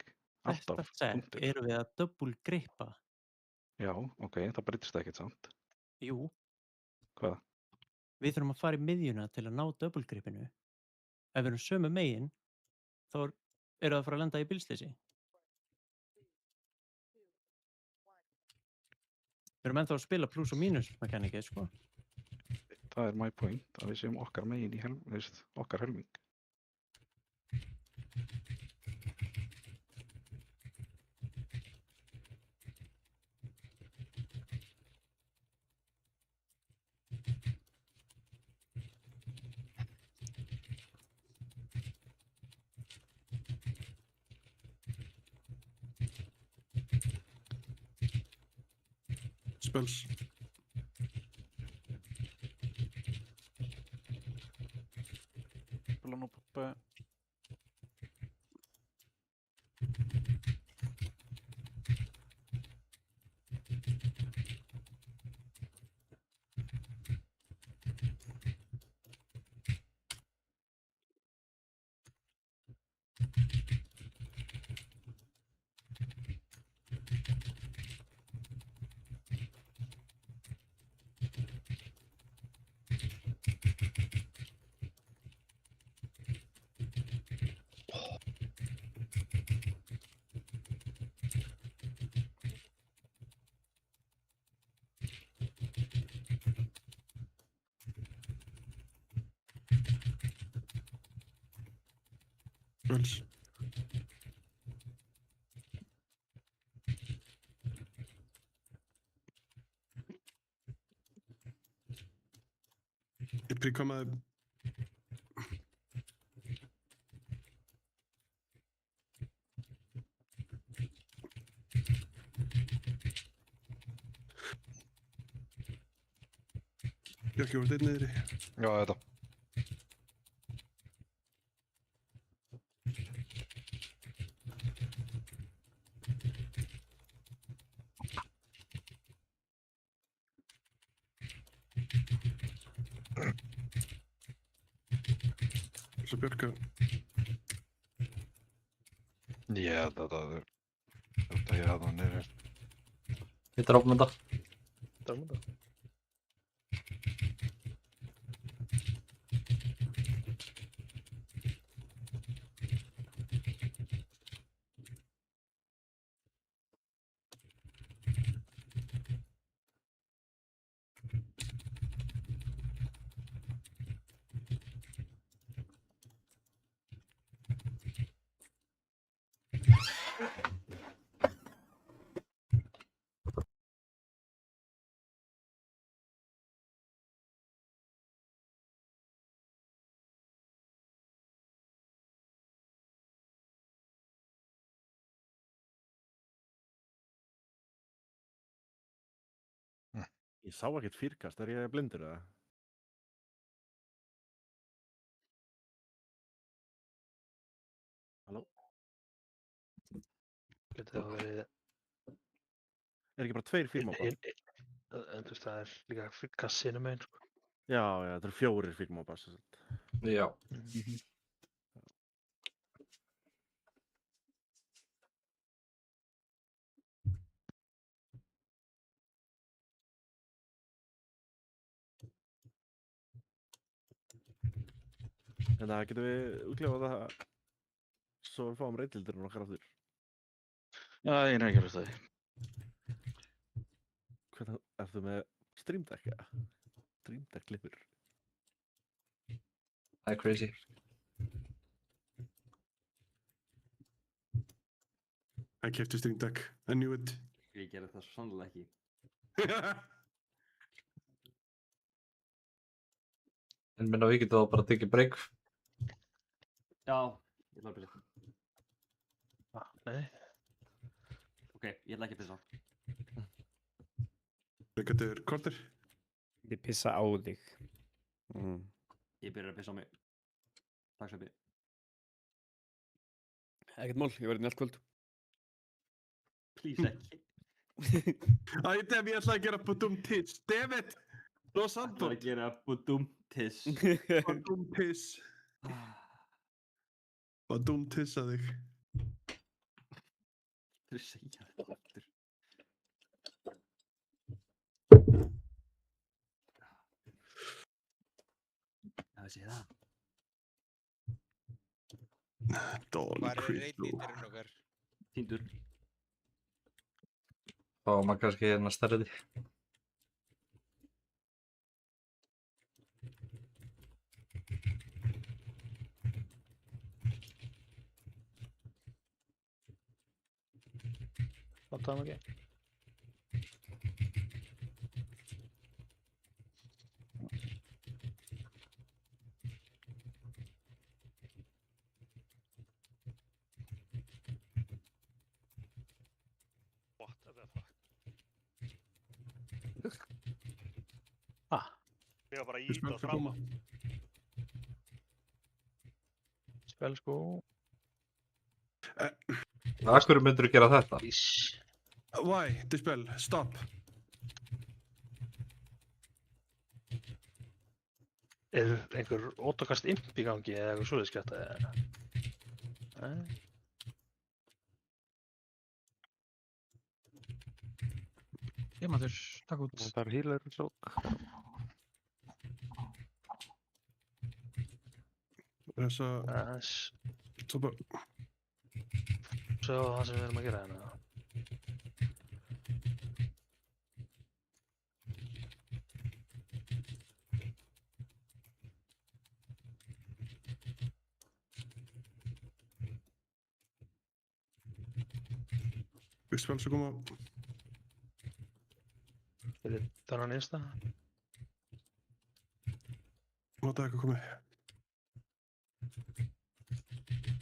Speaker 6: Þetta
Speaker 9: Alltaf
Speaker 6: sett
Speaker 9: punktur.
Speaker 6: erum við að double grippa.
Speaker 9: Já, ok, það breytist ekkert samt.
Speaker 6: Jú,
Speaker 9: Hvað?
Speaker 6: við þurfum að fara í miðjuna til að ná double gripinu. Ef við erum sömu megin, þá eru það að fara að lenda í bílsleysi. Við erum ennþá að spila plus og mínus mekanikið, sko.
Speaker 9: Það er my point, að við séum okkar megin í okkar helming.
Speaker 1: Spells.
Speaker 3: Spila nú Poppa.
Speaker 1: Spells. Ég prikkomaði. Bjarki, voru þetta niðri?
Speaker 15: Já, þetta.
Speaker 1: Svo Bjarka.
Speaker 15: Já, þetta ég hafði hann niður.
Speaker 2: Ég drápum þetta.
Speaker 7: Drápum þetta.
Speaker 19: Ég sá ekkert fyrkast, er ég blindur eða? Halló?
Speaker 7: Getur það verið...
Speaker 19: Er ekki bara 2 fígmóbar?
Speaker 7: En þú veist, það er líka kassinu megin, sko.
Speaker 19: Já, þetta eru 4 fígmóbar.
Speaker 2: Já.
Speaker 19: En það getum við útklifað það svo við fáum reyndildurinn okkar aftur.
Speaker 9: Já, ég er ekki að hlusta því.
Speaker 19: Hvernig ertu með Stream Deck eða? Stream Deck klippur.
Speaker 2: Það er crazy.
Speaker 1: I keypti Stream Deck. I knew it.
Speaker 12: Ég gerði það svo sannlega ekki.
Speaker 2: En minna við getum þá bara tekið break.
Speaker 12: Já, ég ætla að byrja.
Speaker 7: Nei.
Speaker 12: Ok, ég ætla ekki að pissa.
Speaker 1: Við getum kortir.
Speaker 4: Ég pissa á þig.
Speaker 12: Ég byrjar að pissa á mig. Takk Sveppi.
Speaker 4: Ekkert mál, ég verði inn allt kvöld.
Speaker 12: Please ekki.
Speaker 1: Æ, damn, ég ætlaði að gera budum tits. Damn it! Nó samband.
Speaker 12: Það er að gera budum tiss.
Speaker 1: Budum tiss. Budum tissa þig.
Speaker 12: Þú segja þetta aftur. Það sé það.
Speaker 1: Don
Speaker 5: Hvar er
Speaker 1: Cristo.
Speaker 5: reyndíturinn okkar?
Speaker 12: Týndur.
Speaker 2: Þá maður kannski hérna stærði.
Speaker 7: Fattar hann ekki?
Speaker 11: What the fuck? Ég var bara að íta fram.
Speaker 7: Spell sko.
Speaker 2: Af hverju myndirðu gera þetta?
Speaker 1: Why? Dispel, stop.
Speaker 7: Er einhver ótakast imp í gangi eða eitthvað svoleiðis skjátt eða? Nei.
Speaker 16: Demantur, takk út.
Speaker 17: Það er healer sók.
Speaker 1: Þessa... Svo bara...
Speaker 7: Svo það sem við erum að gera hérna.
Speaker 1: Dispel svo koma...
Speaker 7: Fyrir þennan einsta.
Speaker 1: Máta eitthvað komið.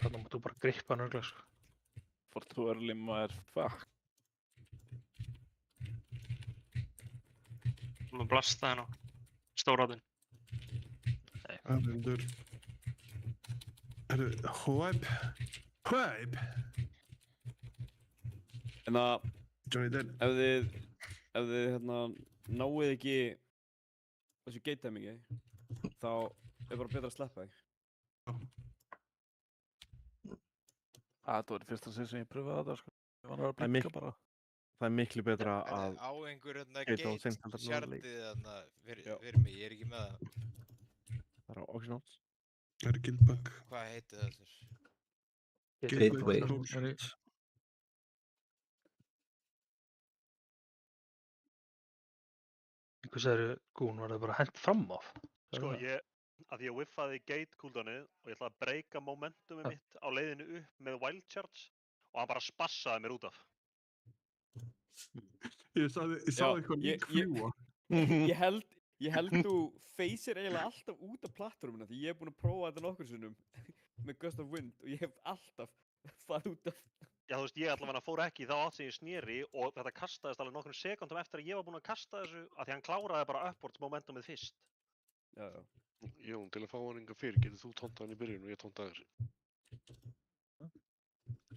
Speaker 7: Þannig máttu bara grippa hann örglega sko.
Speaker 3: For too early maður, fuck.
Speaker 8: Þú maður blasta hérna á stóráðin.
Speaker 1: Aðendur... Hvæp? Hvæp?
Speaker 4: En það...
Speaker 1: Johnny Depp.
Speaker 4: Ef þið hérna náið ekki þessu gate timingi, þá er bara betra að sleppa þig.
Speaker 3: Það var í fyrsta sinn sem ég pröfaði þetta sko. Ég var að blinka bara.
Speaker 19: Það er miklu betra að...
Speaker 5: Á einhver
Speaker 19: gate
Speaker 5: sjartið þarna fyrir mig, ég er ekki með það.
Speaker 19: Það er á Oxynotes.
Speaker 1: Það er Guildbank.
Speaker 5: Hvað heitir það þess?
Speaker 2: Gateway.
Speaker 7: Hvað sagðirðu, Gún, var það bara hent fram af?
Speaker 11: Sko, að ég whiffaði gate cooldownið og ég ætlaði að breyka momentumið mitt á leiðinu upp með wild charge og hann bara spassaði mér út af.
Speaker 1: Ég sagði eitthvað lík fljúa.
Speaker 4: Ég held þú feysir eiginlega alltaf út af plattformina því ég hef búin að prófa þetta nokkur sinnum með Gust of Wind og ég hef alltaf farið út af.
Speaker 11: Já, þú veist, ég allavega fór ekki í þá átt sem ég sneri og þetta kastaðist alveg nokkrum sekundum eftir að ég var búinn að kasta þessu að því hann kláraði bara upwards momentumið fyrst.
Speaker 4: Já.
Speaker 17: Jón, til að fá hann enga fyrir, getur þú tóntað hann í byrjun og ég tóntað þessu.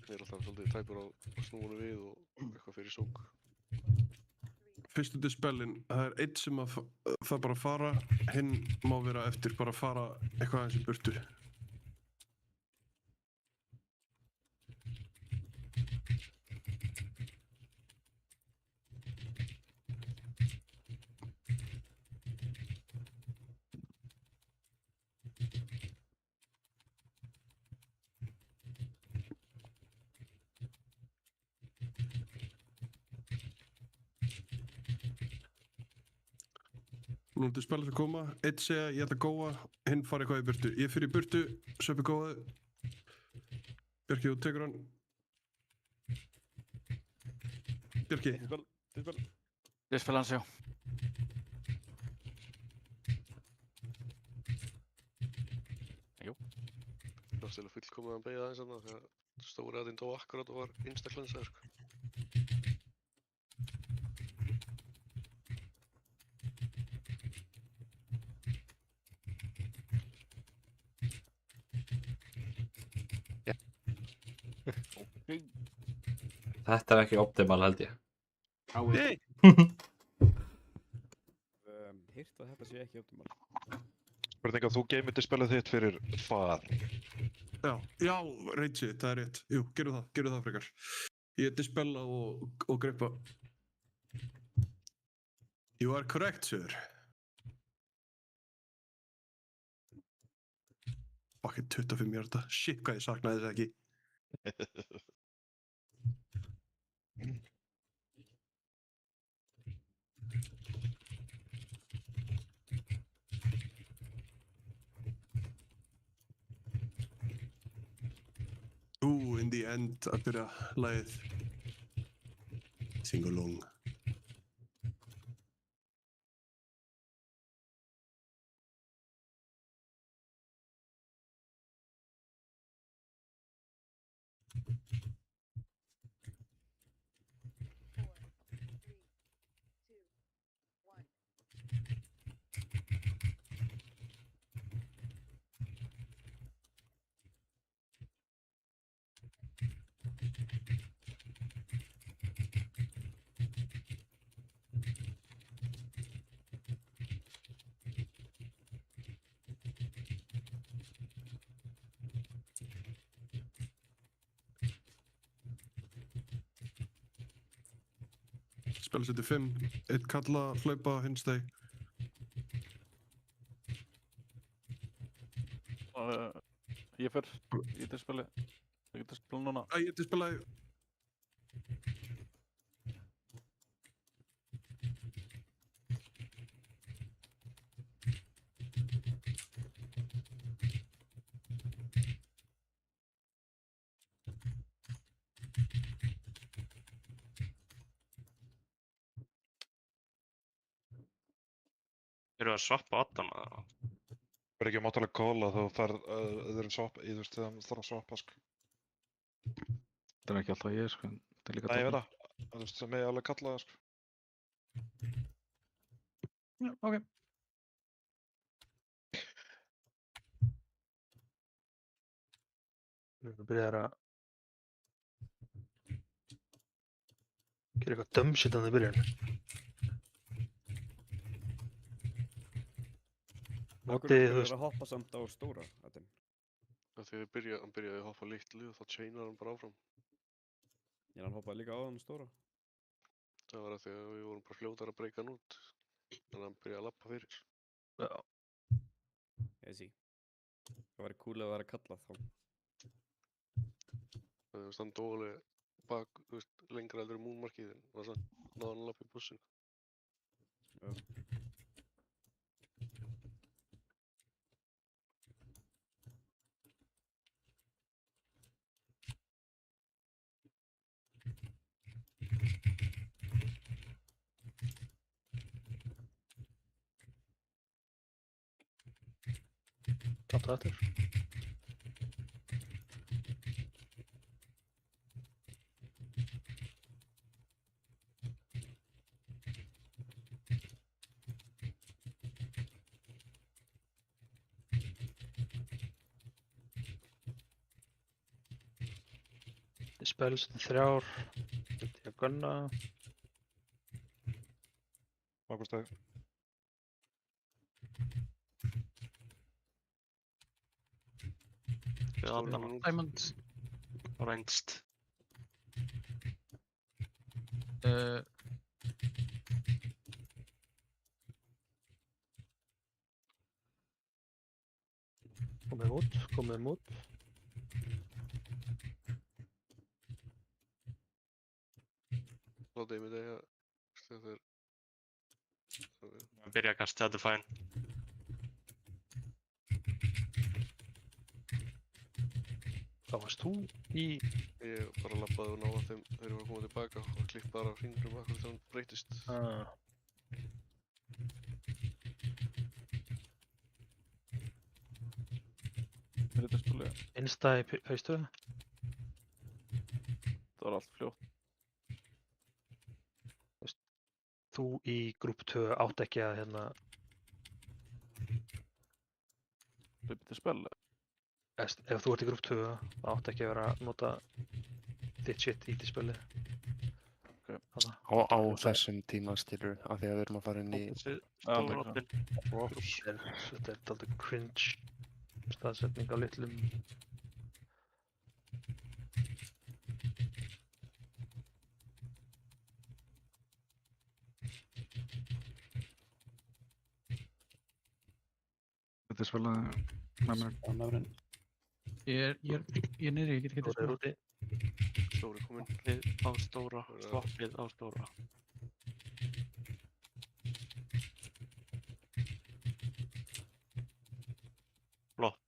Speaker 17: Ég er alltaf svolítið tæpur á snúinu við og eitthvað fyrir sók.
Speaker 1: Fyrstu dispellin, það er einn sem að það bara fara, hinn má vera eftir, bara fara eitthvað aðeins í burtu. Nú er spilið að koma, einn segja ég ætla að góa, hinn fara eitthvað í burtu. Ég fyrir í burtu, Sveppi góði. Bjarki, þú tekur hann. Bjarki.
Speaker 18: Dispel hans, já. Jú.
Speaker 17: Það var stilega fullkomið að hann beigja aðeins þarna þegar stóri aðeins dó akkurat og var instaklensaður sko.
Speaker 2: Þetta er ekki optimal held ég.
Speaker 1: Nei!
Speaker 4: Heyrt að þetta sé ekki optimal.
Speaker 15: Spurning að þú geymir dispelið þitt fyrir hvað?
Speaker 1: Já, Rage, það er rétt. Jú, gerðu það frekar. Ég dispella og greipa. You are correct, sir. Fucking 25 hjarta. Shit, hvað ég saknaði þess ekki. In the end að byrja lagið Sing Along. Spila setið 5, eitt kalla, hlaupa, hinn steg.
Speaker 3: Ég fer í dispeli. Ég get dispela núna.
Speaker 1: Ég dispelaði.
Speaker 8: Eru að svappa addana eða?
Speaker 15: Það er ekki máttalega kóla þá þarf svappa, ég veist þegar það þarf að svappa sko.
Speaker 9: Það er ekki alltaf ég sko, það er líka
Speaker 15: Nei, ég veit það. Þú veist, það megi alveg kalla það sko.
Speaker 16: Já, ok.
Speaker 7: Nú erum við byrjaðir að gera eitthvað dumbshit í byrjun.
Speaker 4: Akkur er að hoppa samt á stóra, Adin?
Speaker 17: Þegar hann byrjaði að hoppa litlu og þá chainar hann bara áfram.
Speaker 4: Já, hann hoppaði líka á hann stóra.
Speaker 17: Það var að því að við vorum bara fljótar að breyka hann út. Þannig að hann byrjaði að lappa fyrir.
Speaker 4: Já. Ég sé. Það væri cool að það væri kallað þá.
Speaker 17: Það var stand dólega bak, þú veist, lengra heldur í múnmarkið en það náði hann að lappa í bussinu.
Speaker 4: Já.
Speaker 7: Tanta eftir. Spells 3, þetta er gunna.
Speaker 15: Bakvistæði.
Speaker 16: Diamond.
Speaker 8: Rænst.
Speaker 7: Komið mút.
Speaker 17: Látið ég mig degja þetta er...
Speaker 8: Byrja kast, þetta er fæn.
Speaker 7: Þá varst þú í...
Speaker 17: Ég bara labbaði og náða þeim þegar ég var að koma tilbaka og klipp bara fingrum akkur þegar hann breytist.
Speaker 7: Innsta í haustu?
Speaker 3: Það var allt fljótt.
Speaker 7: Þú í grúp 2 átt ekki að hérna...
Speaker 3: Hlaupa til spell?
Speaker 7: Ef þú ert í grúp 2, þá átt ekki að vera að nota þitt shit í spilli.
Speaker 13: Á þessum tíma skilur, af því að við erum að fara inn í...
Speaker 7: Þetta er dálítið cringe staðsetning á litlum...
Speaker 9: Þetta er spilað með mér.
Speaker 16: Ég er niðri, ég get ekki
Speaker 7: Stóri er úti.
Speaker 17: Stóri kominn.
Speaker 18: Hlið á stóra, svappið á stóra.
Speaker 8: Flott.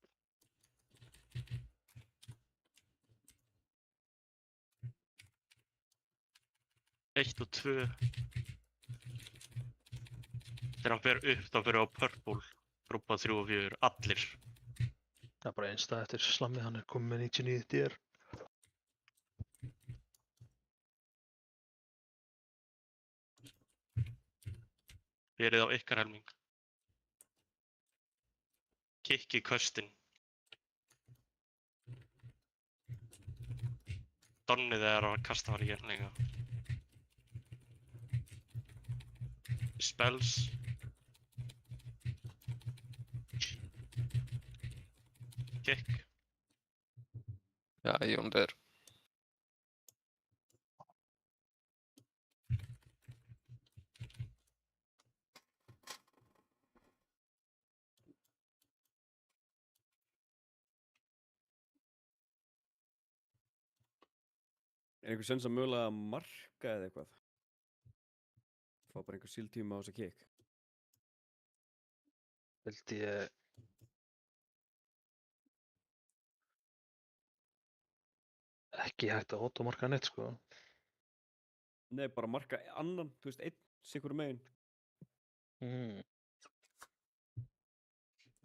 Speaker 8: Eitt og 2. Þegar hann fer upp, þá fer á purple. Grúpa 3 og 4, allir.
Speaker 7: Það er bara einstað eftir slammið, hann er komið með 99 DR.
Speaker 8: Verið á ykkar helming. Kikkið köstin. Donnið er að kasta var í gerninga. Spells. Kick.
Speaker 13: Já, Jón der.
Speaker 4: Er einhver sens að mögulega marka eða eitthvað? Fá bara einhver síltíma á þessa kick?
Speaker 7: Held ég... Ekki hægt að automarka neitt, sko.
Speaker 4: Nei, bara marka annan, þú veist, einn sikur megin.
Speaker 2: Er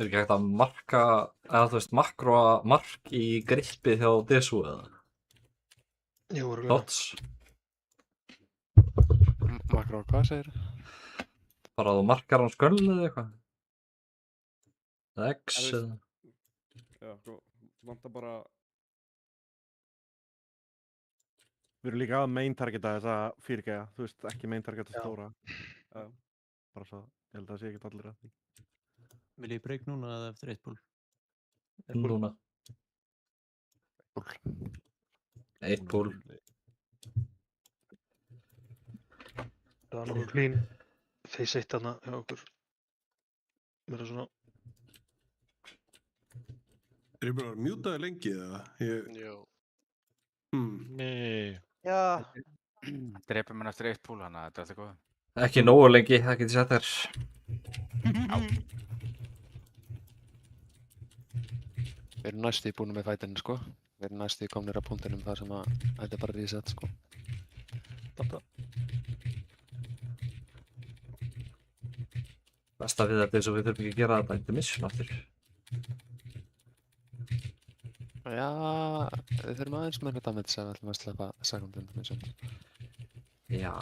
Speaker 2: ekki hægt að marka, eða þú veist, makroa mark í grippi hjá Desu eða?
Speaker 7: Jú,
Speaker 2: Thoughts?
Speaker 13: Makroa, hvað segir þú?
Speaker 2: Bara að þú markar hann sköllu eða eitthvað? Eða X eða?
Speaker 4: Já, svo vantar bara...
Speaker 19: Við erum líka að main targeta þessa fyrirgæða, þú veist, ekki main targeta stóra.
Speaker 4: Já.
Speaker 19: Bara svo, ég held að það sé ekkert allir að því.
Speaker 6: Vil ég break núna eða eftir 1 púl?
Speaker 2: Núna. 1 púl.
Speaker 7: Það var nokkuð clean. Face 1 þarna hjá okkur. Mér er svona...
Speaker 1: Er ég bara að mjúta þig lengi eða?
Speaker 17: Já.
Speaker 18: Nei.
Speaker 10: Já.
Speaker 18: Dreipum hann eftir 1 púl, þannig að þetta er alltaf góð.
Speaker 2: Ekki nógu lengi, það getur sett þér.
Speaker 13: Við erum næstu búin með fætinu, sko. Við erum næstu komnir að punktinum þar sem að þetta er bara reset, sko.
Speaker 7: Þetta.
Speaker 2: Besta við þetta er svo við þurfum ekki að gera þetta intermission aftur.
Speaker 13: Já, við þurfum aðeins meira damage ef við ætlum að sleppa second intermission.
Speaker 2: Já.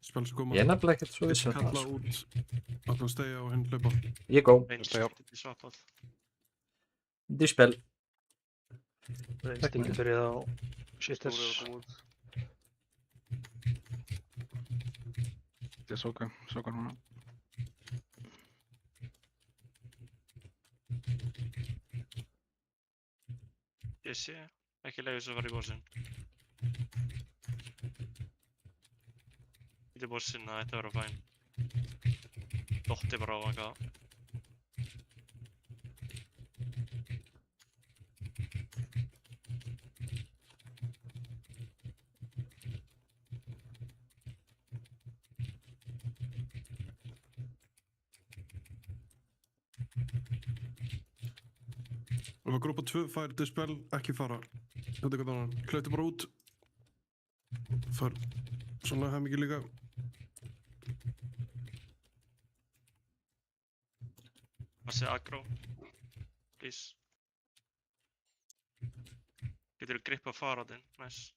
Speaker 1: Spels koma.
Speaker 2: Ég er nefnilega ekkert svo viss
Speaker 1: Einn kalla út, allan stegja og hinn hlaupa.
Speaker 2: Ég gó.
Speaker 8: Einn svapað.
Speaker 2: Dispel.
Speaker 7: Stingi fyrir á shifters.
Speaker 9: Ég sóka núna.
Speaker 8: Ég sé, ekki leiði þess að fara í bossinn. Í bossinn að þetta vera fæn. Dotti bara á eitthvað.
Speaker 1: Ef að grúpa 2 fær dispel, ekki fara. Þetta er eitthvað annan. Klautu bara út. Fær svona mikið líka.
Speaker 8: Massi aggro. Please. Getur þú grippa faradinn, nice.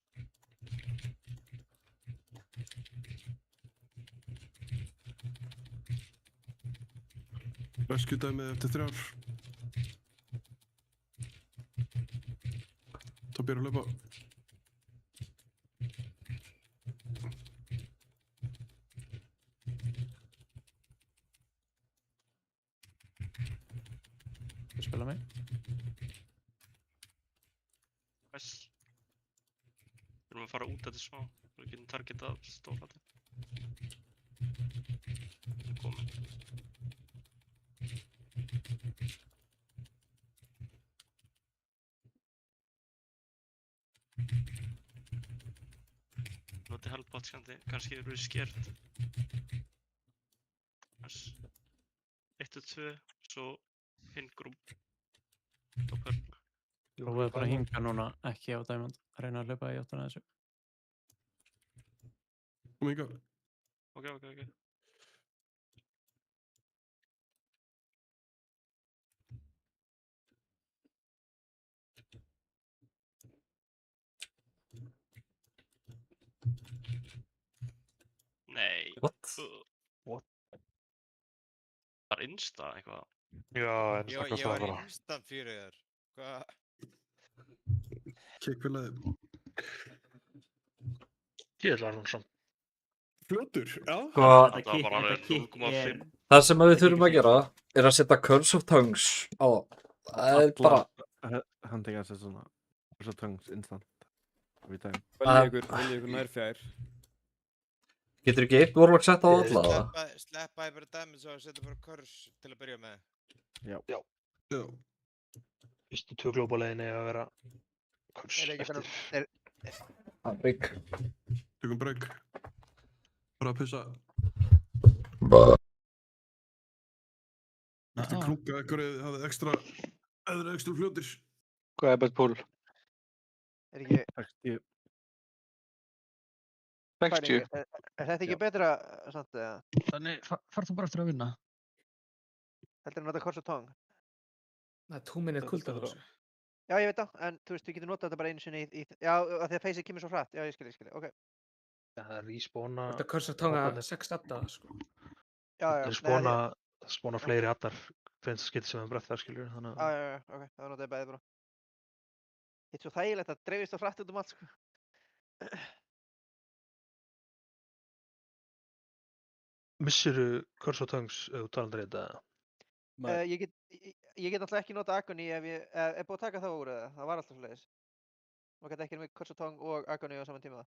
Speaker 1: Rescue dæmið eftir 3. Þá byrja að hlaupa.
Speaker 6: Þú spila mig.
Speaker 8: Nice. Við erum að fara út eftir smá. Við getum targetað stórhaldið. Það er komin. Noti helbot kannski eru við skert. Nice. 1 og 2, svo hinn grúp. Og pörn.
Speaker 6: Prófaðu bara að hinga núna, ekki á Diamond. Reyna að hlaupa í áttina að þessu.
Speaker 1: Oh my god.
Speaker 8: Ok. Nei.
Speaker 2: What?
Speaker 7: What?
Speaker 8: Var insta eitthvað?
Speaker 15: Já, en
Speaker 5: Ég var instant fyrir þér. Hvað?
Speaker 1: Kickfélaði.
Speaker 7: Ég ætla hann samt.
Speaker 1: Fljótur, já.
Speaker 8: Þetta var bara alveg 0,5.
Speaker 2: Það sem við þurfum að gera er að setja Curse of Tongues á það. Það er bara...
Speaker 19: Hann tekið að setja svona Curse of Tongues instant.
Speaker 4: Veljið ykkur nær fjær.
Speaker 2: Getur ekki eitt Warlock sett á alla það?
Speaker 5: Sleppa ég bara damage og setja bara curse til að byrja með.
Speaker 19: Já.
Speaker 7: Fyrstu 2 glóbaleiðin að vera curse eftir.
Speaker 2: Break.
Speaker 1: Tökum break. Bara að pissa. Viltu krúka ykkur eða hafið ekstra fljótir?
Speaker 7: Hvað er best púl?
Speaker 10: Er ekki...
Speaker 7: 60.
Speaker 10: Er þetta ekki betra samt eða?
Speaker 16: Þannig, far þú bara eftir að vinna.
Speaker 10: Heldur að nota Curse of Tongue?
Speaker 14: Það er 2 minute kulda fyrir þessu.
Speaker 10: Já, ég veit það, en þú veist, við getum notað þetta bara einu sinni í... Já, af því að Faceið kemur svo hratt. Já, ég skilji, ok.
Speaker 7: Það er respawna...
Speaker 14: Þetta er Curse of Tongue að 6 adda, sko.
Speaker 10: Já.
Speaker 7: Það er spawna fleiri addar finnst það skipti sem það breytt þar, skiljur, þannig að...
Speaker 10: Já, ok, það notaði bæði bara. Þetta er svo þægilegt að dreifist og hratt út allt, sko.
Speaker 7: Missirðu Curse of Tongues ef þú talandar þetta?
Speaker 10: Ég get náttúrulega ekki notað Agony ef ég er búið að taka það úr eða, það var alltaf svoleiðis. Maður gæti ekki með Curse of Tongue og Agony á saman tíma það.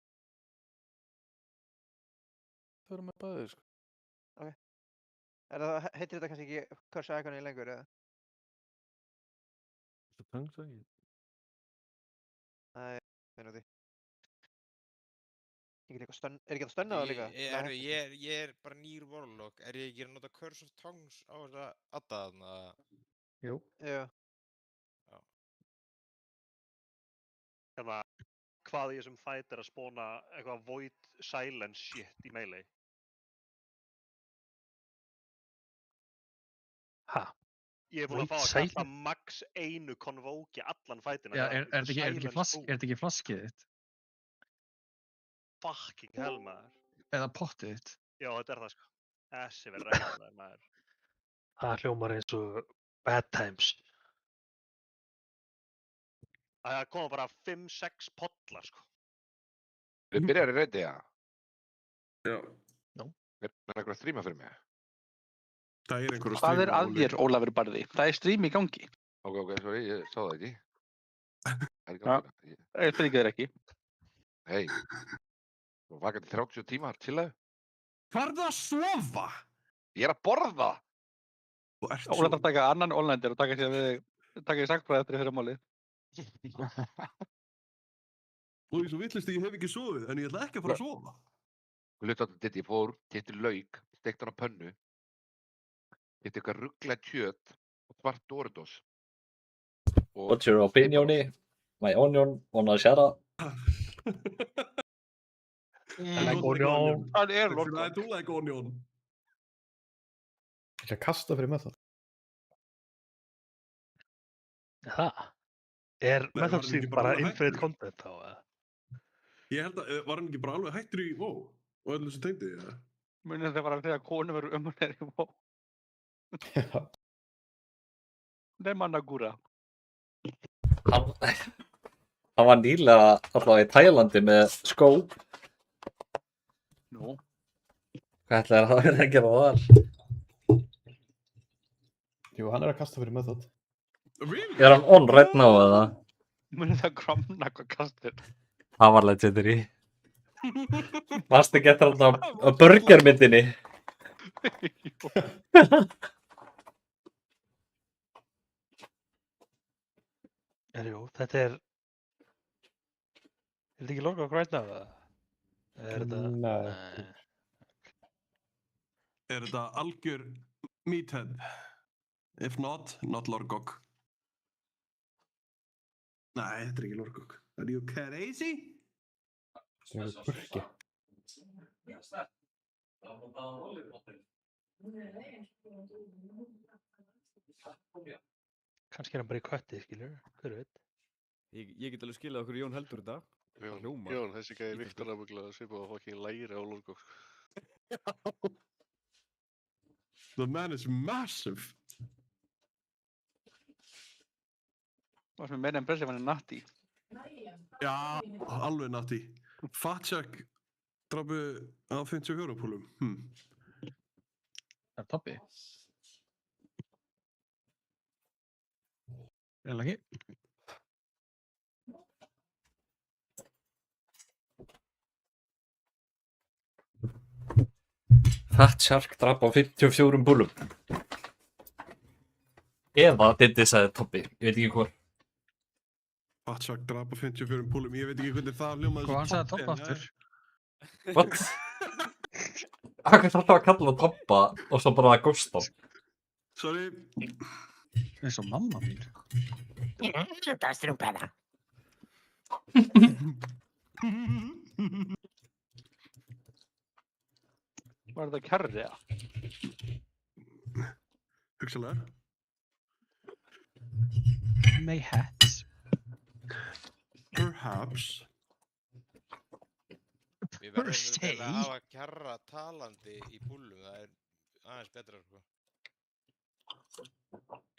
Speaker 3: Það verður með bæði, sko.
Speaker 10: Ok. Heitir þetta kannski ekki Curse Agony lengur eða?
Speaker 19: Curse of Tongue, sagði ég?
Speaker 10: Nei, meina því. Er ekki þetta stönnað líka?
Speaker 5: Ég er bara nýr Warlock. Er ég ekki að nota Curse of Tongues á þessa adda þarna?
Speaker 7: Jú.
Speaker 10: Já.
Speaker 11: Hérna, hvað í þessum fight er að spóna eitthvað void silence shit í melee?
Speaker 7: Ha?
Speaker 11: Ég er búinn að fá að kasta max 1 convoke allan fightina.
Speaker 16: Já, er þetta ekki flaskið þitt?
Speaker 11: Fucking hell, maður.
Speaker 16: Eða pottið þitt?
Speaker 11: Já, þetta er það, sko. Þessi verður ræðilegur, maður.
Speaker 7: Það hljómar eins og bad times.
Speaker 11: Það koma bara 5-6 pollar, sko.
Speaker 20: Við byrjar í reyndi, já?
Speaker 1: Já.
Speaker 20: Er eitthvað að stríma fyrir mig?
Speaker 21: Hvað er að þér, Ólafur Barði? Það er stream í gangi.
Speaker 20: Ok, sorry, ég sá það ekki.
Speaker 21: Ég fyrir þér ekki.
Speaker 20: Hei, þú vakandi 30 tímar, chillaðu.
Speaker 1: Hvað er það að sofa?
Speaker 20: Ég er að borða!
Speaker 21: Ólafur að taka annan Ólandir og taka í sagfræði eftir fyrir málið.
Speaker 1: Þú er svo vitlaust að ég hef ekki sofið, en ég ætla ekki að fara að sofa.
Speaker 20: Hluta þetta, ég fór, keypti lauk, steikti hann á pönnu, keypti eitthvað ruglað kjöt og svart Doritos.
Speaker 2: What's your opinion? My onion, wanna shut up?
Speaker 15: I like onion. Hann Lord
Speaker 1: I do like onion.
Speaker 12: Ég ætla að kasta fyrir með það.
Speaker 7: Það? Er
Speaker 1: Nei, var
Speaker 7: Method
Speaker 1: hann
Speaker 7: Steve
Speaker 1: ekki bara
Speaker 7: bara
Speaker 1: alveg
Speaker 7: infinite
Speaker 1: hættur?
Speaker 7: content þá eða?
Speaker 1: Ég held að, var hann ekki bara alveg hættur í WoW og öllu sem tengdi því, eða?
Speaker 21: Munið þið bara þegar konu verður ömurlegar í WoW. Nema Nagura.
Speaker 2: Hann var nýlega allavega í Tælandi með skó.
Speaker 21: Nú.
Speaker 2: Hvað ætlaði að vera að gera þar?
Speaker 12: Jú, hann er að kasta fyrir Method.
Speaker 2: Er hann on right now eða?
Speaker 21: Munið það Gromna hvað kastir.
Speaker 2: Það var legendary. Varstu ekki eftir á burgermyndinni?
Speaker 7: Jú, þetta er þetta ekki Lord of right now eða? Er þetta...
Speaker 12: Nei.
Speaker 1: Er þetta algjör meathead? If not, not Lorgok. Nei, þetta er ekki Lorgok. Are you crazy?
Speaker 12: Sem er burki.
Speaker 7: Kannski er hann bara í kötti, skilur, hver veit?
Speaker 4: Ég get alveg skilað okkur Jón heldur þetta.
Speaker 17: Jón, þessi gæði Viktor nefnilega svipað að fucking læri á Lorgok.
Speaker 1: The man is massive.
Speaker 21: Það sem er meira impressive hann er Natti.
Speaker 1: Já, alveg natti. Fatjack drapu á 54 púlum.
Speaker 16: Það er toppi. Eða ekki?
Speaker 2: Fat Shark drap á 54 búlum. Eða Diddi sagði toppi, ég veit ekki hvað.
Speaker 1: Fatjack drap á 54 púlum, ég veit ekki hvernig það hljómaði
Speaker 16: Hvað hann sagði toppa aftur?
Speaker 2: What? Hvað er þetta að kalla toppa og svo bara að ghosta?
Speaker 1: Sorry.
Speaker 16: Eins og mamma mín.
Speaker 22: Sluta strúpana.
Speaker 21: Var þetta kærri eða?
Speaker 1: Hugsalega.
Speaker 16: Mayhaps.
Speaker 1: Perhaps.
Speaker 5: Við verðum að hafa kjarra talandi í púlum, það er aðeins betra sko.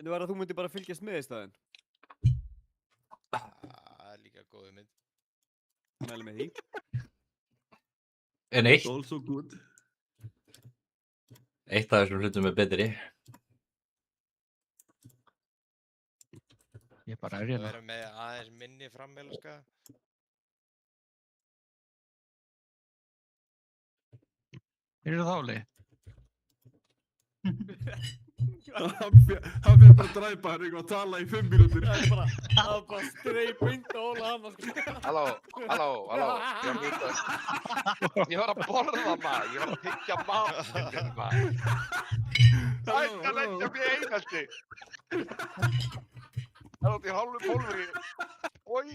Speaker 4: En þú að þú myndir bara fylgjast með í staðinn?
Speaker 5: Það er líka góð mynd.
Speaker 4: Mæli með því.
Speaker 2: En eitt.
Speaker 1: Also good.
Speaker 2: Eitt af þessum hlutum er betri.
Speaker 16: Ég bara er
Speaker 5: Það
Speaker 16: hérna.
Speaker 5: verður með aðeins minni frammeilska.
Speaker 16: Eru það áli?
Speaker 1: Hann fyrir bara að dræpa hann eitthvað að tala í 5 mínútur.
Speaker 4: Það var bara straight beint á Óla Hammar sko.
Speaker 20: Halló, ég var að borða maður, ég var að tyggja matinn maður. Það er að leggja mér einhaldi. Það er út í hálfu pólveri. Oi.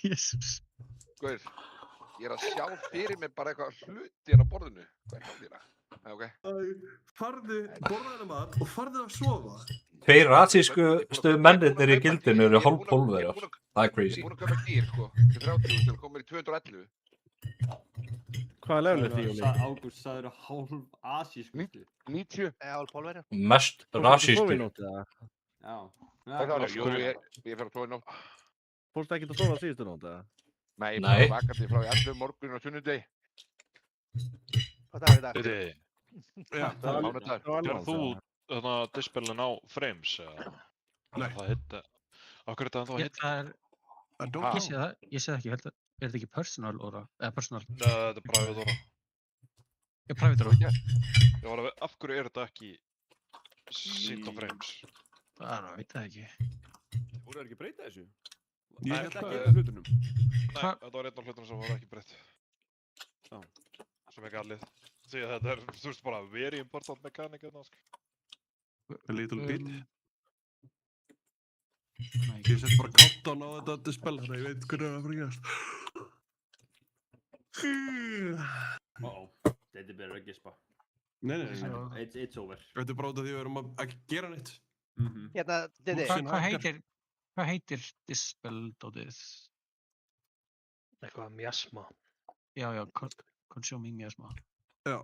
Speaker 16: Jesús.
Speaker 20: Guður, ég er að sjá fyrir mig bara eitthvað hluti hérna á borðinu. Hvað er það þína? Ok.
Speaker 1: Farðu, borða þennan mat og farðu að sofa.
Speaker 2: Tveir rasískustu mennirnir í gildinu eru hálfpólverjar. Það er crazy.
Speaker 20: Ég er búinn að köpa gýr, sko. Til 30 til komur í 211.
Speaker 19: Hvaða level er því, Jóli?
Speaker 4: Ágúst, sagðirðu hálf asísku?
Speaker 20: 90.
Speaker 13: Hálf pólverjar.
Speaker 2: Mest rasísku.
Speaker 4: Já.
Speaker 20: Það er jú, ég fer að tóa í nótt.
Speaker 19: Fórstu ekkert að sofa síðustu nótt, eða?
Speaker 20: Nei, ég fer að vakandi frá 11 morgun og sunnudegi.
Speaker 13: Hvað dag er þetta?
Speaker 15: Veitir,
Speaker 20: Já, það er mánudagur.
Speaker 15: gerð þú þarna dispelin á frames, eða?
Speaker 1: Nei.
Speaker 15: Það hitta, okkur er þetta ennþá hitta?
Speaker 16: Ég sé það ekki, er þetta ekki personal óra? Eða personal?
Speaker 15: Þetta er private óra.
Speaker 16: Já, private óra.
Speaker 15: Ég var að, af hverju er þetta ekki sýnt á frames?
Speaker 16: Það veit það ekki.
Speaker 4: Voru það ekki að breyta þessu?
Speaker 1: Ég
Speaker 4: Það
Speaker 1: held
Speaker 4: er
Speaker 1: að-
Speaker 4: ekki einn af hlutunum.
Speaker 15: Nei, þetta var einn af hlutunum sem var ekki breytt.
Speaker 4: Já.
Speaker 15: Sem er galið. Því að þetta er, þú veist, bara very important mechanic hérna, sko.
Speaker 1: A little bit. Ég sett bara countdown á þetta spell, þannig að ég veit hvernig það er að fara að gerast.
Speaker 9: Þetta er betur að gispa.
Speaker 1: Nei.
Speaker 9: It's over.
Speaker 1: Þetta er bara út af því við erum að ekki gera neitt.
Speaker 10: Hérna, Diddi.
Speaker 16: Hvað heitir dispel-dótið?
Speaker 7: Eitthvað miasma.
Speaker 16: Já, consuming miasma.
Speaker 1: Já.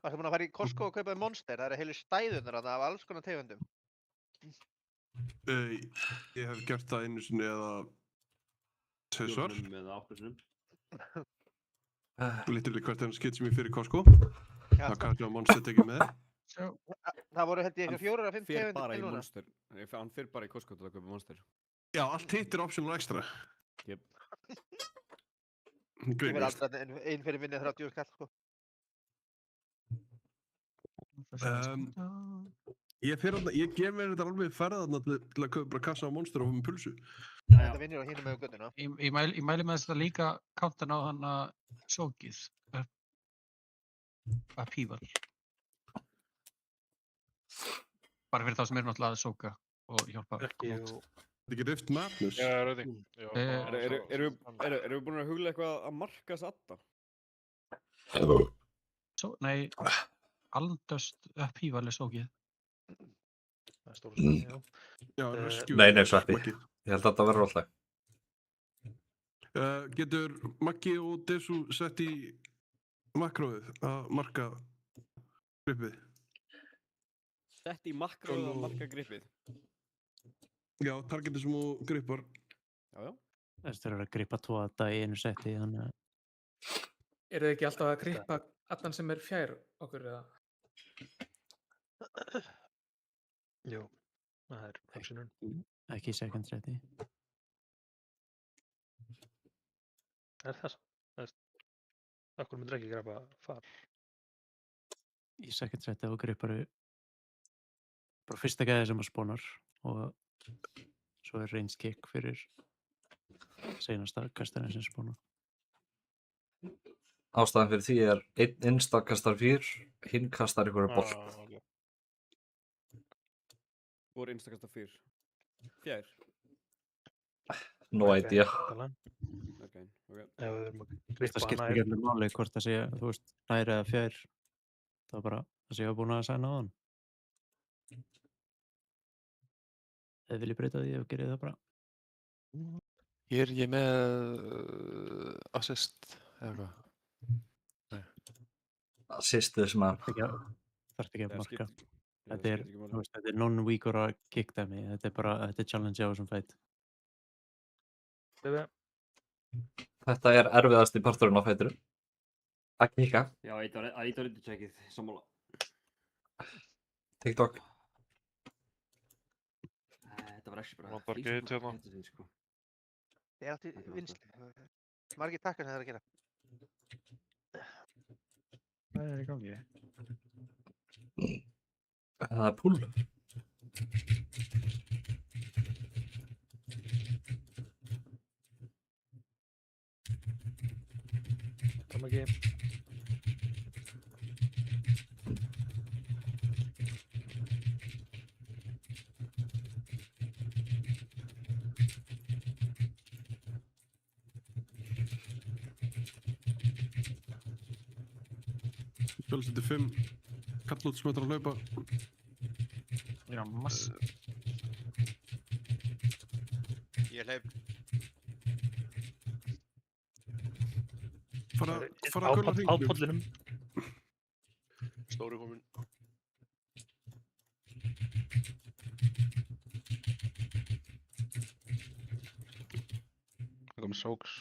Speaker 10: Varstu búin að fara í Costco og kaupa Monster? Það eru heilu stæðunar þarna af alls konar tegundum.
Speaker 1: Ég hef gert það einu sinni eða tvisvar.
Speaker 9: Eða 8 sinnum.
Speaker 1: Literally hvert enn skitt sem ég fyrir Costco.
Speaker 10: Já.
Speaker 1: Það kannski að Monster tekið með.
Speaker 10: Það voru held ég 4 eða 5 tegundir
Speaker 4: bara í
Speaker 10: til núna.
Speaker 4: Monster. Hann fyrir bara í Costco til að kaupa Monster.
Speaker 1: Já, allt hitt er optional extra.
Speaker 4: Jep.
Speaker 10: Ég verði aldrei einn fyrir minni 30 skall, sko.
Speaker 1: Ég gef mér þetta alveg ferða þarna til að kaupa bara kassa á Monster og með pulsu.
Speaker 10: Þetta vinnur á hinum með göttuna.
Speaker 16: Ég mæli með þetta líka countan á hana sókið. Upheaval. Bara fyrir þá sem eru náttúrulega að sóka og hjálpa.
Speaker 1: Þetta er ekki Rift Madness.
Speaker 17: Já, reyði.
Speaker 4: Erum við búin að hugla eitthvað að marka Sadda?
Speaker 16: Nei, Aldust Upheaval er sókið.
Speaker 7: Það er stóra spurning, já.
Speaker 2: Nei, sveppi. Ég held að þetta verður alltaf.
Speaker 1: Getur Maggi og Desu sett í makróið að marka gripið?
Speaker 4: Sett í makróið að marka gripið?
Speaker 1: Já, targetið sem þú gripar.
Speaker 4: Já.
Speaker 6: Þess þeir eru að gripa 2 þetta í einu setti, þannig að...
Speaker 14: Eru þið ekki alltaf að gripa allan sem er fjær okkur eða?
Speaker 7: Jú, það er optionun.
Speaker 6: Ekki í second seti.
Speaker 7: Er það svo? Akkur myndir ekki grepa far?
Speaker 6: Í second seti og gripar bara fyrsta gæði sem að spónar og svo er ranged kick fyrir seinasta kastarinn sem spónar.
Speaker 2: Ástæðan fyrir því er einn insta kastar 4, hinn kastar einhverju bolt.
Speaker 4: Hvor insta kastar 4? Fjær?
Speaker 2: No idea.
Speaker 4: Okay.
Speaker 6: Það skiptir ekki alveg máli hvort það sé, þú veist, nær eða fjær. Það var bara það sé ég var búin að sæna á hann. Eða vil ég breyta því ef ég gerði það bara.
Speaker 13: Ég er ég með assist eða hvað? Nei.
Speaker 2: Assist this man.
Speaker 6: Þarf ekki að marka. Þetta er non-weakora kick dæmi. Þetta er bara, þetta er challenge á þessum fætt.
Speaker 2: Þetta er erfiðasti parturinn á fætinu. Að kikka.
Speaker 9: Já, að íta á reyndu-checkið, sammála.
Speaker 2: TikTok.
Speaker 9: Þetta var ekki bara...
Speaker 15: Það var geit hérna.
Speaker 10: Það er alltaf vinsli. Margir takkar sem það er að gera.
Speaker 16: Hvað er í gangi?
Speaker 2: Það er púl.
Speaker 7: Kom ekki.
Speaker 1: Spilseti 5 kallótt sem ætlar að hlaupa.
Speaker 16: Já, massa.
Speaker 5: Ég hleyp.
Speaker 1: Fara að gulla hringnum.
Speaker 7: Á pollinum.
Speaker 17: Stóri kominn.
Speaker 21: Það kom sóks.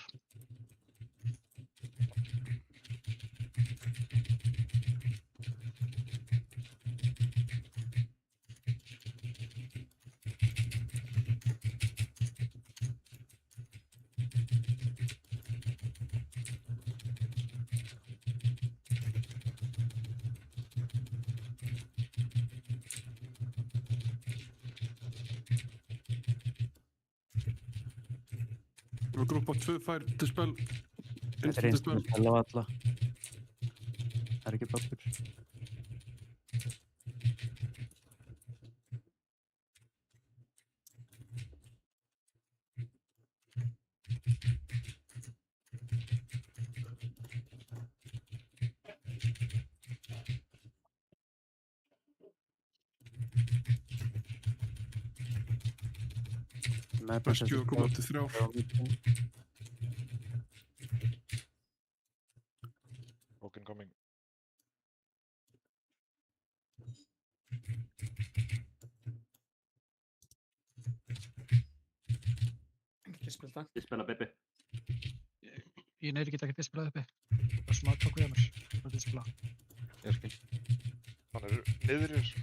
Speaker 1: Grúpa 2 fær til spell.
Speaker 6: Þetta er instant spell á alla. Það er ekki babbur.
Speaker 1: Rescue að koma til 3.
Speaker 15: Broken coming.
Speaker 14: Ekki spilta.
Speaker 9: Ég spila Bibbi.
Speaker 16: Ég neyri get ekki displayað uppi. Það sem að tók við mér. Það displa.
Speaker 15: Ég skil. Hann er niður í þessu.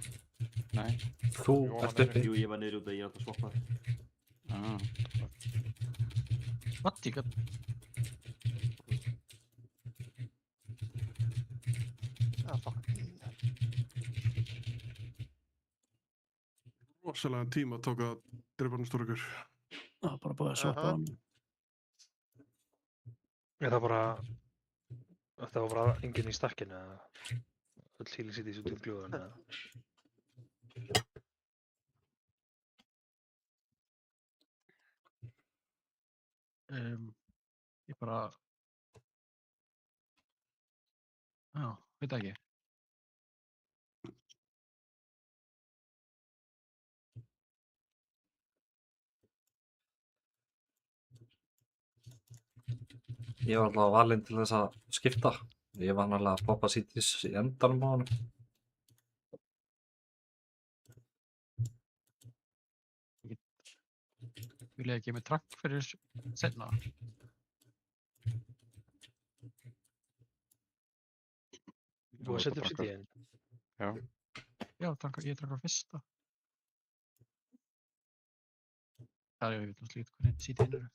Speaker 21: Nei.
Speaker 2: Þú ert uppi.
Speaker 9: Jú, ég var niður út að ég átt að swappa.
Speaker 16: What? Ég gat...
Speaker 10: Fuck.
Speaker 1: Rosalega tíma tók að drepa hann stór ykkur.
Speaker 6: Það var bara búið að swappa hann.
Speaker 7: Er það bara... Þetta var bara enginn í stakkinu eða... Öll híli sitt í þessu djúpljóðan eða...
Speaker 16: Ég bara... Já, veit það ekki.
Speaker 2: Ég var alltaf valinn til þess að skipta. Ég var náttúrulega að poppa sítis í endanum á honum.
Speaker 16: Vil ég ekki með trakk fyrir seinna?
Speaker 7: Þú að setja upp sitt í henn?
Speaker 21: Já.
Speaker 16: Já, ég drakk á fyrsta. Það er ég veit náttúrulega hvernig sitt í henn eru.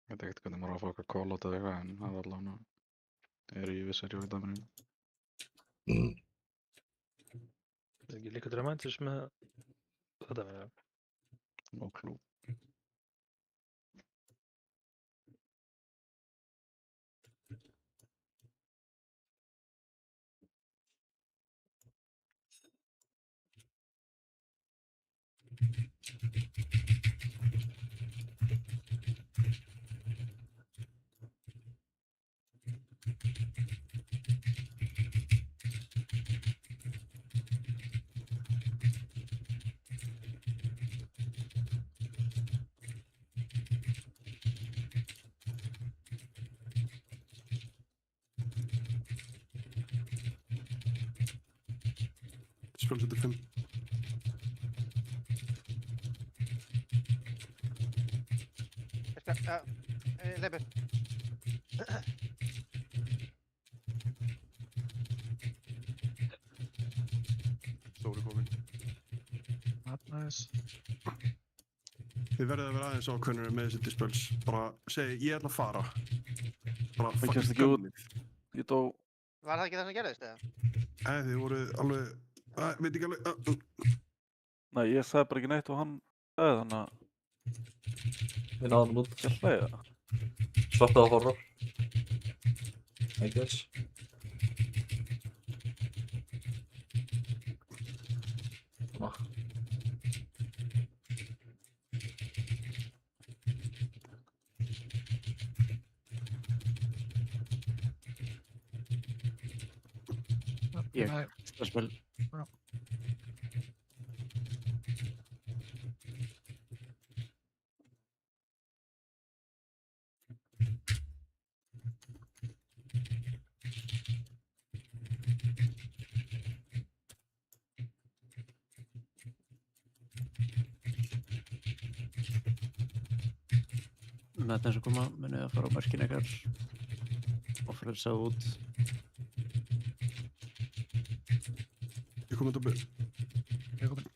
Speaker 21: Ég veit ekkert hvernig maður á að fá eitthvað call out eða eitthvað en það er allavega í vissari og í dæminu.
Speaker 7: Það er ekki líka dramatis með þetta með það.
Speaker 21: No clue.
Speaker 1: Spil setur 5.
Speaker 10: Leipur.
Speaker 1: Stóri komin.
Speaker 16: Nice.
Speaker 1: Þið verðið að vera aðeins ákveðnir með þessi dispels. Bara segi, ég ætla að fara. Bara
Speaker 3: Það
Speaker 1: fucking
Speaker 3: kemst ekki út.
Speaker 1: gömmið.
Speaker 3: Ég dó.
Speaker 10: Var það ekki það sem gerðist eða?
Speaker 1: Nei, þið voruð alveg... veit ekki alveg...
Speaker 3: Nei, ég sagði bara ekki neitt og hann sagði þannig að...
Speaker 2: Við náðum út.
Speaker 3: Ég hlæði það.
Speaker 2: Svappaði á horror. I guess.
Speaker 6: Ég spil. Með þess að koma munið að fara á markinu ykkar og frelsa út.
Speaker 1: Ég komið Dobbi.
Speaker 16: Ég komið.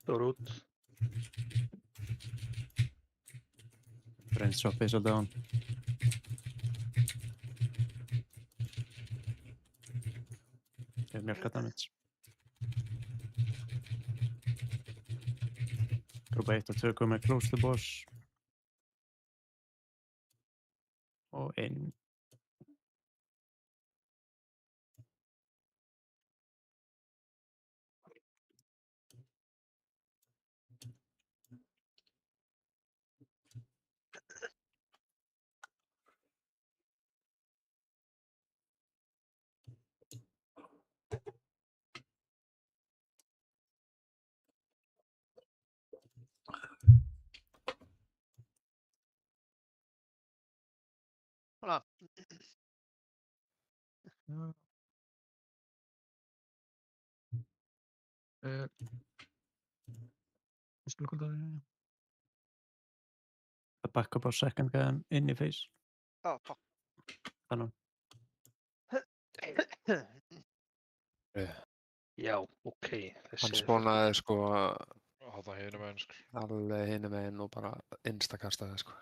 Speaker 7: Stór út.
Speaker 6: Brain swappi svolítið á hann. Ég hef mjölka damage. Grúpa 1 og 2 komið close to boss. Og inn.
Speaker 10: Svona.
Speaker 16: Já. Skulum hvað það er.
Speaker 6: Það back up á second gæðan inn í face.
Speaker 10: Fuck.
Speaker 6: Þannig.
Speaker 7: Já, ok.
Speaker 13: Hann spónaði sko
Speaker 15: Hátta hinum meginn sko.
Speaker 13: alveg hinum meginn og bara instakastaði sko.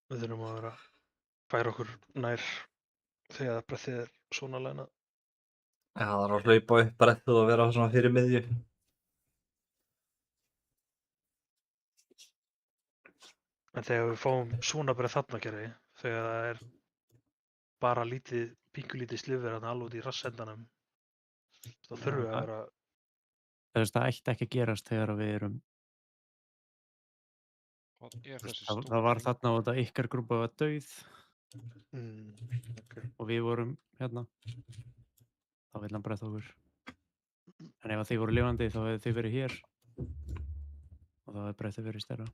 Speaker 7: Við þurfum að vera færa okkur nær þegar brettið er svona læna.
Speaker 2: Já, það er að hlaupa upp brettið og vera svona fyrir miðju.
Speaker 7: En þegar við fáum svona brett þarna gerði, þegar það er bara lítið, píkulítið slifir þarna alveg út í rassendanum, þá þurfum við að vera...
Speaker 6: Það ætti ekki að gerast þegar við erum...
Speaker 15: Hvað er þessi
Speaker 6: Það var þarna og þetta ykkar grúpa var dauð.
Speaker 7: Okay.
Speaker 6: Og við vorum hérna. Þá vill hann bretta okkur. En ef þið voru lifandi þá hefði þið verið hér. Og þá hefði brettið verið stærra.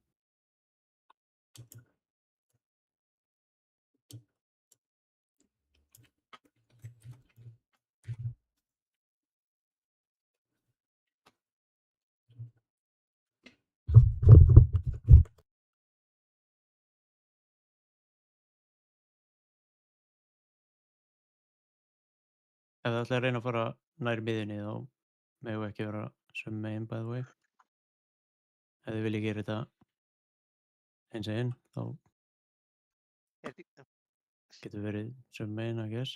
Speaker 6: Ef það ætlaði að reyna að fara nær miðjunni þá megum við ekki vera sömu megin by the way. Ef þið viljið gera þetta eins og einn þá getur verið sömu megin, I guess.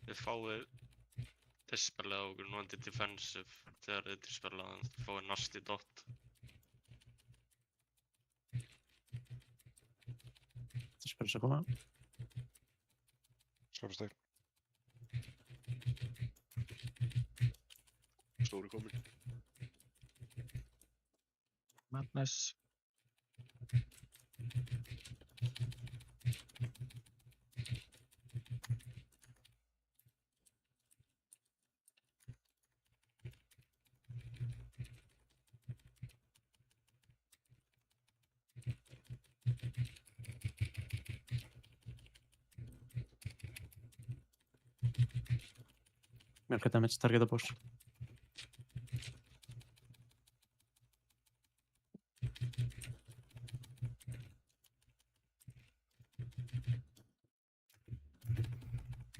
Speaker 8: Þið fáið dispelið á okkur núandi defensive þegar þið dispelið þannig þið fáið nasty dot.
Speaker 6: Dispelið að koma.
Speaker 15: Skapasteg.
Speaker 17: Stóri komin.
Speaker 16: Madness.
Speaker 6: Melka damage, target a boss.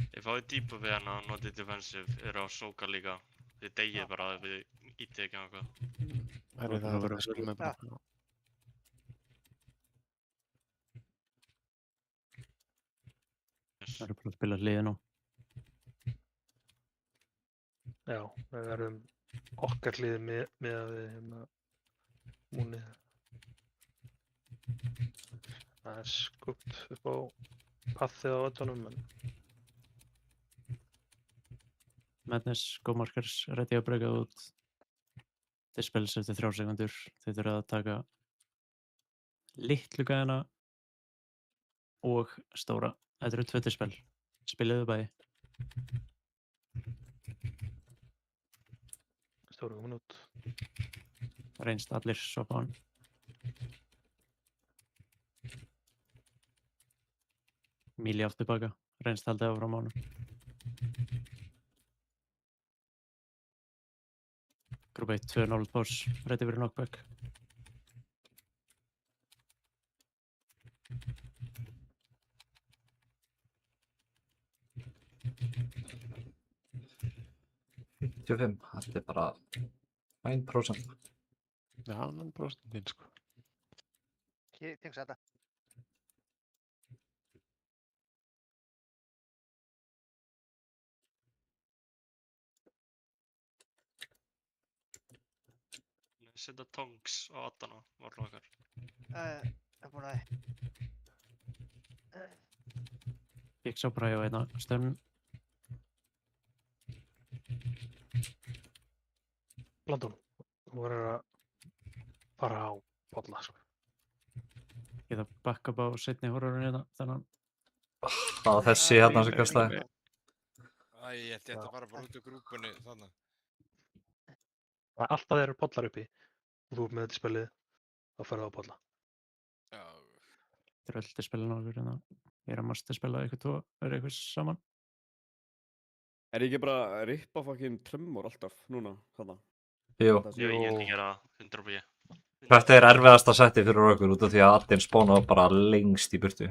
Speaker 8: Þið fáið deepa við hana, notið defensive, eru á sóka líka. Þið degið bara ef þið ítið ekki á eitthvað.
Speaker 13: Herri, það er að skilja mig bara.
Speaker 6: Það eru bara að spila hliðin á.
Speaker 7: Já, við verðum okkar hliði með að við hérna múnið. Það er skupt upp á pathið á öllunum, en...
Speaker 6: Madness, go markers, ready að breyka út. Dispels eftir 3 sekundur. Þið þurfa að taka litlu gæðina og stóra. Þetta eru 2 dispel. Spiliðu bæði.
Speaker 7: Stóra komin út.
Speaker 6: Reynst allir swappa á hann. Míli aftur baka. Reynst haldið áfram á hann. Grúpa 1, 2-0 pause. Ready fyrir knockback.
Speaker 2: Þetta er bara 9%.
Speaker 13: Já, 9% þín sko.
Speaker 10: Ég tengs þetta.
Speaker 8: Setja tongs á addana, varla okkar.
Speaker 10: Ég er búin að...
Speaker 6: Ég sá bara hjá einna stöfnum.
Speaker 7: Blandón, þú verður að fara á bolla, sko.
Speaker 6: Ég þarf back up á seinni horrorinn hérna, þannig
Speaker 2: Það var þessi hérna sem kastaði.
Speaker 5: Æ, ég held ég ætti að fara bara út úr grúpunni þannig.
Speaker 7: Það er alltaf þeir eru bollar uppi og þú ert með þetta spilið, þá ferðu á bolla.
Speaker 5: Já.
Speaker 6: Þetta er öll spilin á okkur hérna. Ég er að masterspila eitthvað tvo, verður eitthvað saman.
Speaker 4: Er ég ekki bara að rippa fucking Tremor alltaf núna, þarna?
Speaker 2: Jú.
Speaker 8: Jú, ég held ekki að 100%.
Speaker 2: Þetta er erfiðasta setti fyrir okkur út af því að Addin spánaði bara lengst í burtu.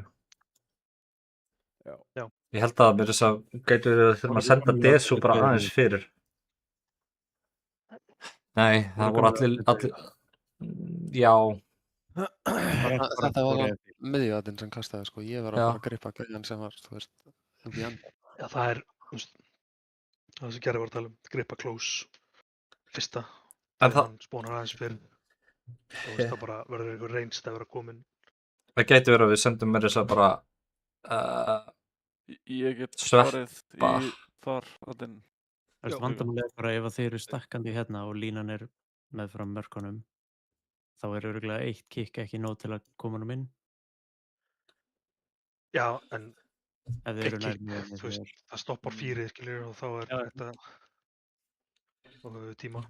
Speaker 4: Já.
Speaker 2: Ég held að mér þess að gætu við þurfum að senda Desu bara aðeins fyrir. Nei, það voru allir... Já.
Speaker 13: Þetta var miðjuðatinn sem kastaði, sko. Ég var að fara að grippa gæjan sem var, þú veist, upp í enda.
Speaker 7: Já, það er, þú veist, það sem Gerri var að tala um, grippa close, fyrsta, þegar hann spónar aðeins fyrir. Þú veist, það bara verður eitthvað reynst að vera komin.
Speaker 2: Það gæti verið að við sendum mér þess að bara...
Speaker 3: Ég get svarið í þar Addin.
Speaker 6: Það er vandamálið bara ef þeir eru stakkandi hérna og línan er meðfram mörkunum, þá er örugglega eitt kikk ekki nóg til að koma honum inn.
Speaker 7: Já, en
Speaker 6: Ef þeir eru nær með
Speaker 7: þú veist, það stoppar fýrið, skiljur, og þá er þetta og við höfum tíma.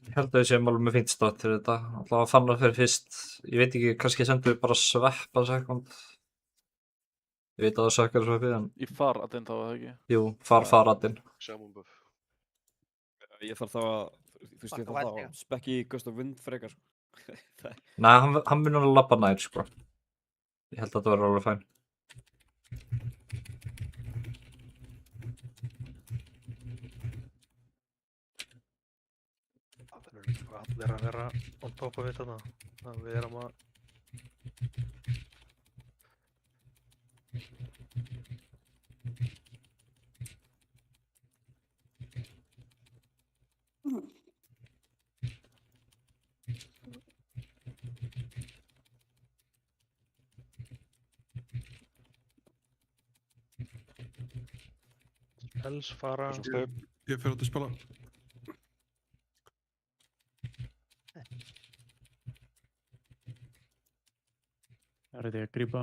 Speaker 2: Ég held að við séum alveg með fínt státt fyrir þetta. Alltaf að fann það fyrir fyrst. Ég veit ekki, kannski sendum við bara sveppa sekund. Ég veit að það sökkar sveppið, en...
Speaker 3: Í far Addin þá, eða ekki?
Speaker 2: Jú, far Addin.
Speaker 17: Shaman buff.
Speaker 4: Ég þarf þá að, þú veist, ég þarf þá að spekki í Gust of Wind frekar, sko.
Speaker 2: Nei, hann mun að labba nær, sko. Ég held að þetta verður alveg fæn.
Speaker 7: Það er ekki bara allir að vera on top of it þarna. Að við erum að... Spells fara...
Speaker 1: Ég fer átt að spila.
Speaker 6: Það er því að grípa.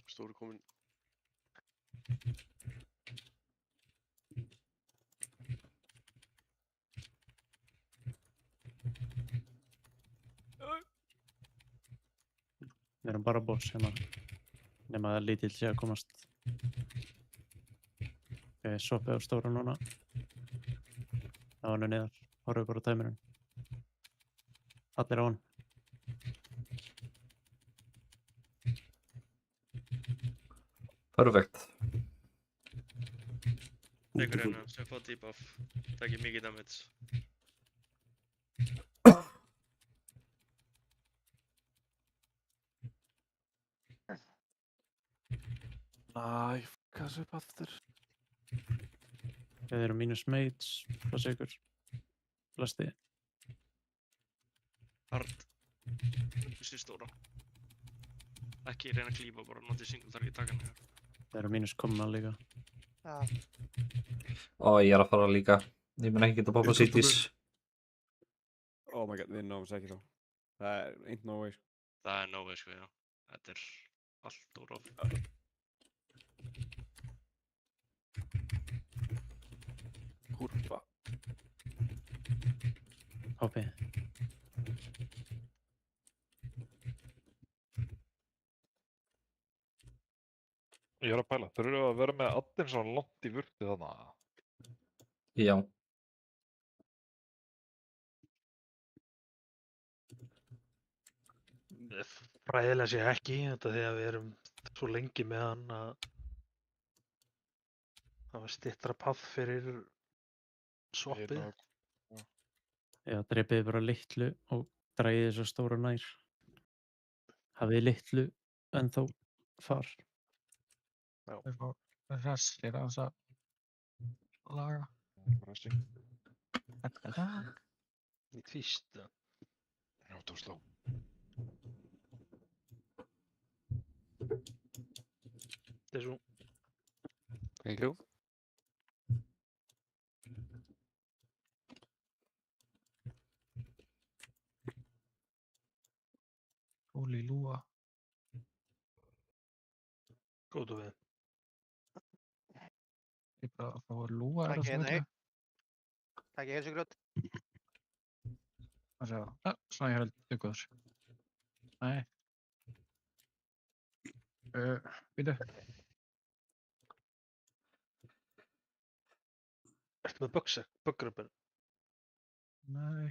Speaker 17: Stóri komin.
Speaker 6: Við erum bara boss hérna. Nema það lítill sé að komast. Ok, soppið á stóra núna. Það var nú niðar. Horfum bara á tæmirinn. Allir á hann.
Speaker 2: Perfekt.
Speaker 8: Tekur hérna sem fá debuff. Takir mikið damage.
Speaker 3: Næ, hvað svo upp aftur?
Speaker 6: Við erum mínus mates, passa ykkur. Flesti.
Speaker 8: Hard. Þessi stóra. Ekki reyna að klífa, bara notið single target takan hér.
Speaker 6: Við erum mínus komna líka.
Speaker 2: Ó, ég er að fara líka. Ég mun ekki geta poppa cities.
Speaker 4: Oh my god, við náum þess ekki þá. Það er ain't no way, sko.
Speaker 8: Það er no way, sko, já. Þetta er allt úr of.
Speaker 3: Kúrfa.
Speaker 6: Hoppi.
Speaker 15: Ég er að pæla, þurfum við að vera með Addin svona langt í burtu þarna?
Speaker 2: Já.
Speaker 7: Fræðilega sé ekki, þetta því að við erum svo lengi með hann að það var styttra path fyrir swappið.
Speaker 6: Já, dreipið bara litlu og dragið þessu stóra nær. Hafið litlu ennþá far.
Speaker 16: Við fá restir á þess að laga.
Speaker 15: Resting.
Speaker 7: Í fyrsta.
Speaker 15: Þetta var sló.
Speaker 7: Þessu.
Speaker 13: Thank you.
Speaker 16: Óli lúa.
Speaker 7: Góðu við.
Speaker 16: Ég bara að fá að lúa er
Speaker 10: Takk
Speaker 16: það svo
Speaker 10: hérna
Speaker 16: eitthvað.
Speaker 10: Takk ég heilsugrjót.
Speaker 16: Það sé það. Svona ég held ykkur. Nei. Býtu.
Speaker 7: Ertu með buggrubben?
Speaker 16: Nei.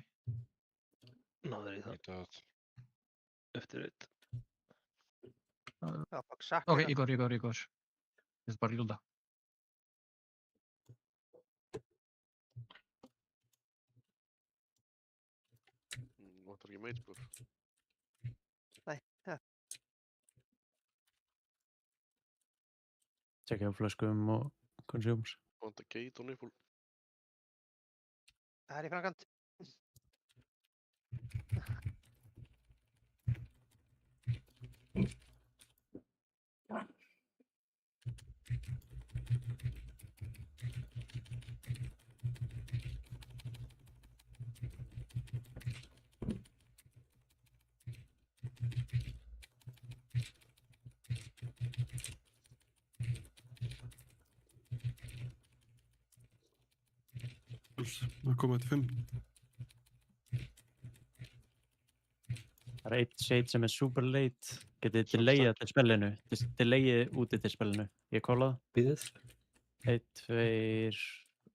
Speaker 7: Náður í það. Eftir eitt.
Speaker 10: Já, fuck, sakna
Speaker 16: Ok,
Speaker 10: þetta.
Speaker 16: Igor. Ég ætla bara að lúta.
Speaker 17: Vantar ekki meitspur.
Speaker 10: Nei, ja.
Speaker 6: Tjekkja á flöskum og consumes.
Speaker 17: Vantar gate og nipple.
Speaker 10: Það er í framkvæmt.
Speaker 1: Það komið til 5.
Speaker 6: Það er eitt shade sem er super late. Getið þið delayað til spellinu. Delayið úti til spellinu. Ég kóla það.
Speaker 2: Bíðið.
Speaker 6: 1,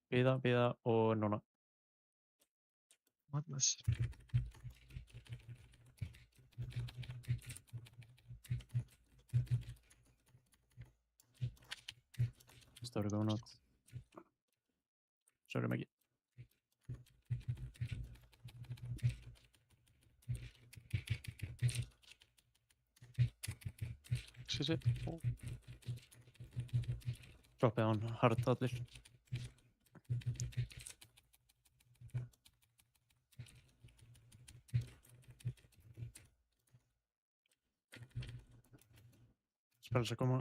Speaker 6: 2, bíða og núna.
Speaker 16: Madness.
Speaker 6: Story going out. Sorry, Maggie.
Speaker 7: Sí.
Speaker 6: Droppið hann hard allir. Spells að koma.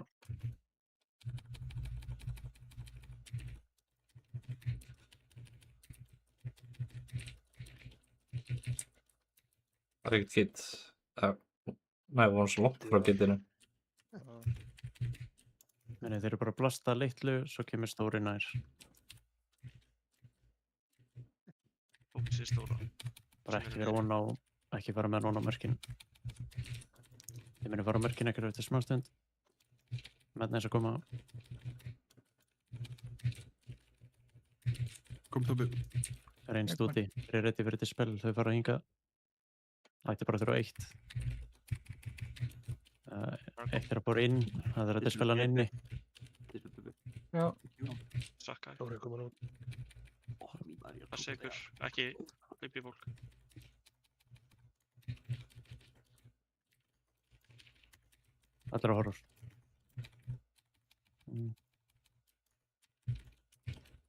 Speaker 2: Það er ekkert gitt. Nei, við varum svo langt frá gittinu.
Speaker 6: Nei, þeir eru bara að blasta litlu, svo kemur stóri nær.
Speaker 8: Fókusi stóra.
Speaker 6: Bara ekki fara með núna á mörkin. Þið munum fara á mörkin ekkert eftir smá stund. Með þess að koma.
Speaker 1: Kom Tóbi.
Speaker 6: Reynst úti. Þeir eru ready fyrir þetta spell, þau fara að hinga. Ætti bara að þurfa 1. Eitt er að bóra inn, það er að spela hann inni.
Speaker 16: Já.
Speaker 8: Sakka.
Speaker 7: Stóri komin út.
Speaker 8: Það sé ykkur, ekki hleypi fólk.
Speaker 6: Allir á horror.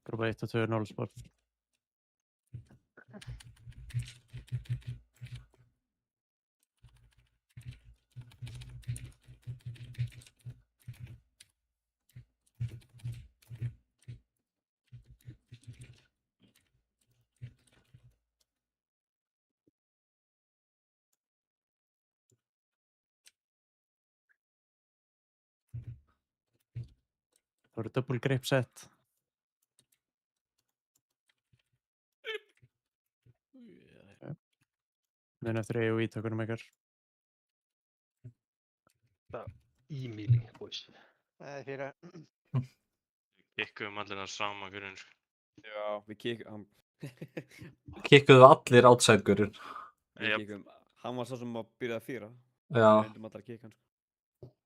Speaker 6: Grúpa 1 og 2 0 sport. Það voru double grip set. Minn eftir EOI tökunum ykkar.
Speaker 7: E-mealy, boys.
Speaker 10: Það er fyrir.
Speaker 8: Kikkuðum allir það sama gurinn, sko.
Speaker 4: Já, við kikkum.
Speaker 2: Kikkuðu allir outside gurinn.
Speaker 4: Við kikkum. Hann var sá sem að byrjaði að fýra.
Speaker 2: Já.
Speaker 4: Við reyndum allir að kikka hann, sko.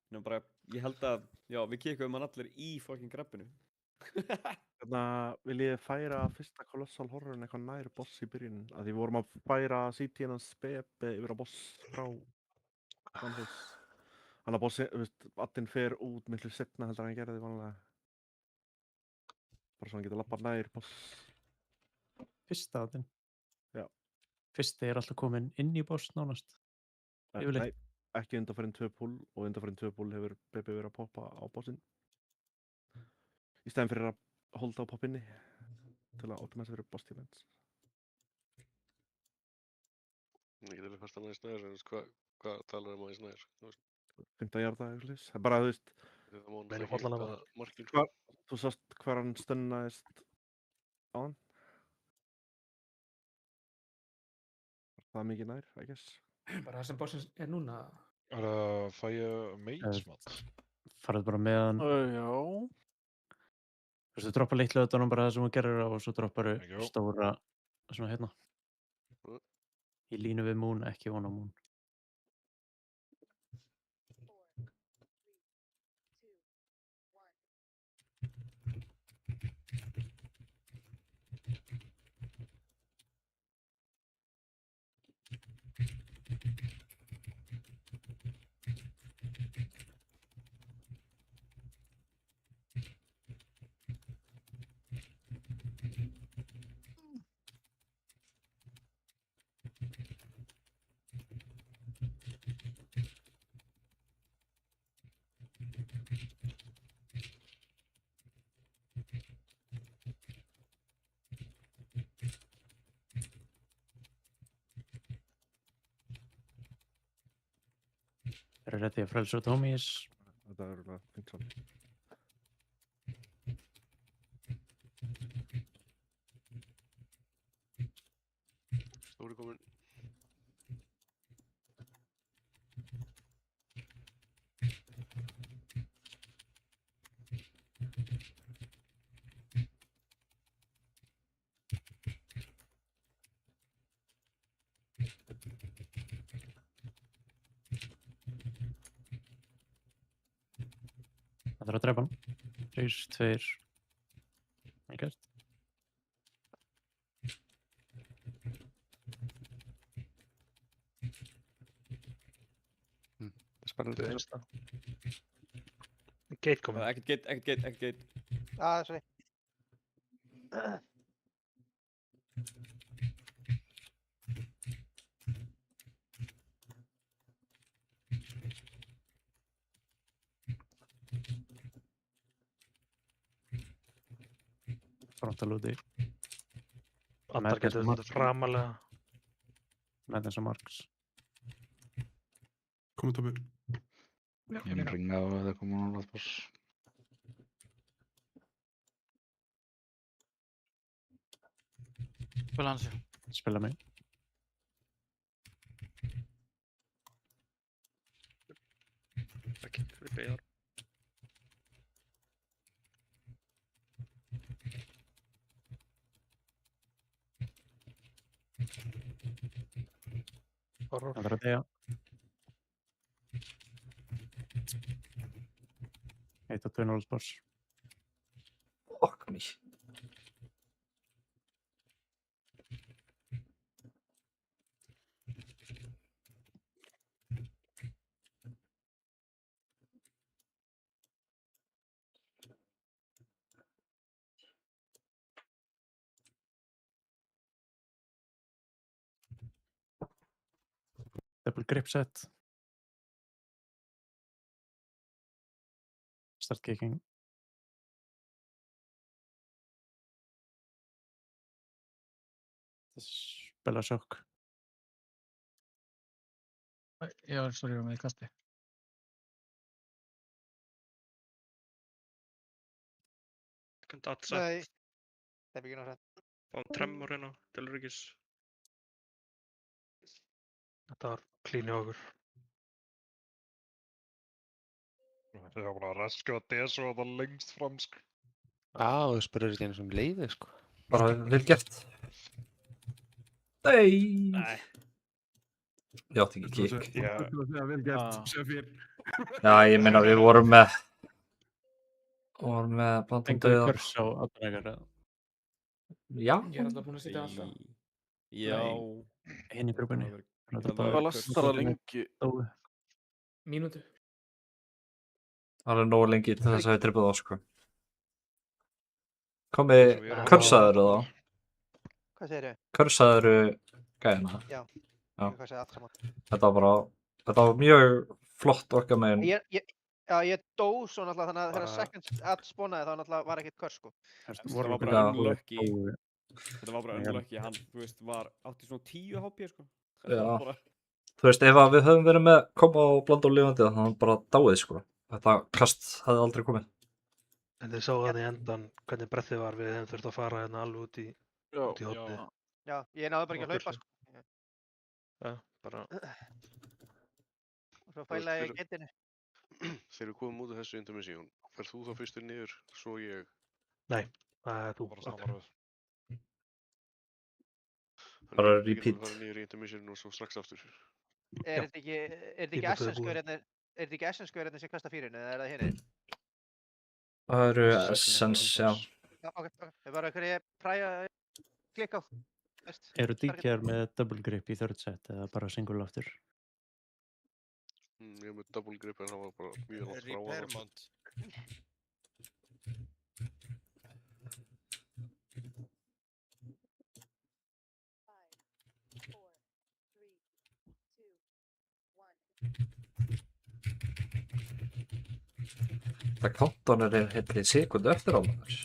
Speaker 4: Nú bara, ég held að, já, við kikkum hann allir í fucking greppinu.
Speaker 19: Hérna, vil ég færa fyrsta Colossal Horrorin eitthvað nær boss í byrjun? Að því við vorum að færa CT hans Bebe yfir á boss frá Gunface. Þannig að bossi, þú veist, Addin fer út miklu setna heldur en hann gerði vanlega. Bara svo hann getur lappað nær boss.
Speaker 6: Fyrsta Addin?
Speaker 19: Já.
Speaker 6: fyrsti er alltaf komin inn í boss nánast. Yfirleitt.
Speaker 19: Nei, ekki undanfærin 2 pull og undanfærin 2 pull hefur Bebbi verið að poppa á bossinn. Í stæðin fyrir að holda á poppinni til að optimæsa fyrir boss events.
Speaker 17: Ég get alveg fært að næst nær, en hvað talar um að næst nær?
Speaker 19: 5. jarða eitthvað slís. Það er bara, þú veist,
Speaker 17: Það má náttúrulega ekki hitta markið, sko.
Speaker 19: þú sást hvar hann stunnaðist á hann. Það er mikið nær, I guess.
Speaker 14: Bara það sem bossinn er núna.
Speaker 15: Er það fæ ég meitsmat?
Speaker 6: Farðu bara með hann.
Speaker 3: Já.
Speaker 6: Þú veist, þú droppar litlu öðunum bara það sem þú gerir og svo droppar
Speaker 15: Jú.
Speaker 6: stóra svona hérna. Í línu við Moon, ekki von á Moon. Þeir eru rétti að frelsa Tommys.
Speaker 19: Þetta er örugglega fínt saman.
Speaker 17: Stóri kominn.
Speaker 6: Það þarf að drepa hann. 3, 2. Vel gert.
Speaker 13: Það er spennandi.
Speaker 7: Gate kominn.
Speaker 4: Ekkert gate.
Speaker 10: Sorry.
Speaker 6: Frontalúti.
Speaker 7: Andar getur þetta framalega.
Speaker 6: Með þessa marks.
Speaker 1: Komið Tóbi.
Speaker 11: Ég mun ringa á að það koma núna boss.
Speaker 16: Spila hansi.
Speaker 6: Spila mig.
Speaker 21: Ekki, við beigðar.
Speaker 6: Það þarf að deyja. 1 og 2 náls boss.
Speaker 2: Fuck me.
Speaker 6: Double grip set. Start kicking. Spela sjokk.
Speaker 16: Já, sorry, ég var með í kasti.
Speaker 8: Kan datsa.
Speaker 10: Nei. Það er ekki náttúrulega.
Speaker 8: Fáum tremmur hérna til öryggis.
Speaker 7: Þetta var clean hjá okkur.
Speaker 15: Ég var bara að raska að desu og það lengst fram, sko.
Speaker 13: Þú spurður ekki eins og leiði, sko.
Speaker 2: Bara vel gert. Nei. Ég átti ekki kík.
Speaker 1: Vel gert, Sefir.
Speaker 2: Já, ég meina við vorum með blandum
Speaker 6: Fenguðu
Speaker 2: dauða.
Speaker 6: kurs á Áttunægar?
Speaker 2: Já.
Speaker 14: Ég er alltaf búinn að sitja alltaf.
Speaker 4: Já.
Speaker 6: Hinn í grúpunni.
Speaker 3: Hvað lastar það lengi?
Speaker 14: Mínútu.
Speaker 2: Það er nógu lengi til þess að við trippum það, sko. Komið, körsaðurðu þá?
Speaker 10: Hvað segirðu?
Speaker 2: Körsaðurðu gæðina.
Speaker 10: Já,
Speaker 2: Já.
Speaker 10: ég hvað segja allt saman.
Speaker 2: Þetta var mjög flott okkar megin.
Speaker 10: Ég dó svo náttúrulega þannig að þegar second ad spawnaði þá náttúrulega var ekkert curse sko.
Speaker 4: Þetta var bara unlucky. Þetta var bara unlucky, hann, þú veist, átti svona 10 HP sko.
Speaker 2: Já. Þú veist, ef við höfum verið með koma og blanda og lifandi þá hann bara dáið sko. Þetta kast hefði aldrei komið.
Speaker 7: En þið sáu hann í endan hvernig brettið var, við hefum þurft að fara hérna alveg út í hóttið.
Speaker 10: Já, ég náði bara ekki að hlaupa sko.
Speaker 7: Já, bara...
Speaker 10: Og svo fælaði ég getinu.
Speaker 17: Þegar við komum út af þessu intermission, ferð þú þá fyrstur niður, svo ég?
Speaker 7: Nei, það er þú.
Speaker 15: Bara samanröð.
Speaker 2: Bara
Speaker 17: Ég
Speaker 2: repeat.
Speaker 17: getum farið niður í intermission og svo strax aftur.
Speaker 10: Er þetta ekki Essence-gaurarnir sem kasta fýrinu, eða er það hinni?
Speaker 2: Það eru Essence, já.
Speaker 10: Já, ok. Það er bara hverju præja klikka á.
Speaker 6: Eru DKR með double grip í third set eða bara single aftur?
Speaker 17: Ég er með double grip en það var bara mjög langt frá
Speaker 5: Repair mount.
Speaker 2: Það countdown er heitli sekundu eftir á maður.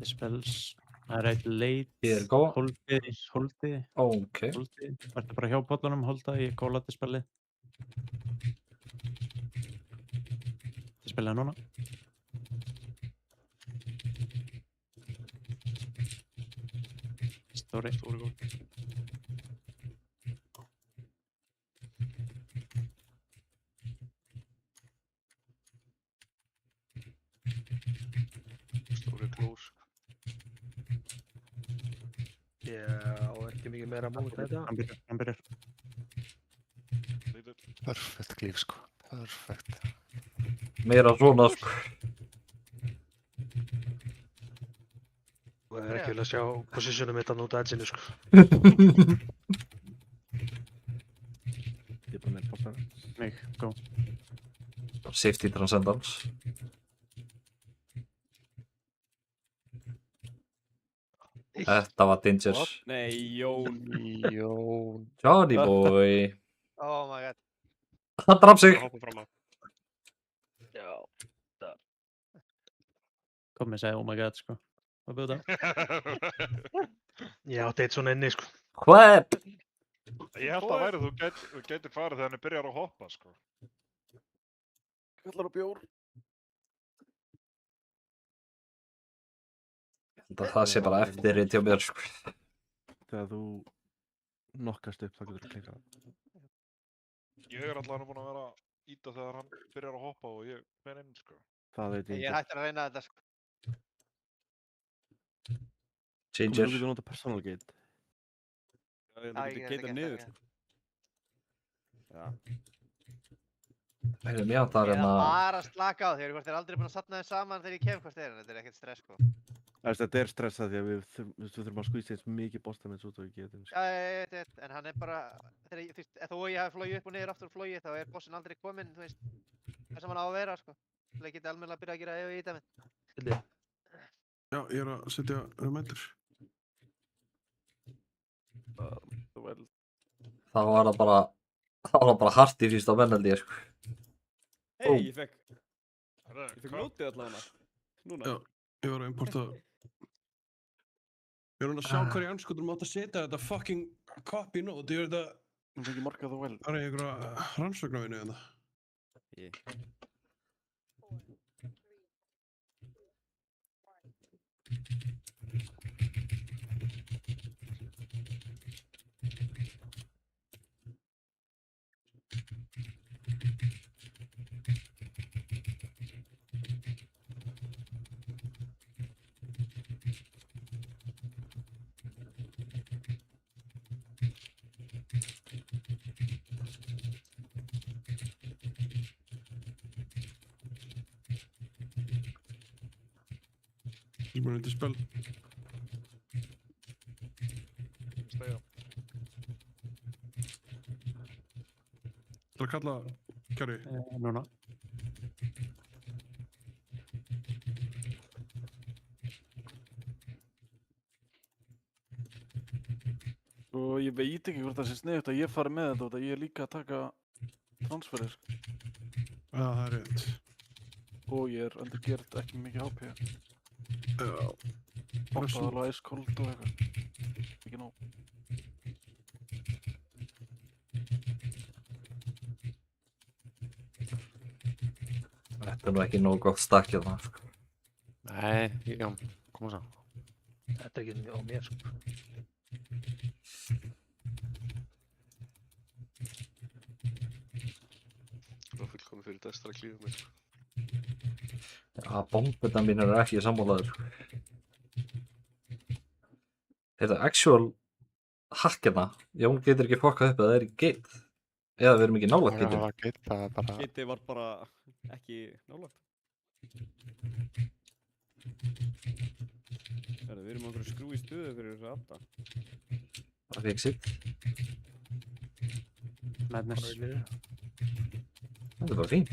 Speaker 6: Spells, það er eitt leit,
Speaker 2: Ég er góð.
Speaker 6: holdi.
Speaker 2: Ok.
Speaker 6: Holdi, verður bara hjá pollunum, holda í kólati spelli. Þið spilið það núna. Stóri.
Speaker 17: Stóri góð. Stóri close.
Speaker 7: Já, ekki mikið meira að móta þetta.
Speaker 6: Hann byrjar.
Speaker 13: Perfect klíf sko, perfect.
Speaker 2: Meira svona sko.
Speaker 7: Þú hefur ekki viljað sjá positionum mitt að nota edgeinu sko.
Speaker 19: Ég er bara með bossa.
Speaker 6: Nei, go.
Speaker 2: Safety transcendence. Þetta var danger.
Speaker 4: Nei, Jón.
Speaker 2: Johnny boy.
Speaker 10: Oh my god.
Speaker 2: Það draf sig.
Speaker 7: Já, það.
Speaker 6: Kom með að segja oh my god sko. Hvað búið það?
Speaker 7: Ég átti eitt svona inni sko.
Speaker 2: Hvað?
Speaker 15: Ég held að væri þú gætir farið þegar hann byrjar að hoppa, sko.
Speaker 3: Kallar á bjór.
Speaker 2: Það sé bara eftir í hjá mér sko.
Speaker 19: Þegar þú knockast upp þá getur þú klikkað.
Speaker 15: Ég er allavega búinn að vera að íta þegar hann byrjar að hoppa og ég fer inn, sko.
Speaker 19: Það veit ég
Speaker 10: Ég er hættur að reyna þetta sko.
Speaker 2: Ginger.
Speaker 19: Þú getur notað personal gate.
Speaker 4: Já, ég getur geitað niður. Já.
Speaker 2: Heyrðu, mér það er
Speaker 10: Eða
Speaker 2: hérna...
Speaker 10: bara slaka á því, hvort þeir aldrei búin að safna þeim saman þegar ég kem hvort þeir, þetta er ekkert stress sko.
Speaker 19: Þetta er stressað því að við þurfum að skvísa eins mikið bossdamage út og við getum.
Speaker 10: Já, ég veit, en hann er bara, þó að ég hafi flogið upp og niður aftur og flogið, þá er bossinn aldrei kominn, þú veist, það sem hann á að vera, sko. Til að geta almennilega að byrja að gera EO í dæmið.
Speaker 1: Já, ég er að setja reminder.
Speaker 2: Það var bara hart í fyrst á mennaldi, sko.
Speaker 4: Hei, ég fekk nótið allavega. Núna.
Speaker 1: Já, ég var að importa... Ég er að sjá hverju anskotum átt að setja þetta fucking copy note. Ég er þetta...
Speaker 3: Það er ekki markað þá vel.
Speaker 1: Það er einhverja rannsóknarvinnu hérna. Tilbúin til spell.
Speaker 17: Stæja.
Speaker 1: Það að kalla Kjari.
Speaker 6: Núna.
Speaker 3: Og ég veit ekki hvort það sé sniðugt að ég fari með þetta út að ég er líka að taka transferir.
Speaker 1: Já, það er rétt.
Speaker 3: Og ég er endur gert ekki mikið HP.
Speaker 1: Já.
Speaker 3: Poppaði alveg iskold og eitthvað. Ekki nóg.
Speaker 2: Þetta er nú ekki nógu gott stakkið það, sko.
Speaker 13: Nei, já, koma svo.
Speaker 7: Þetta er ekki á mér, sko.
Speaker 17: Það var fullkomið fyrir Destra að klífa mig, sko.
Speaker 2: Já, bombuna mín eru ekki sammálaður. Þetta actual hackina, Jón getur ekki fokkað upp að það er í gate. Eða við erum ekki nálægt
Speaker 13: Já,
Speaker 2: gate.
Speaker 13: það var gate, það er bara...
Speaker 4: Geti var bara ekki nálægt. Herðu, við erum á einhverju skrúi stöðu fyrir þessu afta.
Speaker 2: Það fikk sitt.
Speaker 6: Madness.
Speaker 2: Það er bara fínt.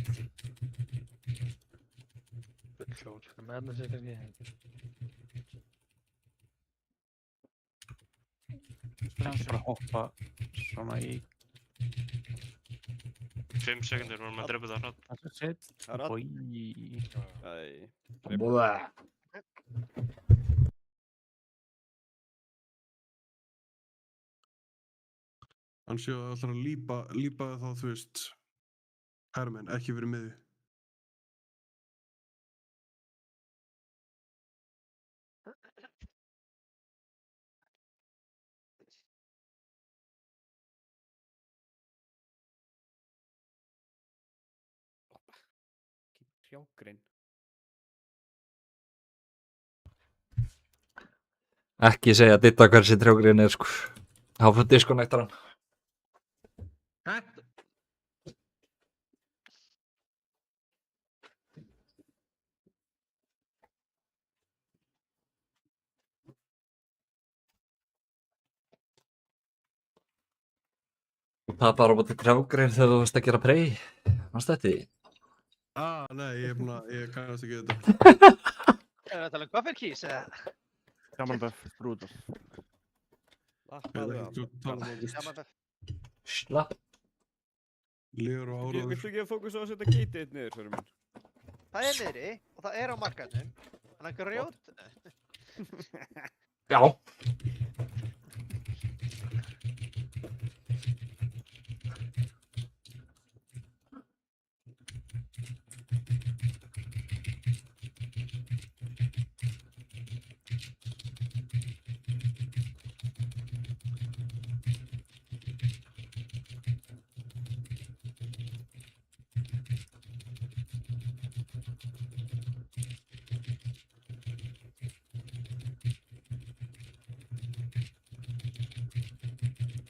Speaker 7: Fullklót fyrir Madness er kannski.
Speaker 6: Bara hoppa svona í...
Speaker 8: 5 sekundir vorum að drepa það hratt.
Speaker 6: Það er sitt.
Speaker 4: Það er
Speaker 6: Boi.
Speaker 2: Búða.
Speaker 1: Hann séu að það ætlar að lípa þá, þú veist, hermenn, ekki fyrir miði.
Speaker 4: Trjágrein.
Speaker 2: Ekki segja Ditta hversi trjágrein er, sko. Þá disconnectar hann. Þú tapar á móti trjágrein þegar þú varst að gera prey. Manstu þetta því?
Speaker 1: Nei, ég kannast ekki þetta.
Speaker 10: Er það að tala um Gufferkeys eða?
Speaker 19: Gaman buff, brúður.
Speaker 4: Lappaðu af.
Speaker 10: Gaman buff.
Speaker 2: Slapp.
Speaker 1: Legur og áraður.
Speaker 4: Viltu ekki að fókusa á að setja gateið eitt niður, fyrir minn?
Speaker 10: Það er niðri og það er á markaðnum. Þannig að grjót...
Speaker 2: Já.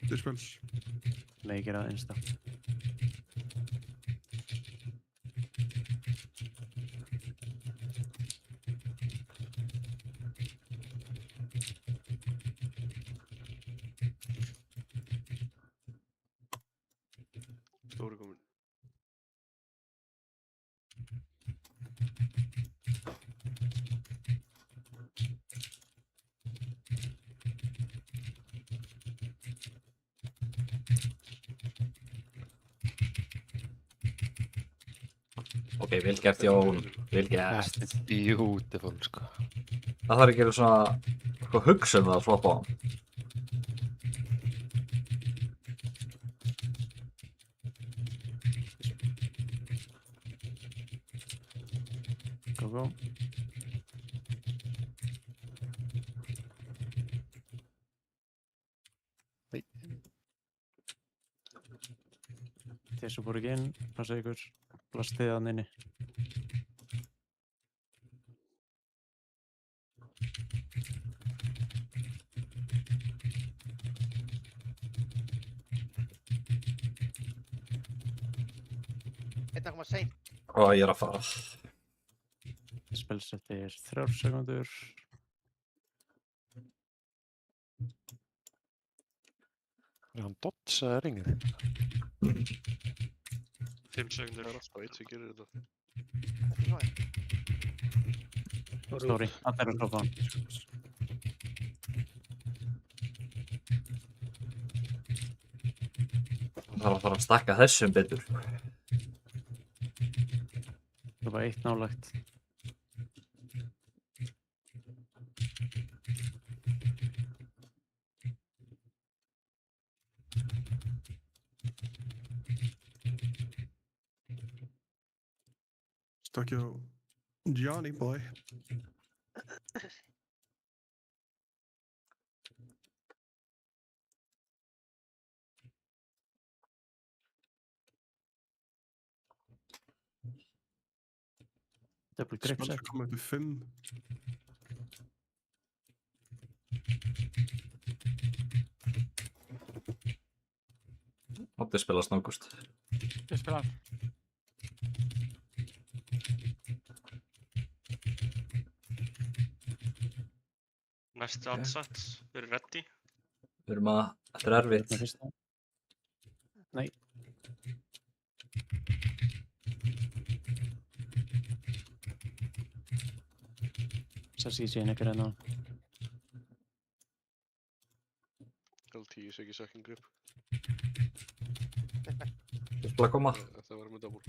Speaker 1: Dispels.
Speaker 6: Nei, gera það einsta.
Speaker 17: Stóri komin.
Speaker 2: Ok, vel gert Jón, vel gert.
Speaker 13: Þetta er beautiful, sko.
Speaker 2: Það þarf ekki svona eitthvað hugsun að floppa á hann.
Speaker 6: Go. Þessu fór ekki inn, passa ykkur, plastið hann inni.
Speaker 10: Einn að koma seint.
Speaker 2: Ó, ég er að fara.
Speaker 6: Spels eftir 3 sekúndur.
Speaker 13: Er hann dodsaði ringið?
Speaker 8: 5 sekundur.
Speaker 17: Það er alltaf eitt sem gerir þetta.
Speaker 6: Stóri, allir að kloppa hann.
Speaker 2: Það þarf að fara að stakka þessum betur.
Speaker 6: Það var eitt nálægt.
Speaker 1: Stuck your Johnny boy.
Speaker 6: Double grip
Speaker 1: Spencer
Speaker 6: set.
Speaker 1: kom upp í 5.
Speaker 2: Ótti spila snöggust.
Speaker 12: Ég spila hann.
Speaker 8: Næsti ansats, við erum ready.
Speaker 2: Við erum að, þetta er erfitt.
Speaker 6: Nei. Þessar CJ-in ekkert enná.
Speaker 17: L10 sé ekki second grip.
Speaker 2: Ég spila að koma.
Speaker 17: Það var með double.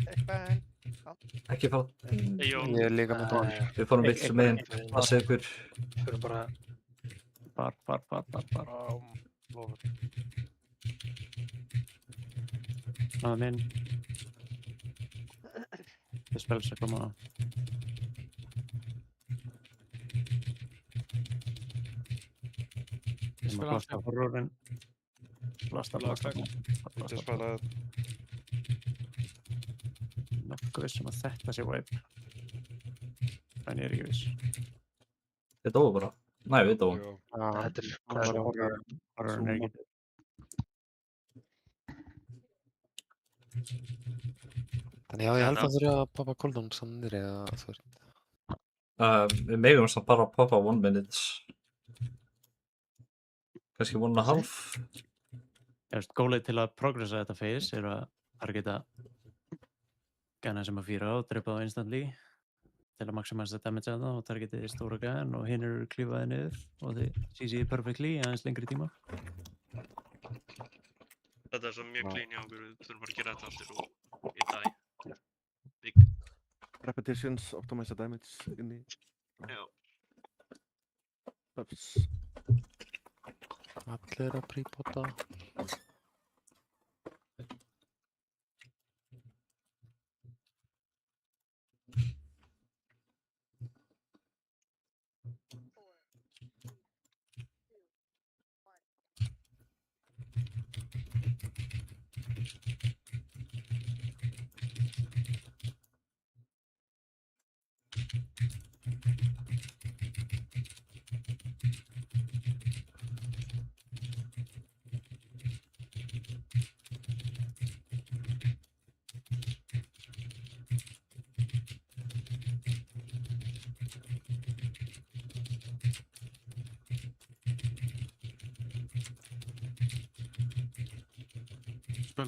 Speaker 2: Ekki fara.
Speaker 8: Eyjó.
Speaker 13: Ég er líka með double.
Speaker 2: Við fórum vilt sem meginn. Það sé ykkur.
Speaker 7: Við erum bara...
Speaker 6: Bar. Náðum inn. Þið spels að koma á. Við erum að blasta horrorinn. Blasta.
Speaker 15: Ég spilaði.
Speaker 6: Nokkuð vissum að þetta sé wipe. En ég er ekki viss.
Speaker 2: Þið dóu bara. Nei, við dóum.
Speaker 7: Þetta er
Speaker 6: horrorinn er ekki.
Speaker 13: Þannig já, ég held að þurfa að poppa cooldown sannir eða þú veist.
Speaker 2: Við megum samt bara að poppa 1 minutes. Kannski 1.5.
Speaker 6: Gólið til að progressa þetta phase er að targeta gana sem að 4 og drepa á instantly til að maximisa damage að það og targetið stóra gan og hinn eru klífaði niður og þið CC perfectly í aðeins lengri tíma.
Speaker 8: Þetta er svo mjög clean hjá okkur, við þurfum bara að gera þetta aftur og í dag.
Speaker 19: Repetitions, optimize the damage inn í...
Speaker 8: Já.
Speaker 19: Ups.
Speaker 13: Allir að pre-potta.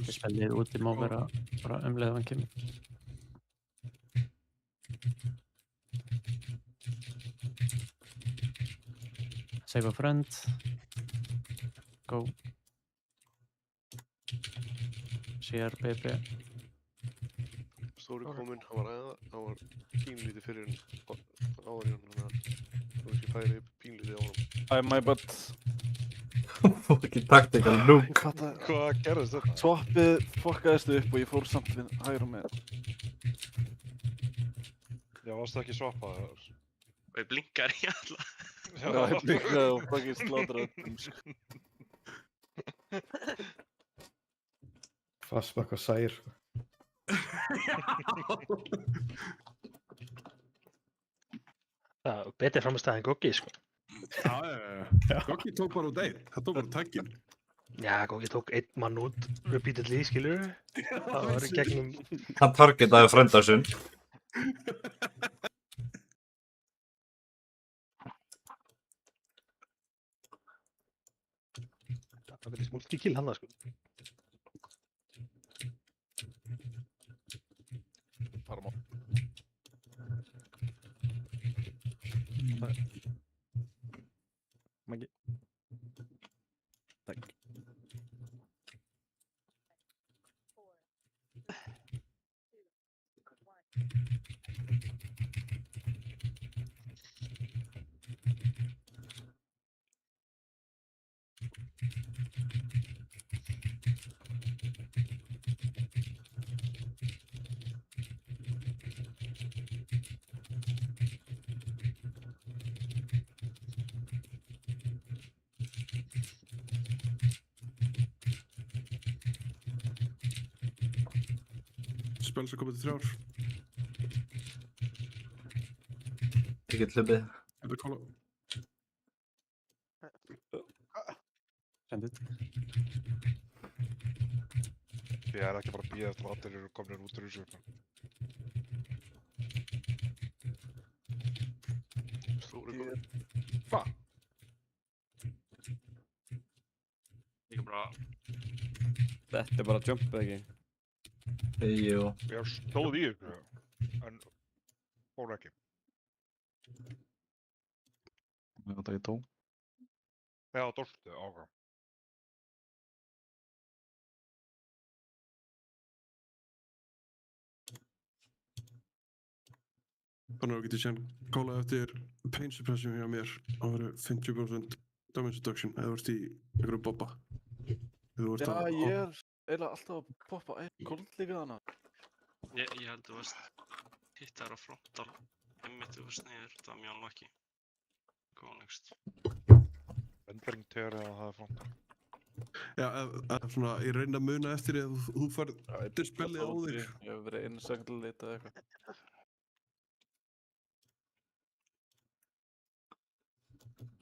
Speaker 6: Spellið úti má vera bara leið hann kemur. Save a friend. Go. Sér BP.
Speaker 17: Stóri kominn, hann var pínlítið fyrir áður í hann, þannig að þú veist ég færi pínlítið á hann.
Speaker 3: My bad.
Speaker 2: Fucking tactical noob.
Speaker 3: Hvað gerðist þetta? Swappið fokkaðist upp og ég fór samt við hægra með.
Speaker 15: Já, varstu ekki swappaður?
Speaker 8: Og ég blinkar í alla.
Speaker 3: Já, ég blinkaði og fucking slátraði öllum.
Speaker 18: Fastback og sær.
Speaker 7: Það er betri framistæð en Goggi, sko.
Speaker 1: Já. Goggi tók bara út einn. Það tók bara tagginn.
Speaker 7: Já, Goggi tók 1 mann út repeatedly, skilur við. Það var í gegnum...
Speaker 2: Hann targetaði frænda sinn.
Speaker 7: Það er multi-kill hann sko.
Speaker 17: Bara má.
Speaker 19: Maggi. Takk.
Speaker 1: Spels að koma til 3.
Speaker 2: Ekki hlupið.
Speaker 1: Þetta er kóla.
Speaker 19: Sendið.
Speaker 15: Ég er ekki bara að bíða eftir að allir eru komnir út úr þessu.
Speaker 17: Stóri góður.
Speaker 15: Hva?
Speaker 8: Líka bara...
Speaker 4: Þetta er bara jump eða ekki?
Speaker 2: Jú.
Speaker 15: Ég stóð í ykkur, en fór ekki.
Speaker 11: Þetta er dó.
Speaker 15: Já, dórstu, ákvað.
Speaker 1: Þannig að þú getur síðan kólað eftir pain suppression hjá mér og verið 50% damage reduction eða þú ert í einhverju bobba.
Speaker 3: Já, ég er eiginlega alltaf að poppa einn kold líka þannig.
Speaker 8: Ég held þú varst hittar á frontal. Einmitt þú varst niður, það var mjög unlucky. Góð next.
Speaker 15: Endling tegur eða það er frontal.
Speaker 1: Já, eða svona, ég reyna að muna eftir því að þú færð dispellið á þig.
Speaker 3: Ég hef verið einu sekund að leita eða eitthvað.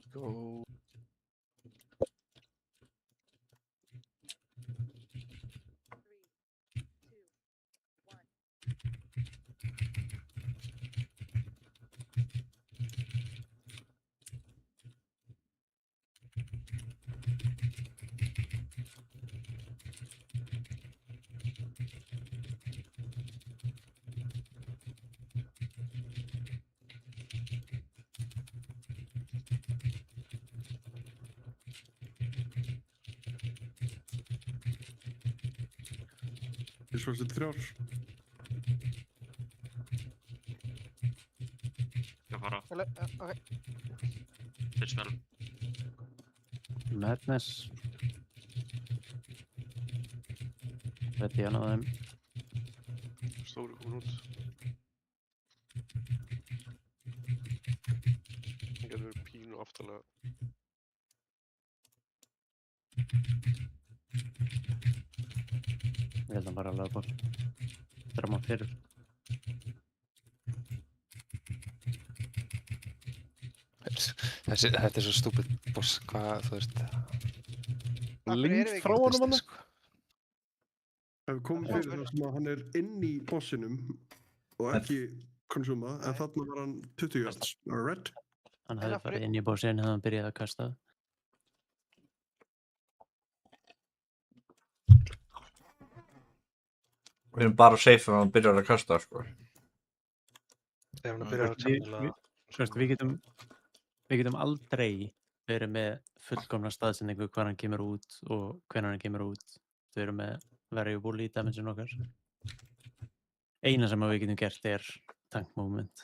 Speaker 3: Go.
Speaker 1: Ég svo til 3.
Speaker 8: Ég fara.
Speaker 10: Ok.
Speaker 8: Þeir spel.
Speaker 6: Madness. Ready að ná þeim.
Speaker 17: Stóri komin út. Það getur verið pínu aftalega.
Speaker 6: Ég held að bara alveg bort. Drama fyrir.
Speaker 13: Þetta er svo stúpid boss, hvað, þú veist.
Speaker 1: Lengst frá honum hann. Ef við komum fyrir það sem að hann er inn í bossinum og ekki konsuma, en þarna var hann 20 yards, right?
Speaker 6: Hann hefði farið inn í bossin hefði hann byrjað að kasta.
Speaker 2: Við erum bara safe ef hann byrjar að kasta, sko.
Speaker 7: Ef hann byrjar að samla...
Speaker 6: Við getum aldrei verið með fullkomna staðsendingu hvar hann kemur út og hvenær hann kemur út. Við erum með variable í damage-in okkar. Eina sem við getum gert er tank movement.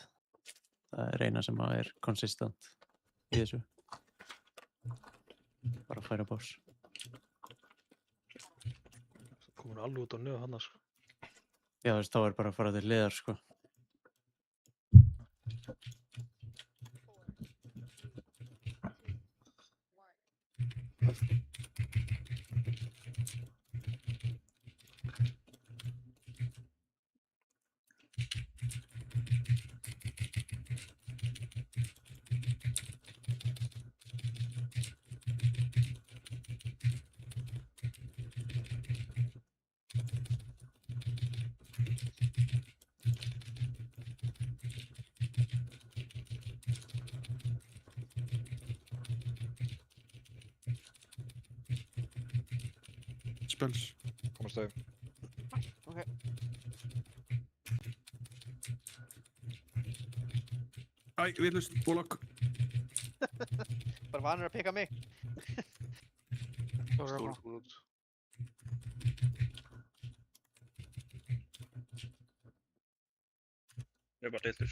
Speaker 6: Það er eina sem er consistent í þessu. Bara að færa boss.
Speaker 7: Það komur alveg út á nöðu hann, sko.
Speaker 6: Já, þú veist, þá er bara að fara til hliðar, sko.
Speaker 1: Spells.
Speaker 15: Komast þau.
Speaker 10: Ok.
Speaker 1: Æ, vitlaust, Bolok.
Speaker 10: Bara vanur að pika mig.
Speaker 17: Stóri komin út.
Speaker 8: Ég er bara lillur.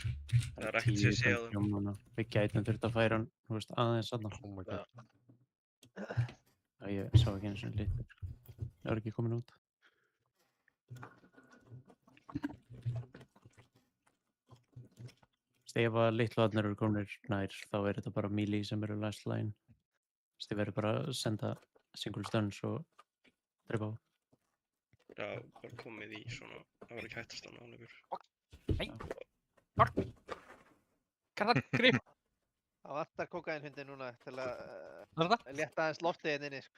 Speaker 8: Það er ekkert sem ég sé á þeim.
Speaker 6: Við gætum þurft að færa hann, þú veist, aðeins þarna.
Speaker 13: Oh my god.
Speaker 6: Já, ég sá ekki eins og litur. Það er ekki komin út. Ef að litluarnir eru komnir nær, þá er þetta bara melee sem eru last line. Þið verður bara að senda single stuns og drepa á.
Speaker 8: Já, bara komið í svona, það var ekki hægt að stanna álegur.
Speaker 21: Kann það grip?
Speaker 10: Það vantar kókaínhundi núna til að létta aðeins loftið hérna inni, sko.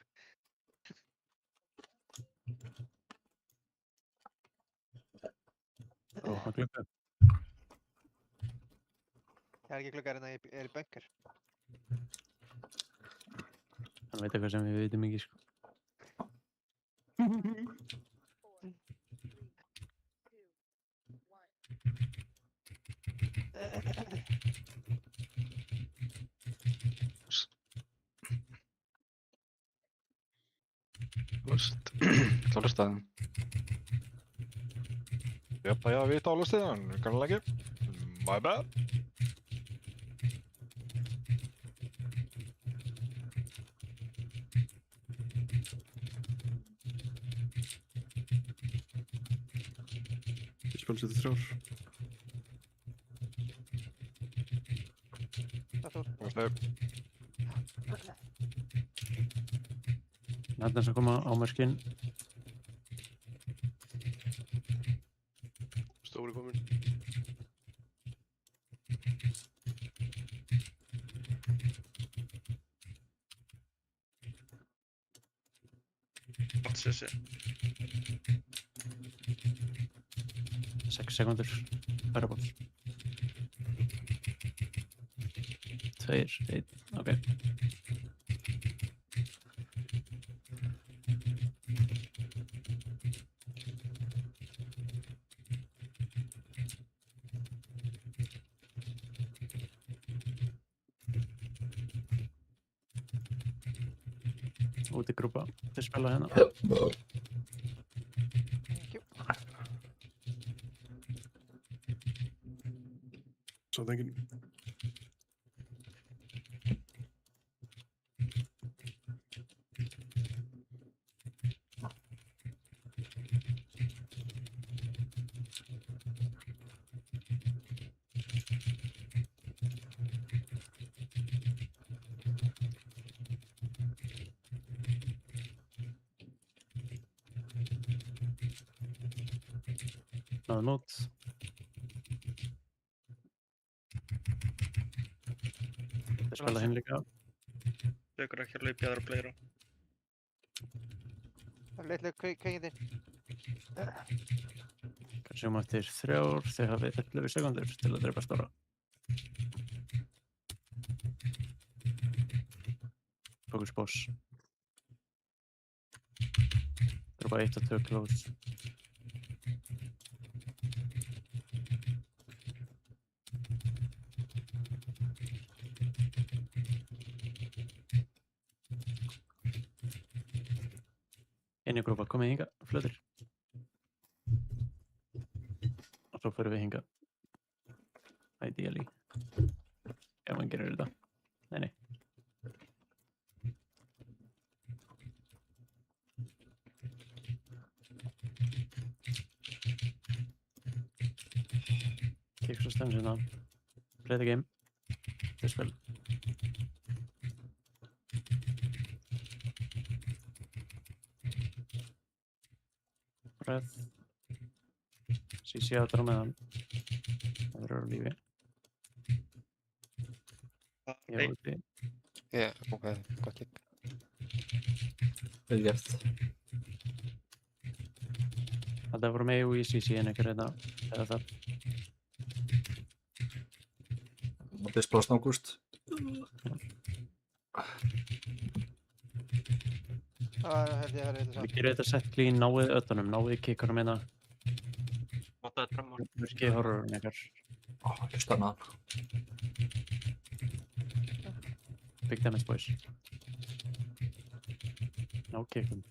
Speaker 6: Hann glugga.
Speaker 10: Ég er ekki gluggar hérna, ég er í bunker.
Speaker 6: Hann veit eitthvað sem við vitum ekki, sko.
Speaker 11: Lust. Ég ætla að hlusta það.
Speaker 15: Jöp, ég veit á lustið, en kannlega ekki. My bad.
Speaker 1: Spells þetta 3.
Speaker 15: Komast þau.
Speaker 6: Þarna sem koma á mörkin.
Speaker 17: Stóri komin.
Speaker 8: Allt sessi.
Speaker 6: 6 sekundur. Færaból. 2, 1, ok. Útigrúpa, þeir spila hérna.
Speaker 1: Svo engin.
Speaker 6: Náðu mót. Þeir spila hinn líka.
Speaker 8: Tekur ekki að hlaupa í aðra playera.
Speaker 10: Það er litlu kveikindinn.
Speaker 6: Kannski eftir 3, þið hafið 11 sekundur til að drepa stóra. Focus boss. Drepa 1 og 2 close. Inni grúpa, komið hinga, flöður. Og svo förum við hinga. Ideally. Ef hann gerir þetta. Nei. Kicks og stuns hérna. Play the game. Þau spil. Breath. CC áttur á meðan. Það eru á lífi. Ég er úti.
Speaker 13: Ok, gott kick.
Speaker 2: Vel gert.
Speaker 6: Það voru með í CC en ekki reyna eða það.
Speaker 2: Displast ágúst.
Speaker 10: Það held ég að vera
Speaker 6: Við gerum þetta set clean, náið öllunum, náið kikkunum hérna.
Speaker 8: Notaði drömmar.
Speaker 6: Virkið horrorinn ykkar.
Speaker 2: Ég stanna hann.
Speaker 6: Big damage boys. Ná kikkum.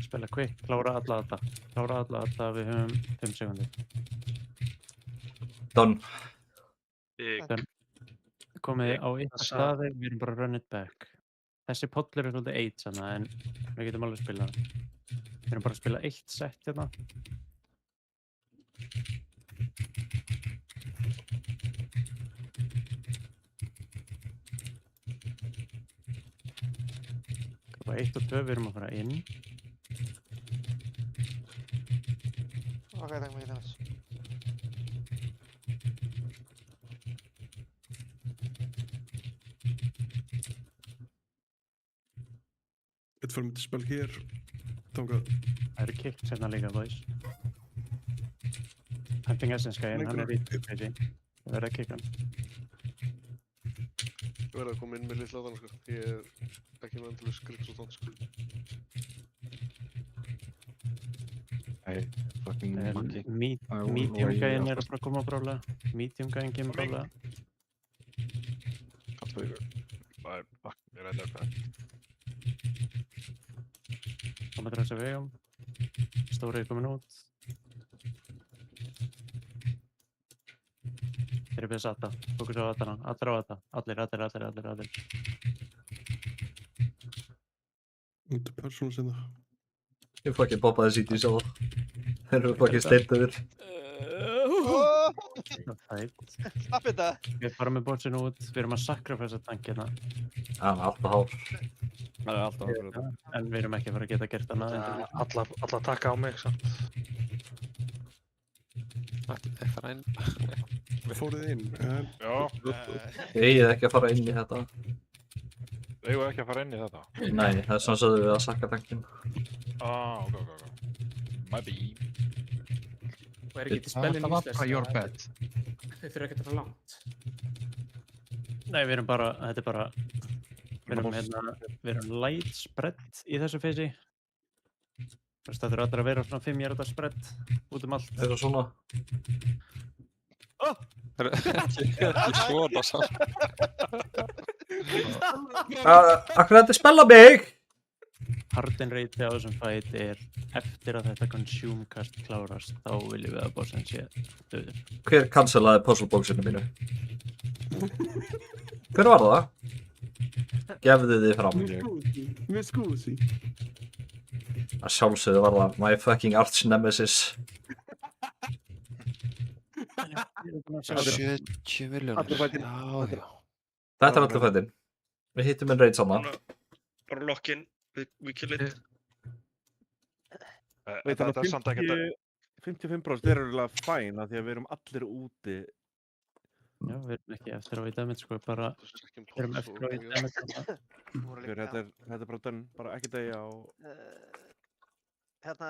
Speaker 6: Spila quick, klára alla þetta. Klára alla þetta, við höfum 5 sekundir.
Speaker 2: Done.
Speaker 6: Komið á eitt staði, við erum bara run it back. Þessi pollur svolítið 8 sanna, en við getum alveg spilað. Við erum bara að spila 1 set hérna. Bara 1 og 2, við erum að fara inn.
Speaker 10: Ok, takk mikið þess.
Speaker 1: Eitt fyrir myndi spil hér. Þangað.
Speaker 6: Það eru kicks hérna líka, boys. Hunting Essence gæinn, hann í page. Það verður að kicka hann.
Speaker 17: Ég verði að koma inn með litla á þann, sko. Ég er ekki með endalus grips og þann, sko.
Speaker 11: Hey, fucking monkey.
Speaker 6: Medium gæinn að bara koma brálega. Medium gæinn kemur brálega.
Speaker 15: Fuck, ég ræði þetta.
Speaker 6: Koma til þess að vegum. Stórið komin út. Þeir eru beðið satta. Fókus á attana. Allir á atta. Allir.
Speaker 1: Út persónu sinna.
Speaker 2: Ég fucking poppaði CT svo. Þeir eru fucking sleipt yfir.
Speaker 10: Slapp þetta!
Speaker 6: Við farum með bossinu út. Við erum að sacrifice tank hérna.
Speaker 2: Hann er alltaf hár.
Speaker 19: Það er alltaf hár.
Speaker 6: En við erum ekki að fara að geta gert annað.
Speaker 7: Alla taka á mig, sant?
Speaker 13: Þeir fara inn.
Speaker 1: Við fóruð inn.
Speaker 15: Já.
Speaker 2: Ég eigið ekki að fara inn í þetta.
Speaker 15: Eigum við ekki að fara inn í þetta?
Speaker 2: Nei, það er svona svo við að sakka tankin.
Speaker 15: Ok. My bee.
Speaker 14: Og er ekki til spellin
Speaker 16: Það var bara your bet.
Speaker 14: Þau þurfa ekki að fara langt.
Speaker 6: Nei, við erum bara, þetta er bara, við erum light spread í þessu feysi. Það þurfa allir að vera svona 5 jarða spread út allt.
Speaker 2: Það er svona.
Speaker 13: Ekki svona samt.
Speaker 2: Akkur þetta spella mig!
Speaker 6: Harden rate á þessum fight er eftir að þetta consume cast klárast, þá viljum við að bossen sé döður.
Speaker 2: Hver cancelaði puzzleboxinu mínu? Hver var það? Gefðu þið fram.
Speaker 1: Með skúsi.
Speaker 2: Að sjálfsögðu var það my fucking arch nemesis.
Speaker 13: 70 milljónir.
Speaker 2: Þetta er allir fættin. Við hittum en reyt saman.
Speaker 8: Bara lock-in, we kill it.
Speaker 19: Þetta er samt ekkert að... 55% er alveg fæn að því að við erum allir úti.
Speaker 6: Já, við erum ekki eftir á í damage, sko, bara... Við erum eftir á í damage.
Speaker 19: Þetta er bara dönn, bara ekki degja og...
Speaker 10: Hérna,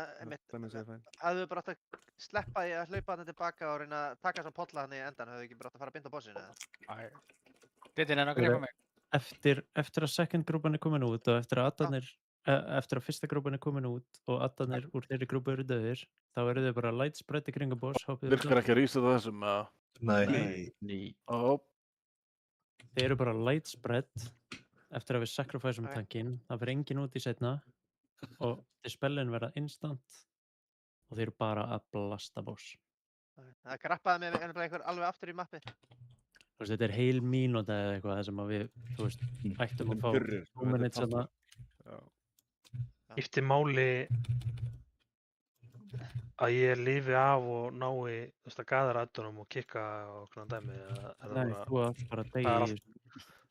Speaker 10: hafðu við bara átt að sleppa því að hlaupa hann tilbaka og reyna að taka svona polla hann í endan, hafðu við ekki bara átt að fara að binda á bossinu, eða?
Speaker 21: Dittin er að greipa mig.
Speaker 6: Eftir að second grúpan er komin út og eftir að fyrsta grúpan er komin út og addanir úr þeirri grúpu eru döðir, þá eru þau bara light spread í kringum boss.
Speaker 3: Virkar ekki að reset þessum, eða?
Speaker 2: Nei.
Speaker 6: Þeir eru bara light spread eftir að við sacrificeum tankinn, það fyrir engin út í seinna og dispellin verða instant og þeir eru bara að blasta boss.
Speaker 10: Það grappaði mig einhver alveg aftur í mappi.
Speaker 6: Þetta er heil mínúta eða eitthvað þar sem að við, þú veist, ættum að fá 2 minutes þarna.
Speaker 7: Skipti máli að ég lifi af og nái, þú veist, að gaðra addunum og kikka og svona dæmi?
Speaker 6: Nei, þú ert bara að deyja í þessu.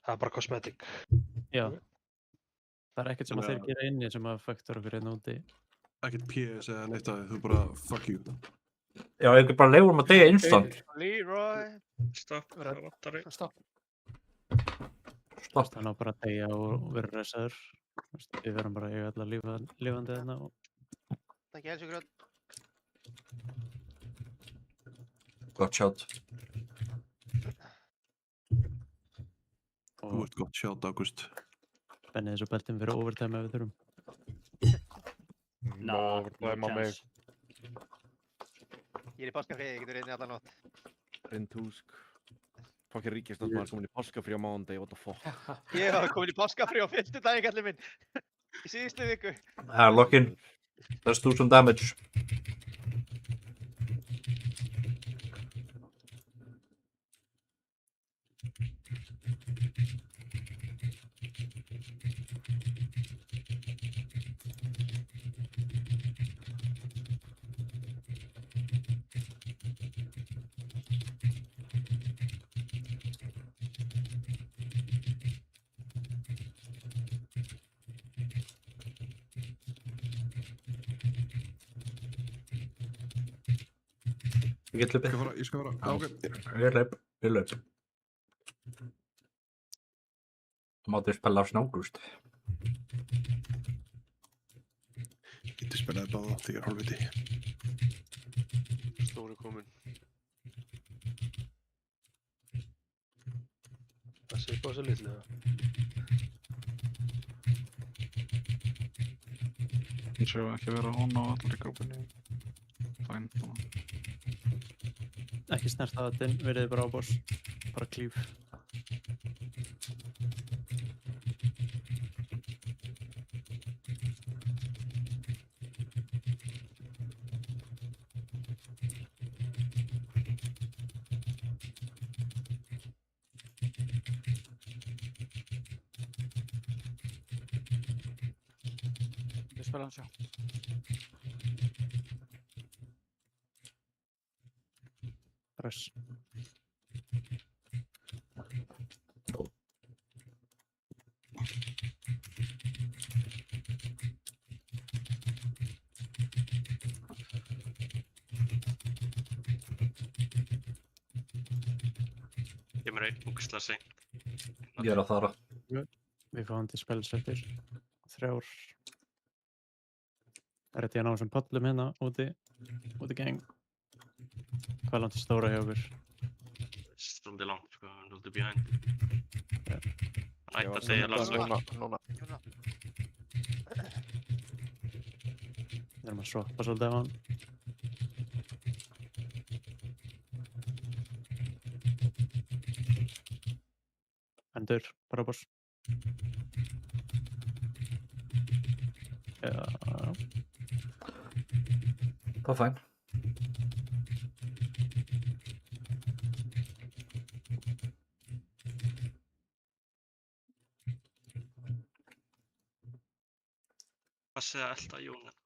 Speaker 7: Það er bara cosmetic.
Speaker 6: Já. Það er ekkert sem að þeir gera inni sem að faktor okkur hérna úti.
Speaker 1: Ekkert PS eða neitt að þú bara fuck you.
Speaker 2: Já, einhver bara leifur að deyja instant.
Speaker 10: Leroy.
Speaker 8: Stopp, það er vattari.
Speaker 14: Stopp.
Speaker 6: Hann á bara að deyja og vera resaður. Við verðum bara að eiga alla lifandi þarna.
Speaker 10: Takk ég helst ykkur öll.
Speaker 2: Gott shot.
Speaker 1: Akkurat, gott sjátt, Ágúst.
Speaker 6: Spennið þessu beltin fyrir overtime ef við þurfum.
Speaker 17: Overtime á mig.
Speaker 10: Ég er í páskafríi, ég getur einnig allan nótt.
Speaker 19: Rintúsk. Fokkir ríkisstjórnmaður komin í páskafrí á mánudegi, what the fuck.
Speaker 10: Ég var komin í páskafrí á 5. daginn, kallinn minn. Í síðustu viku.
Speaker 2: Lock in. Let's do some damage. Ég get hlupið.
Speaker 1: Ég skal fara. Já, ok.
Speaker 2: Ég hlaup. Þú máttu spila á Snágúst.
Speaker 1: Ég geti spilaði báða, því ég er hálfviti.
Speaker 17: Stóri kominn.
Speaker 7: Það sé bara svo litlega.
Speaker 11: Ég sé ekki vera on á allir í grúpunni. Fæn.
Speaker 6: Ekki snert að þetta verið bara á boss. Bara klíf.
Speaker 21: Við spila hann sjá.
Speaker 6: Press.
Speaker 8: Ég mér einn úksla seint.
Speaker 2: Ég er að fara.
Speaker 6: Við fáum til spells eftir 3. Það er þetta að ná þessum pallum hérna úti gang. Hvað er langt til stóra hjá okkur?
Speaker 8: Svolítið langt, sko, hann er svolítið behind. Hann ætti að segja Lars.
Speaker 17: Núna.
Speaker 6: Við erum að swappa svolítið af hann. Endur, bara boss. Já.
Speaker 2: Það er fæn.
Speaker 8: Passið að elta Jónin.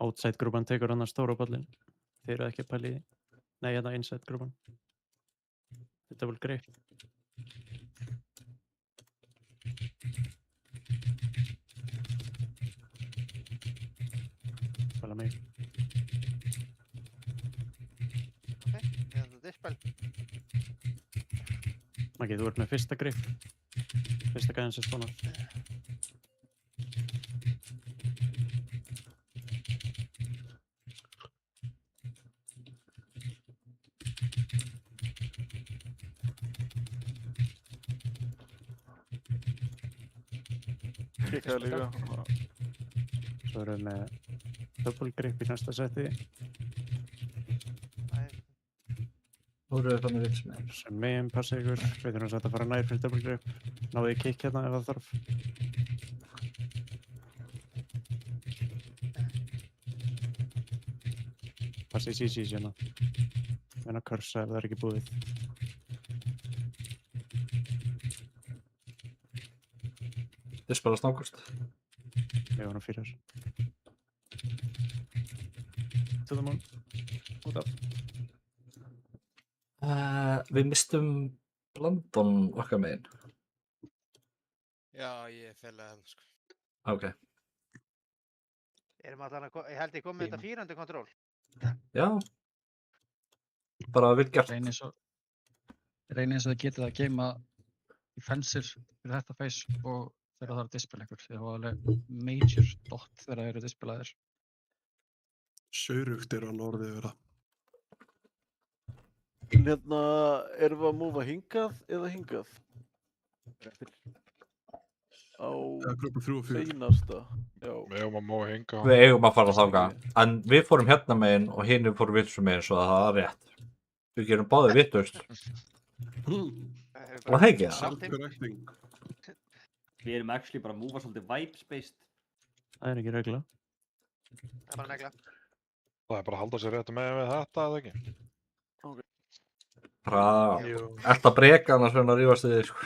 Speaker 6: Outside grúpan tekur hann að stóra pallin. Þeir eru ekki að pæla í því. Nei, hérna inside grúpan. Þetta er vel greið. Spila mig.
Speaker 10: Ok, þetta er dispel.
Speaker 6: Maggi, þú ert með fyrsta grip. Fyrsta gæðin sem spónar.
Speaker 19: Kikkaði líka.
Speaker 6: Svo erum við með double grip í næsta seti.
Speaker 2: Þú eru þannig vill sem er.
Speaker 6: Sem megin passa ykkur. Við þurfum að fara nær fyrir double grip. Náðu í kick hérna ef það þarf. Passa í CC's hérna. Menn að cursa ef það er ekki búið.
Speaker 2: Þið spila Snágúst.
Speaker 6: Við varum 4. To the moon. Út af.
Speaker 2: Við mistum London okkar megin.
Speaker 5: Já, ég feilaði hann, sko.
Speaker 2: Ok.
Speaker 10: Erum allan að, ég held ég kom með þetta 400 kontról.
Speaker 2: Já. Bara vel gert.
Speaker 16: Reynið eins og það getið að geima í fensir fyrir þetta face og þegar það er að dispela ykkur. Þið hafa alveg major dot þegar það eru dispelaðir.
Speaker 1: Saurugt er hann orðið vera.
Speaker 3: En hérna, erum við að múfa hingað eða hingað? Á
Speaker 1: Grúpa 3 og 4.
Speaker 3: seinasta, já.
Speaker 15: Við eigum að móa hinga.
Speaker 2: Við eigum að fara þangað. En við fórum hérna megin og hinir fórum vitlaust megin, svo það er rétt. Við gerum báðir vitlaust. Var það ekki það?
Speaker 9: Við erum actually bara að múfa svolítið vibes-based.
Speaker 6: Það er ekki regla.
Speaker 10: Það er bara negla.
Speaker 15: Það er bara að halda sér rétt með þetta, eða ekki?
Speaker 2: Ert að breka annars fyrir að rífast við þig, sko.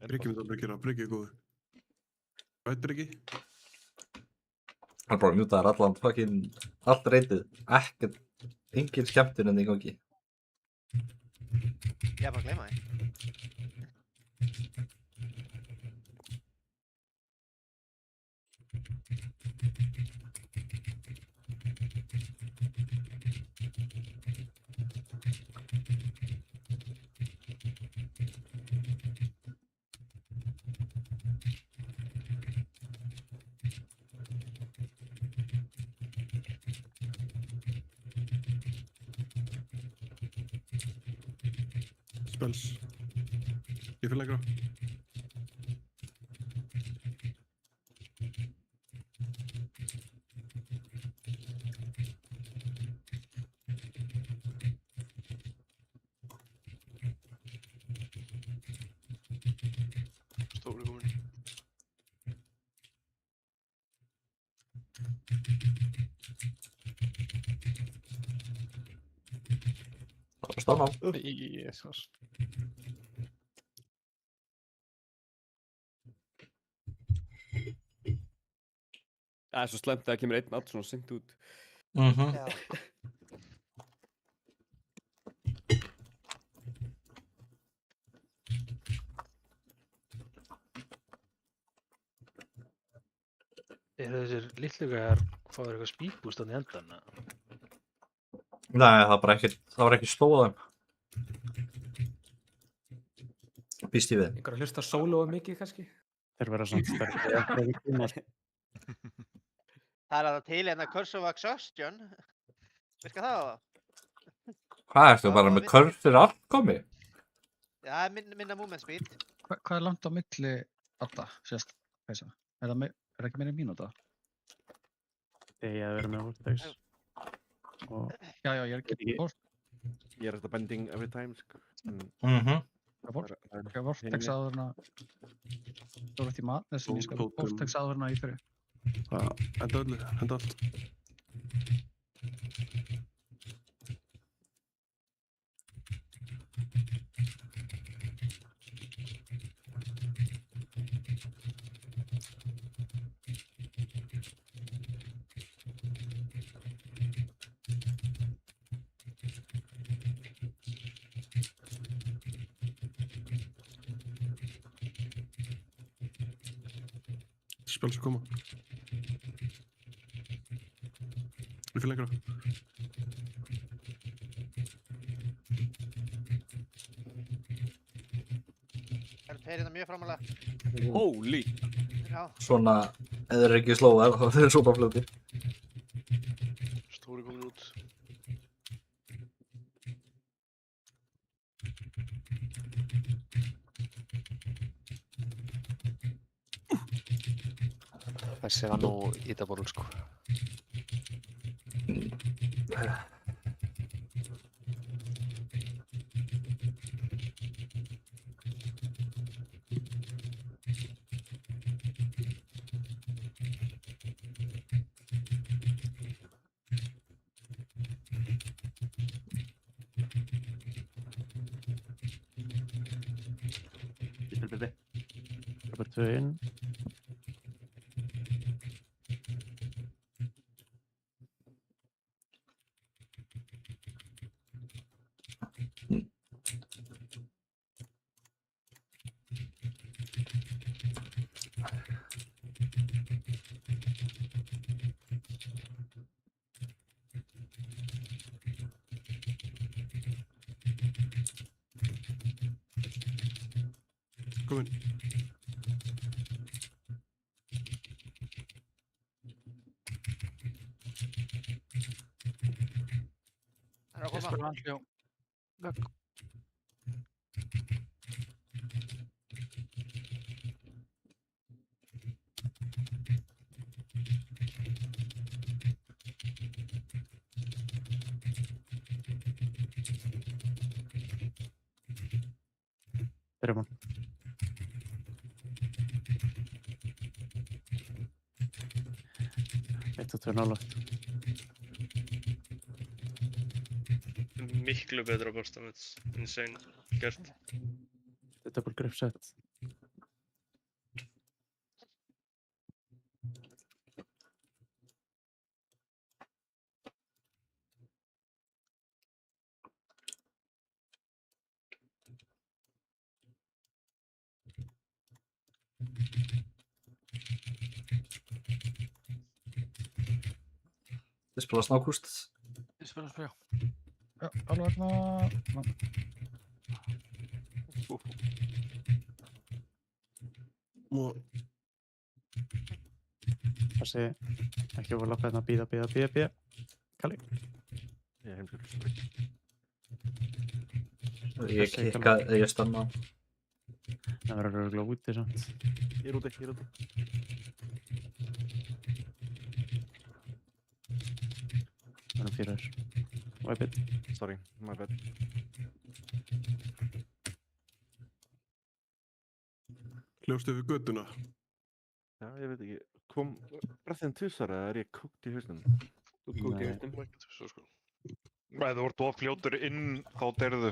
Speaker 1: Breki myndi aldrei gera, Breki er góður. Hvað heit Breki?
Speaker 2: Hann bara mjútaðar allan fucking, allt reytið. Ekkert, engin skemmtun enn í gangi.
Speaker 10: Ég er bara að gleyma því.
Speaker 1: Spells. Ég fyrir lengra.
Speaker 17: Stóri komin.
Speaker 2: Það er stanna.
Speaker 11: Jesus.
Speaker 4: Það er svo slæmt að það kemur einn átt svona sent út.
Speaker 7: Þessir litlu gæjar fáður eitthvað speedboost á endan?
Speaker 2: Nei, það var ekki stóð á þeim. Býst ég við.
Speaker 14: Einhver að hlusta solo of mikið, kannski?
Speaker 6: Þeir vera svona sterkir.
Speaker 10: Það er að til hérna Curse of Exhaustion. Virka það á það?
Speaker 2: Hvað ertu bara með curve fyrir afkomi?
Speaker 10: Já, minna movement speed.
Speaker 16: Hvað er langt á milli adda, sérst, peysa? Er það ekki meira mínúta?
Speaker 6: Þegar að vera með vortex.
Speaker 16: Já, ég er ekki bort.
Speaker 19: Ég er þetta bending every time, sko.
Speaker 16: Ok, vortex áðurna. Þú ert í mat, þessum ég skal vortex áðurna í fyrir.
Speaker 1: Enda öllu, enda allt. Spels að koma. Ég fyrir lengra.
Speaker 10: Það er þetta mjög framalega.
Speaker 4: Holy!
Speaker 10: Já.
Speaker 2: Svona, ef þeir eru ekki slóðar, þá þeir eru svona fljótir.
Speaker 17: Stóri komin út.
Speaker 13: Þessi var nú ítaborul, sko.
Speaker 6: Bara 2 inn.
Speaker 1: Kom inn.
Speaker 10: Það er að koma.
Speaker 6: Byrjum hann. Eitt og tvö nálægt.
Speaker 8: Miklu betra bórstamöts. Insane. Gert.
Speaker 6: Þetta er double grip set.
Speaker 2: Þið spila snákúst.
Speaker 21: Ég spila spjá.
Speaker 16: Já, alveg hérna.
Speaker 6: Passi, ekki overlappa hérna, bíða. Kalli.
Speaker 19: Ég er heimskur.
Speaker 2: Ég kikkaði, ég stanna.
Speaker 6: Það verður örugglega úti samt.
Speaker 19: Ég er úti.
Speaker 6: Það er 4 þér. Wipe it.
Speaker 19: Sorry, my bad.
Speaker 1: Hljóstu við göttuna?
Speaker 19: Já, ég veit ekki. Kom brettinn tvisar eða er ég kúkt í hausnum?
Speaker 4: Þú kúkt í hausnum.
Speaker 15: Ekki tvisar, sko. Nei, þú ert of fljótur inn, þá deyrðu.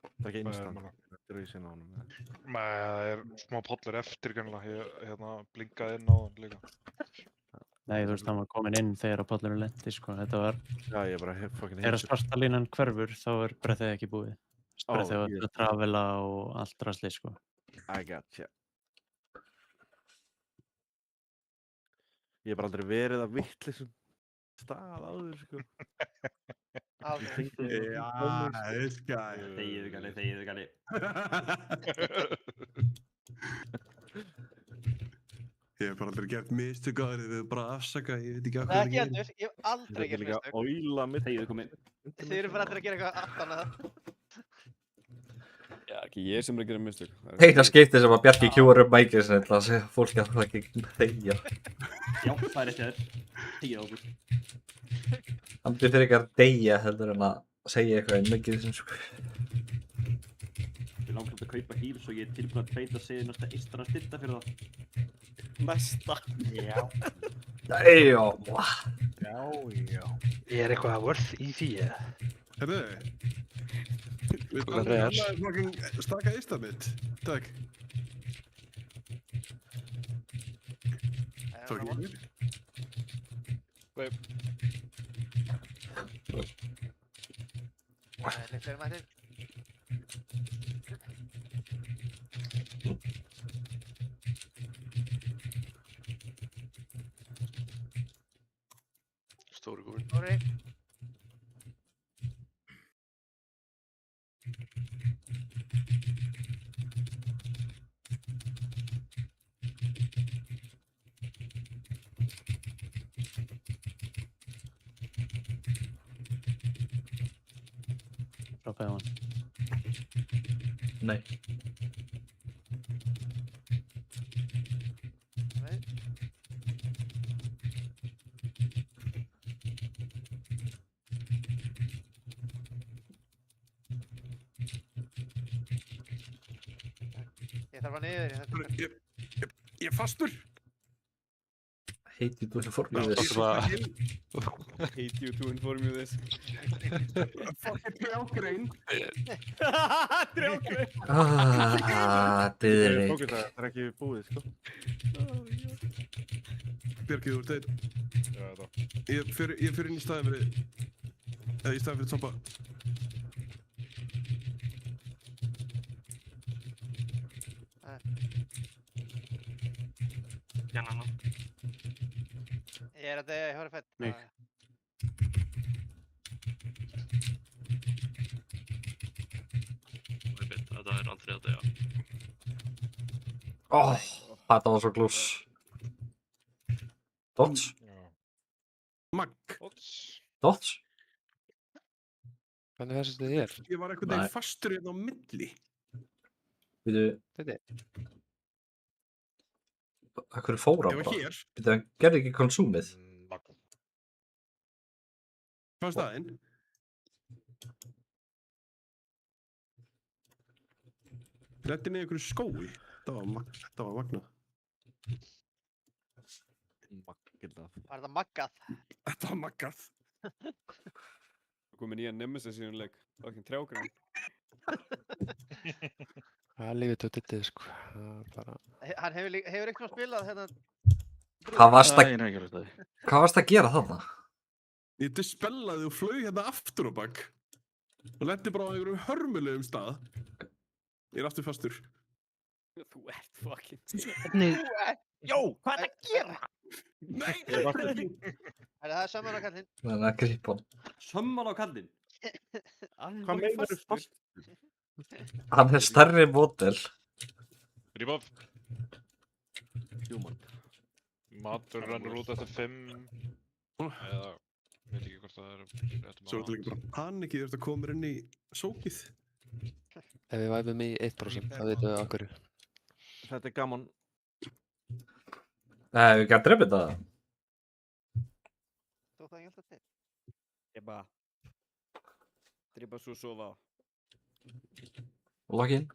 Speaker 19: Það er ekki instant. Þetta er í sinna á honum.
Speaker 15: Nei, það er smá pollur eftir kannilega. Ég blinkaði inn á hann líka.
Speaker 6: Nei, þú veist, hann var komin inn þegar pollurinn lenti, sko. Þetta var...
Speaker 19: Já, ég bara hef fucking
Speaker 6: Þegar svarta línan hverfur, þá er brettið ekki búið. Brettið var að travela og allt drasli, sko.
Speaker 19: I gotcha. Ég hef bara aldrei verið að vittleysum stað áður, sko.
Speaker 1: This guy.
Speaker 9: Þegiðu, Galli.
Speaker 1: Ég hef bara aldrei gert mistök á þér, þið er bara að afsaka, ég veit ekki
Speaker 10: Nei,
Speaker 1: hvað
Speaker 10: ekki heldur, ég hef aldrei gert mistök.
Speaker 19: Óíla mitt.
Speaker 9: Þegiðu komin.
Speaker 10: Þið eru bara allir að gera eitthvað allt annað.
Speaker 4: Já, ekki ég sem er að gera mistök.
Speaker 2: Eina skiptið sem að Bjarki kjúar upp mækið sem ætla að segja fólki að það ekki þegja.
Speaker 9: Já, það er eftir þér. Þegið okkur.
Speaker 2: Hann byrði fyrir ekki að deyja heldur en að segja eitthvað í mikið sem sko.
Speaker 9: Ég langt að kaupa hýl svo ég er tilbúin að treyta sig næsta eistra styrta fyrir það.
Speaker 4: Næsta?
Speaker 9: Já.
Speaker 2: Já.
Speaker 7: Er eitthvað worth í því, eða?
Speaker 1: Herðu, við erum fucking staka eista mitt. Takk. Fucking mér.
Speaker 10: Fleiri mættir.
Speaker 17: Stóri komin.
Speaker 10: Stóri.
Speaker 6: Droppaði hann.
Speaker 2: Nei.
Speaker 10: Ég þarf að niður.
Speaker 1: Ég er fastur.
Speaker 2: Hate you to inform you this.
Speaker 4: Hate you to inform you this.
Speaker 1: Fucking trjágrein.
Speaker 4: Trjágrein.
Speaker 2: Diðrik.
Speaker 19: Það er ekki búið, sko.
Speaker 1: Bjarki, þú ert einn.
Speaker 15: Já, þetta.
Speaker 1: Ég fer inn í staðinn fyrir... Eða í staðinn fyrir Toppa.
Speaker 8: Janna.
Speaker 10: Ég er að deyja í hóri fett.
Speaker 6: Mig.
Speaker 8: Þetta er aldrei að deyja.
Speaker 2: Þetta var svo glús. Dodge?
Speaker 1: Magg.
Speaker 2: Dots?
Speaker 13: Hvernig fæst þetta þér?
Speaker 1: Ég var einhvern veginn fastur hérna á milli.
Speaker 2: Býtu... Akkur fór hann
Speaker 1: Ég var
Speaker 2: bara?
Speaker 1: hér.
Speaker 2: Býtu, hann gerði ekki konsúmið?
Speaker 1: Hvað var staðinn? Lendi með einhverju skói. Það var magnað.
Speaker 10: Var það maggað?
Speaker 1: Þetta var maggað.
Speaker 4: Komið nýja Nemesis í hún leik. Fucking trjágrann.
Speaker 13: Það er lífið tóttið, sko. Það er bara...
Speaker 10: Hann hefur eitthvað spilað hérna...
Speaker 2: Hvað varst að gera þarna?
Speaker 1: Ég dispellaði og flaug hérna aftur á bak. Og lendi bara á einhverjum hörmulegum stað. Ég er aftur fastur.
Speaker 4: Þú ert fucking...
Speaker 10: Jó, hvað er að gera?
Speaker 1: Nei!
Speaker 10: Það er saman á kallinn.
Speaker 2: Það er að grípa hann.
Speaker 9: Saman á kallinn?
Speaker 19: Hvað meinar þú fastur?
Speaker 2: Hann er stærri módel.
Speaker 15: Ríbof.
Speaker 19: Human.
Speaker 15: Matur rennur út eftir 5. Eða... Ég veit ekki hvort það er...
Speaker 1: Svo er þetta líka bara panikið eftir að koma inn í sókið.
Speaker 13: Ef við væpum í 1%, þá veitum við af hverju.
Speaker 19: Þetta er gaman.
Speaker 2: Nei, við ekki að drepa þetta.
Speaker 10: Þú það ekki alltaf til?
Speaker 4: Ég bara... Drepa svo sofa.
Speaker 2: Logg in.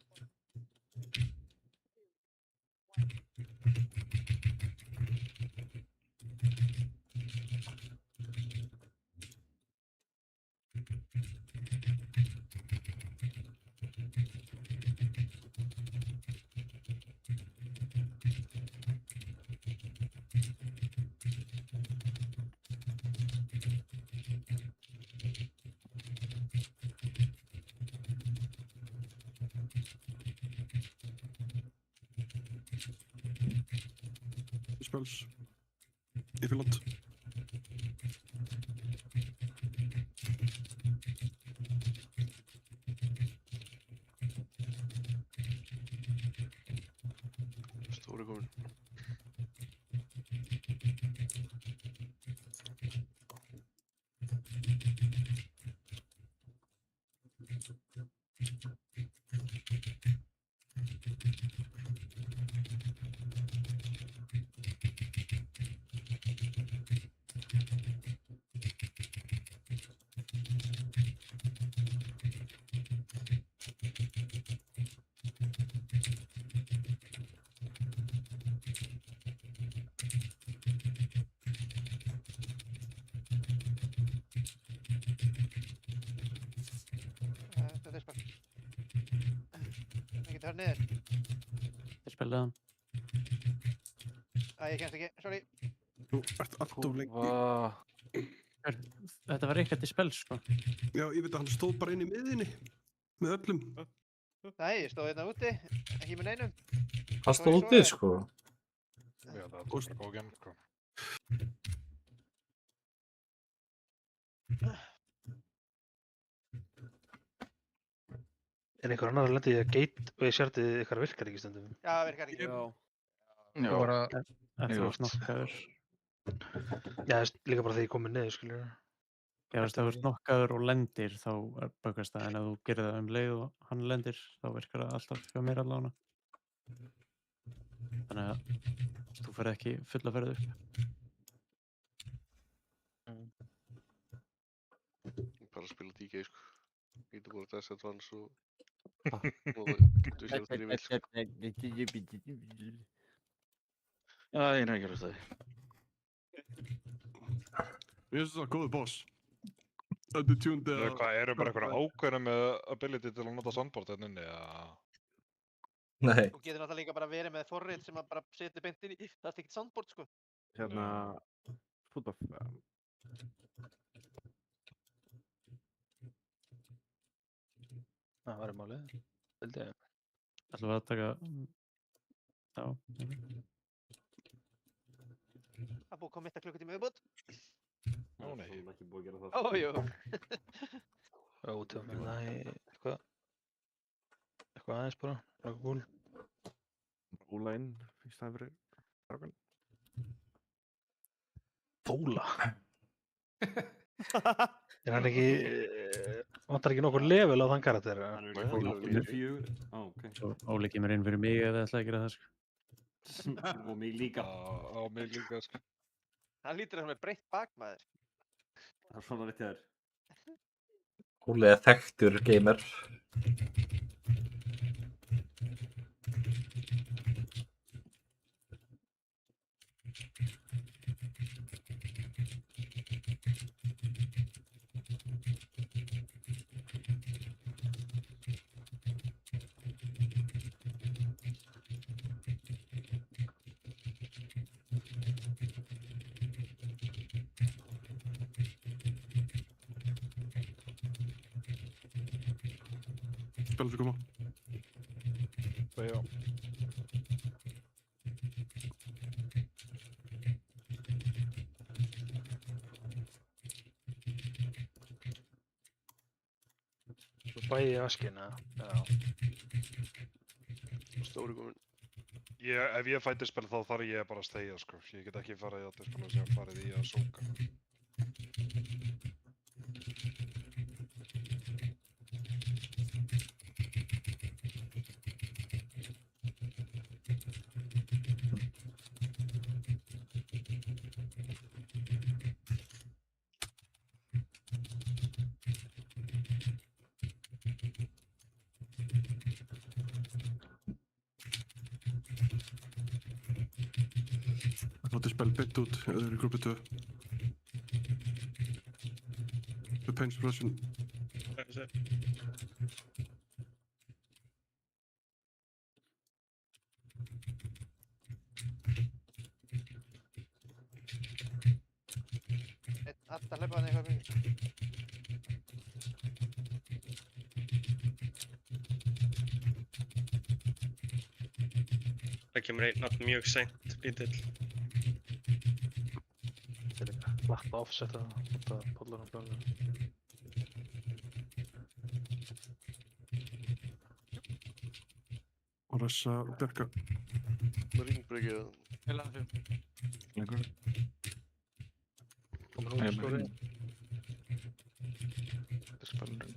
Speaker 1: Spells. Í Finland.
Speaker 17: Stóri komin.
Speaker 10: Þetta er spil. Ekki þar niður.
Speaker 6: Ég spilaði hann.
Speaker 10: Æ, ég kemst ekki, sorry.
Speaker 1: Þú ert alltof lengi.
Speaker 6: Þetta var eitthvað til spels, sko.
Speaker 1: Já, ég veit að hann stóð bara inn í miðinni. Með öllum.
Speaker 10: Nei, ég stóð hérna úti. Ekki með neinum.
Speaker 2: Hann stóð úti, sko.
Speaker 15: Já, það er bara góð game, sko.
Speaker 7: Er einhver annar að lenda í að gateway shardið ykkar virkar ekki stundum?
Speaker 10: Já, virkar ekki.
Speaker 7: Já.
Speaker 6: Bara eftir að snokkaður.
Speaker 7: Já, líka bara þegar ég komið niður, skiljur.
Speaker 6: Já, ef þú ert snokkaður og lendir, þá böggast það, en ef þú gerir það leið og hann lendir, þá virkar það alltaf hjá mér allavega. Þannig að þú fer ekki fulla ferð upp.
Speaker 17: Bara að spila DK, sko. Getur bara Dash Advance og... og það getur sér út í vill, sko.
Speaker 21: Já, ég er ekki að hlusta því.
Speaker 1: Ég finnst það góður boss. Þetta er tjúndi að...
Speaker 15: Hvað, eru bara einhverja ákveðna með ability til að nota sandboard hérna inni, eða?
Speaker 2: Nei.
Speaker 10: Þú getur náttúrulega líka bara verið með forrit sem að bara setja beint inn í. Það er ekkert soundboard, sko.
Speaker 19: Hérna... Fútball.
Speaker 7: Það var málið. Vildi ég.
Speaker 6: Ætlum við að taka... Já.
Speaker 10: Það búið að koma 1 klukkutíma viðbót.
Speaker 15: Ó, nei.
Speaker 9: Það er ekki búið að gera það.
Speaker 10: Ó, jú.
Speaker 7: Út með það í eitthvað... Eitthvað aðeins bara. Eitthvað gúl.
Speaker 19: Úla inn í staðin fyrir strákan.
Speaker 7: Bóla? Er hann ekki, vantar ekki nokkur level á þann karakter?
Speaker 9: Hann er ekki level 4. Ó, ok.
Speaker 6: Svo Óli kemur inn fyrir mig ef þið ætlaði að gera það, sko.
Speaker 9: Og mig líka.
Speaker 15: Á mig líka, sko.
Speaker 10: Hann lítur að með breytt bakmaður.
Speaker 9: Það er svona rétt hjá þér.
Speaker 2: Óli er þekktur gamer.
Speaker 1: Spennandi að koma.
Speaker 15: Já.
Speaker 7: Svo bæði í askina. Já.
Speaker 17: Stóri komin.
Speaker 15: Ef ég fæ dispel þá þarf ég bara að steigja, sko. Ég get ekki farið í að dispela sem farið í að sóka.
Speaker 1: Það er spil bytt út, ef þau eru í grúpi 2. The pain suppression.
Speaker 10: Alltaf hlaupa hann eitthvað mjög.
Speaker 8: Það kemur einn nafn mjög seint, lítill.
Speaker 7: Það er líka flatt offset að þetta pollar hann blálega.
Speaker 1: Og ressa Bjarka.
Speaker 17: Ringbreykið.
Speaker 10: Heilan 5.
Speaker 1: Lengur.
Speaker 7: Komur hún skori. Þetta er spennur.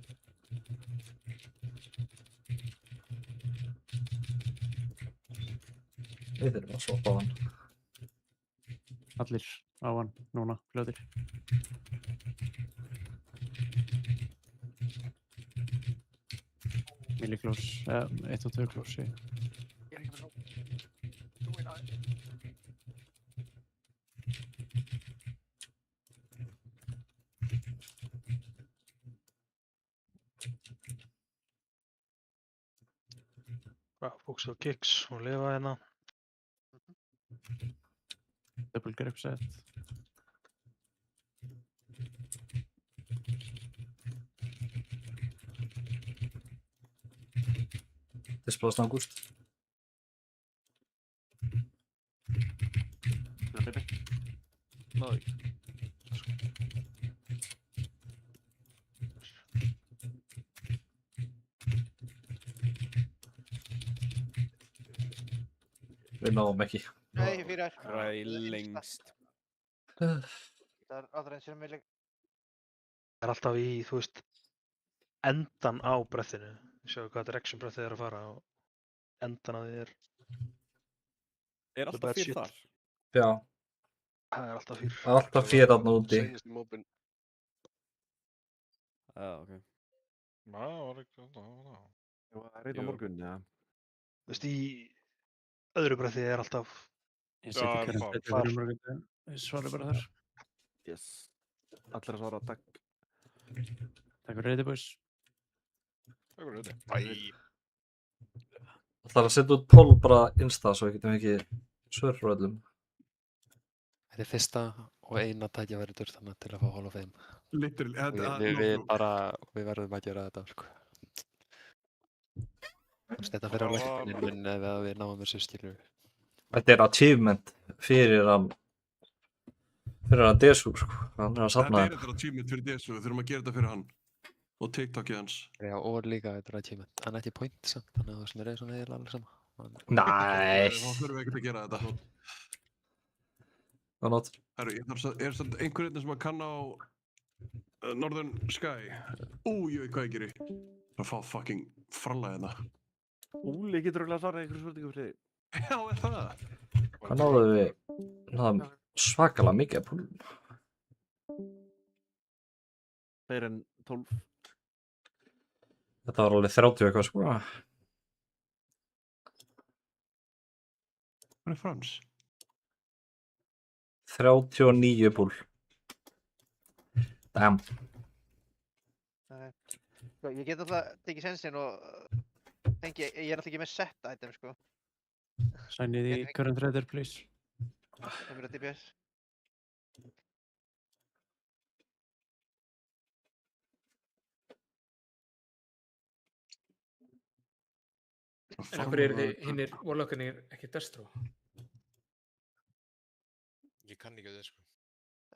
Speaker 2: Við þurfum að swappa á hann.
Speaker 6: Allir á hann núna, fljótir. Milliklós, 1 og 2 klós, ég.
Speaker 10: Ég er ekki með nóg. Þú er aðeins.
Speaker 7: Fóks og kicks og lifa hérna.
Speaker 6: Double grip set.
Speaker 2: Dispel stangust.
Speaker 3: Náðu ekki.
Speaker 2: Við náum ekki.
Speaker 10: Nei, 4.
Speaker 4: Rælengst.
Speaker 10: Það er aðra eins sem vilja.
Speaker 7: Það er alltaf í, þú veist, endan á breathinu. Sjáu hvað direction breathið er að fara og endan að þið er.
Speaker 3: Er alltaf 4 þar?
Speaker 2: Já.
Speaker 7: Það er alltaf 4.
Speaker 2: Það er alltaf 4 þarna úti.
Speaker 17: Seinast í móbin.
Speaker 3: Já, ok.
Speaker 15: Það var ekki það.
Speaker 19: Það er einn á morgun, já.
Speaker 7: Þú veist, í öðru breathið er alltaf.
Speaker 6: Ég seti hverjum betur fyrir morgun. Svarið bara þar.
Speaker 19: Yes. Allir að svara, takk.
Speaker 6: Takk fyrir reyði, boys.
Speaker 15: Takk fyrir reyði.
Speaker 2: Bye. Það er að setja út poll bara insta svo við getum ekki svör frá öllum.
Speaker 13: Þetta er fyrsta og eina tækjaverður þannig til að fá Hall of Fame.
Speaker 1: Literally.
Speaker 13: Við verðum að gera þetta, sko. Þetta fyrir á lækninu minn ef við náum þessu, skilur við.
Speaker 2: Þetta er achievement fyrir hann Desu, sko. Hann er að safna
Speaker 1: Þetta er achievement fyrir Desu, við þurfum að gera þetta fyrir hann. Og TikTokið hans.
Speaker 13: Já, og líka þetta er achievement. Hann er ekki point samt, þannig að það sem er svona eiginlega allir sama.
Speaker 2: Nei.
Speaker 1: Þá þurfum við ekkert að gera þetta.
Speaker 2: Það er nátt.
Speaker 1: Herru, er einhver sem að kann á Northern Sky. Ég veit hvað ég geri. Það fá fucking fralla hérna.
Speaker 19: Úli getur örugglega svarað einhverju spurningu fyrir þig.
Speaker 1: Já, það?
Speaker 2: Hvað náðum við? Náðum svakalega mikið af púlum.
Speaker 19: Meir en 12.
Speaker 2: Þetta var alveg 30 eitthvað sko.
Speaker 1: Hvað Frans?
Speaker 2: 39 púl. Damn.
Speaker 10: Ég get alltaf tekið sensin og tengi, ég er alltaf ekki með set item sko.
Speaker 6: Signið í current trader, please.
Speaker 10: Einhverja DPS.
Speaker 14: En af hverju eru þið hinnir warlockarnir ekki destro?
Speaker 5: Ég kann ekki það sko.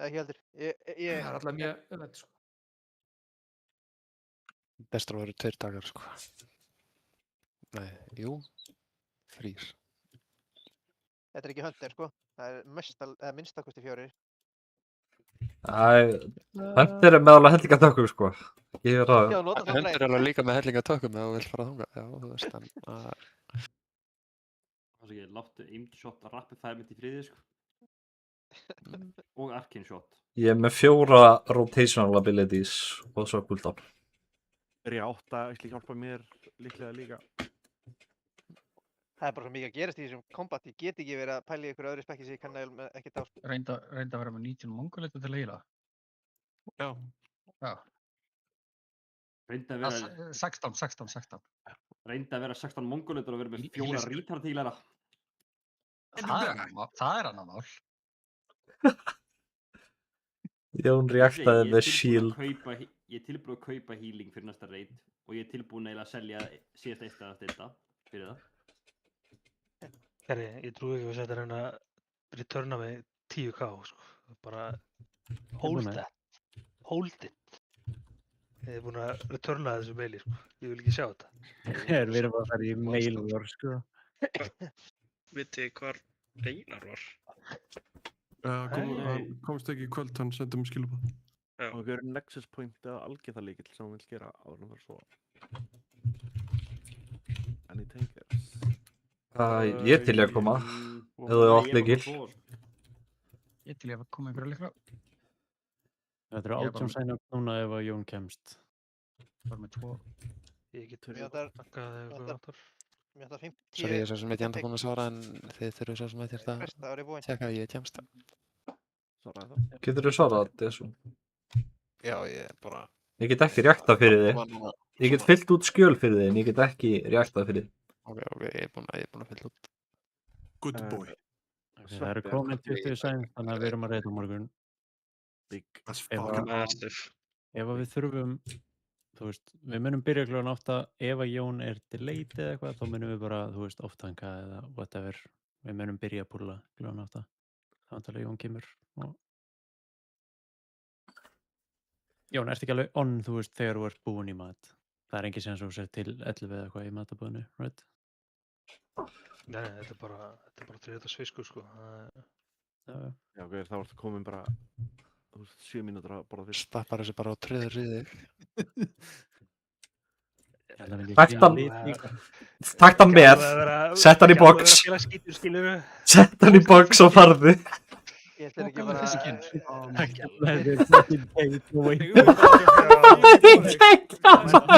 Speaker 10: Ekki heldur.
Speaker 14: Það er alltaf mjög öðvöld sko.
Speaker 13: Destro eru 2 dagar sko. Nei, jú. 3.
Speaker 10: Þetta er ekki hunter sko. Það er minnstakosti 4.
Speaker 2: Hunter er með alveg hellinga tökum sko. Ég er að...
Speaker 13: Hunter er alveg líka með hellinga tökum ef þú vilt fara þangað. Já, þú veist, en...
Speaker 9: Það sé ekki, láttu aimed shot að rapid fire mitt í friði sko. Og arcane shot.
Speaker 2: Ég er með 4 rotational abilities og svo cooldown.
Speaker 19: Er ég 8, ekki hjálpa mér líklega líka.
Speaker 10: Það er bara svo mikið að gerast í þessum combat. Ég get ekki verið að pæla í einhverju öðru spekki sem ég kann ekki þá.
Speaker 16: Reynda að vera með 19 mongolita til að heila.
Speaker 1: Já.
Speaker 16: Já.
Speaker 9: Reynda að vera...
Speaker 16: 16.
Speaker 9: Reynda að vera 16 mongolitar og vera með 4 retardílara.
Speaker 16: Það er annar mál.
Speaker 2: Jón reaktaði með shield.
Speaker 9: Ég er tilbúin að kaupa healing fyrir næsta raid og ég er tilbúin eiginlega að selja síðast eitt að þetta fyrir það.
Speaker 7: Herri, ég trúi ekki að þetta reyna að returna með 10k sko. Bara hold that. Hold it. Ég er búin að returna þessu maili sko. Ég vil ekki sjá þetta.
Speaker 6: Við erum bara að fara í mail war sko.
Speaker 8: Vitið þið hvar Einar var?
Speaker 1: Hann komst ekki í kvöld, hann sendi mér skilabóð.
Speaker 19: Og við erum nexus point eða algeðarleikill sem hann vil gera áður en það svo. Any takers?
Speaker 2: Ég til ég að koma. Ef þú átt leikil.
Speaker 16: Ég til ég að koma einhverja leikra.
Speaker 6: Þetta eru 18 sign-up núna ef að Jón kemst.
Speaker 16: Bara með 2.
Speaker 7: Ég get verið að taka þegar þú áttar.
Speaker 10: Mér ætla 50...
Speaker 13: Sorry, ég er svo sem eitthvað búinn að svara en þið þurfum svo sem eitthvað að tjekka að ég kemst.
Speaker 2: Getur þú svarað þessu?
Speaker 13: Já, ég bara...
Speaker 2: Ég get ekki reaktað fyrir þig. Ég get fyllt út skjöl fyrir þig en ég get ekki reaktað fyrir þig.
Speaker 13: Ok, ég er búinn að fylla út.
Speaker 1: Good boy.
Speaker 6: Það eru komin 20 sign, þannig að við erum að reyta morgun. Ef við þurfum... Þú veist, við munum byrja klukkan 8, ef að Jón er delayed eða eitthvað, þá munum við bara, þú veist, off-tanka eða whatever. Við munum byrja að púla klukkan 8. Það vantarlega Jón kemur. Jón, ertu ekki alveg on, þú veist, þegar þú ert búinn í mat? Það er engin sem þú sér til 11 eða eitthvað í matabúðinu, right?
Speaker 7: Nei, þetta er bara 3 svisku, sko.
Speaker 19: Já, ok, þá ertu komin bara... 7 mínútur að borða fyrst.
Speaker 13: Stappar þessu bara á tröður riðið.
Speaker 2: Takk hann með. Sett hann í box. Sett hann í box og farði.
Speaker 10: Ég ætla ekki bara...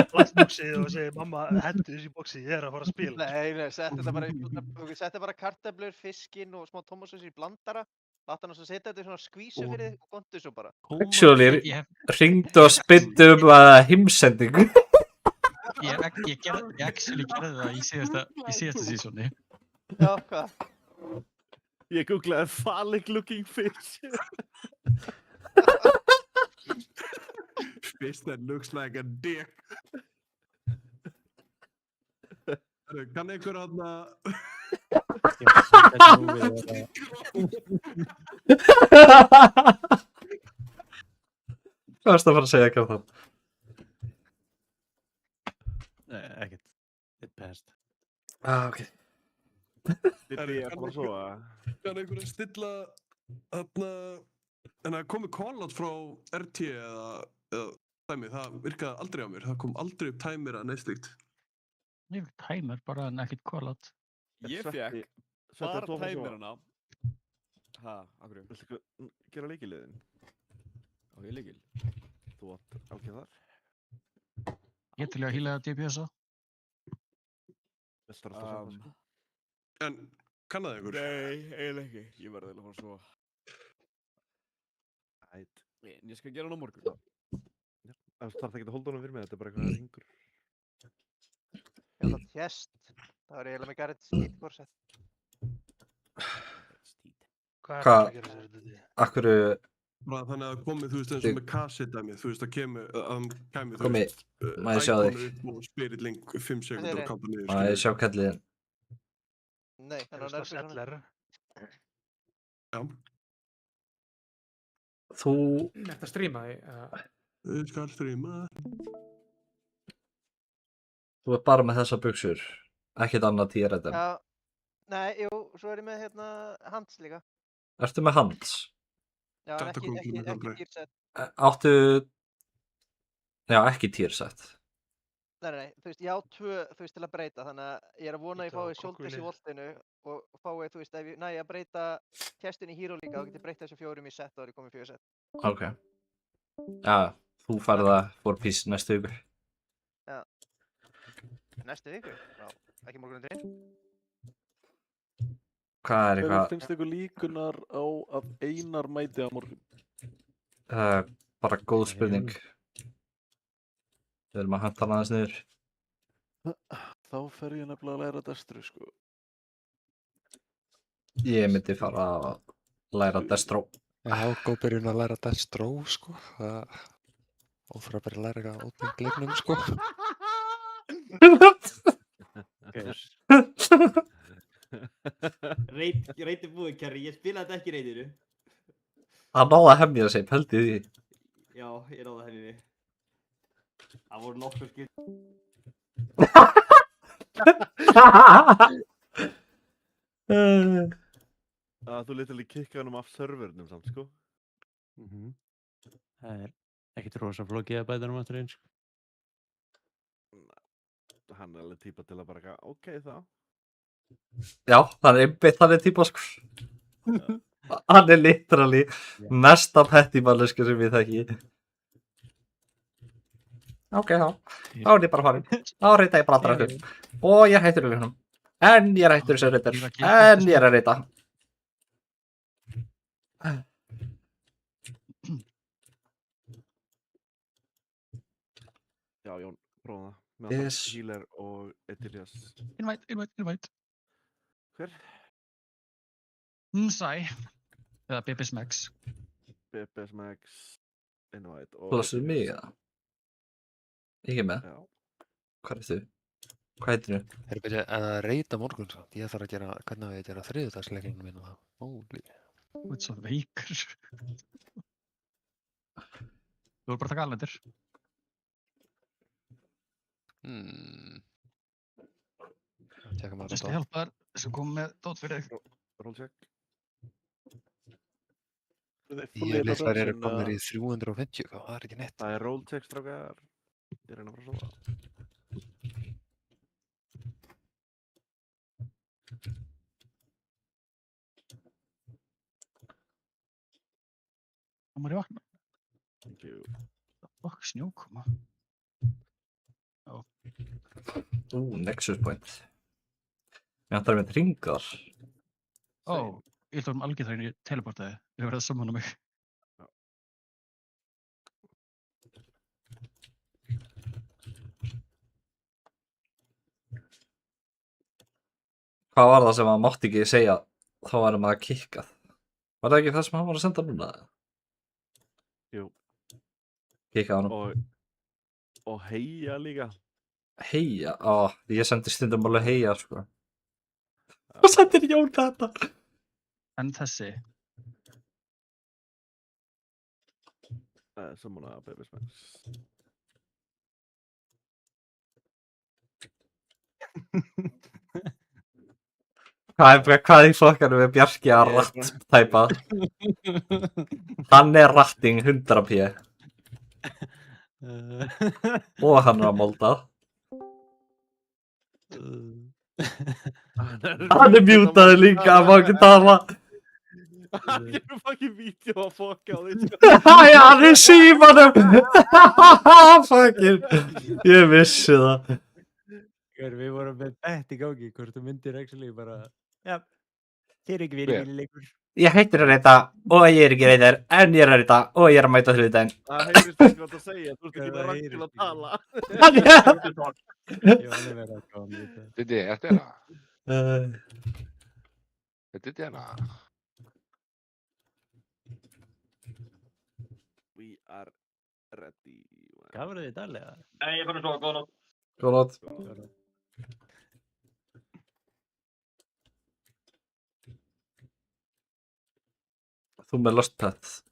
Speaker 7: Plastboxið og segir mamma hendur þessi boxið, ég er að fara að spila.
Speaker 10: Nei, setti bara kartöflur, fiskinn og smá tómatsós í blandara. Láta hann að setja þetta í svona skvísu fyrir þig og góndu svo bara.
Speaker 2: Actually, hringdu og spyttu heimsendingu.
Speaker 16: Ég actually gerði það í síðasta seasoni.
Speaker 10: Já, hvað?
Speaker 19: Ég googlaði phallic looking fish.
Speaker 1: Fish that looks like a dick. Kann einhver aðna...
Speaker 2: Hvað varst að fara að segja ekki á það?
Speaker 6: Nei, ekkert. It passed.
Speaker 2: Ok.
Speaker 19: Vil ég bara svo að...
Speaker 1: Kann einhver að stilla... En það komið call-out frá RT eða eða dæmi, það virkaði aldrei á mér, það kom aldrei upp tæmir að neitt slíkt.
Speaker 16: Ég fikk tæmir, bara en ekkert call-out.
Speaker 4: Ég fekk bara tæmirina. Ha, akkur?
Speaker 19: Viltu gera leikiliðin?
Speaker 4: Á ég leikil?
Speaker 19: Þú átt algjör þar.
Speaker 16: Ég til að hýla DPS-a.
Speaker 19: Viltu alltaf sofa, sko?
Speaker 1: En, kannaði ykkur?
Speaker 4: Nei, eiginlega ekki. Ég verði eiginlega að sofa.
Speaker 19: Æt.
Speaker 4: En ég skal gera hann á morgun.
Speaker 19: Það þarf ekki að holda honum fyrir mig, þetta er bara eitthvað ringur.
Speaker 10: Ég átt að tjest. Það var eiginlega með Garrett Steed korsett.
Speaker 2: Hvað? Akkur...
Speaker 1: Þannig að það komið, þú veist, eins og með kassetæmið, þú veist, það kemur, þú
Speaker 2: Komi,
Speaker 1: veist,
Speaker 2: maður sjá þig.
Speaker 1: íkonu upp og spirit link 5 sekundur og kanta niður.
Speaker 2: Maður sjá kalliðin.
Speaker 10: Nei, þannig að það er
Speaker 1: Já.
Speaker 2: Þú...
Speaker 14: Þetta stríma því?
Speaker 1: Ég skal stríma.
Speaker 2: Þú ert bara með þessa buxur, ekkert annað tíðrættum.
Speaker 10: Já, nei, jú, svo er ég með hérna hands líka.
Speaker 2: Ertu með hands?
Speaker 10: Já, en ekki týrsett.
Speaker 2: Áttu... Já, ekki týrsett.
Speaker 10: Nei, þú veist, ég á 2, þú veist, til að breyta, þannig að ég er að vona að ég fái shoulders í voltinu og fái, þú veist, ef ég næ að breyta kestin í hero líka, þá get ég breyta þessu 4 í set og það er komið 4 set.
Speaker 2: Ok. Já, þú færð það for piece næstu viku.
Speaker 10: Já. Næstu viku? Já, ekki morgunum til.
Speaker 2: Hvað er eitthvað?
Speaker 3: Hvernig finnst ykkur líkunar á að Einar mæti á morgun?
Speaker 2: Bara góð spurning. Við erum að henta hann aðeins niður.
Speaker 3: Þá fer ég nefnilega að læra Destru, sko.
Speaker 2: Ég myndi fara að læra Destro.
Speaker 13: Já, góð byrjun að læra Destro, sko. Það óþarf að læra eitthvað ótengt leiknum, sko.
Speaker 9: Reyti búið, Kerry, ég spilaði þetta ekki reytinu.
Speaker 2: Hann náði að hemja sig, pældi því.
Speaker 9: Já, ég náði að hemja mig. Það voru nokkur skipt.
Speaker 19: Þú literally kikkaði hann af servernum samt, sko.
Speaker 6: Það er ekkert rosa flókið að bæta hann aftur eins.
Speaker 19: Hann er alveg típa til að bara eitthvað, ok þá.
Speaker 2: Já, hann er einmitt þannig típa, sko. Hann er literally mesta petty-manneska sem ég þekki. Ok, þá er ég bara farin. Þá reyta ég bara allra aftur. Og ég er hættur í húnum. En ég er hættur í þessu reytar. En ég er að reyta.
Speaker 19: Já, Jón, prófa það. Með
Speaker 2: Yes.
Speaker 19: Healer og Etilias.
Speaker 16: Invite.
Speaker 19: Hver?
Speaker 16: Sæ. Eða BBS Max.
Speaker 19: BBS Max, Invite og...
Speaker 2: Plussuð mig, eða? Ekki með?
Speaker 19: Já.
Speaker 2: Hvað er þú? Hvað heitir þú?
Speaker 13: Er byrjað að reyta morgun svo? Ég þarf að gera, hvernig á ég að gera þriðjudagsleiknum minn og það? Holy.
Speaker 16: Þú ert svo veikur. Þú voru bara að taka alvendur.
Speaker 13: Tjekka maður
Speaker 16: Þessi hjálpar sem kom með dót fyrir þig.
Speaker 19: Roll check.
Speaker 13: Ég litlar eru komnir í 350, það er ekki neitt.
Speaker 19: Það er roll check, strákar. Ég reyna bara að sofa.
Speaker 16: Það maður í vakna.
Speaker 19: Thank you.
Speaker 16: Fokk, snjókoma.
Speaker 2: Nexus point. Ég ætlar með hringar.
Speaker 16: Ég ætla algjör þar inn í teleportaði. Ég verði að sammála mig.
Speaker 2: Hvað var það sem hann mátti ekki segja? Þá varum maður kikkað. Var það ekki það sem hann var að senda núna?
Speaker 19: Jú.
Speaker 2: Kikkaði hann.
Speaker 19: Og heia líka.
Speaker 2: Heia? Ég sendi stundum alveg heia, sko. Hvað sendir Jón þetta?
Speaker 16: En þessi?
Speaker 19: Sammála BBS Max.
Speaker 2: Hvað í flokkanum er Bjarki að ratt-tæpa? Hann er ratting 100p. Og hann er að molda. Hann er mjútaður líka, hann má ekki tala.
Speaker 19: Hann gerur fucking vídeo að fokka á því.
Speaker 2: Já, hann er símanum. Fucking, ég vissi það.
Speaker 6: Við vorum með bet í gangi, hvort þú myndir actually bara, já, þið eru ekki verið leikur.
Speaker 2: Ég hættir að reyta og ég er ekki reytar, en ég er að reyta og ég er að mæta þriðdæginn.
Speaker 19: Það heyrist ekki hvað það segja, þú ert ekki með rangt til að tala.
Speaker 17: Diddi, ertu hérna? Diddi hérna?
Speaker 19: We are ready.
Speaker 6: Gafur þið í dag, eða?
Speaker 9: Nei, ég er bara svo, góða nótt.
Speaker 2: Góða nótt. Þú með Lost Pet.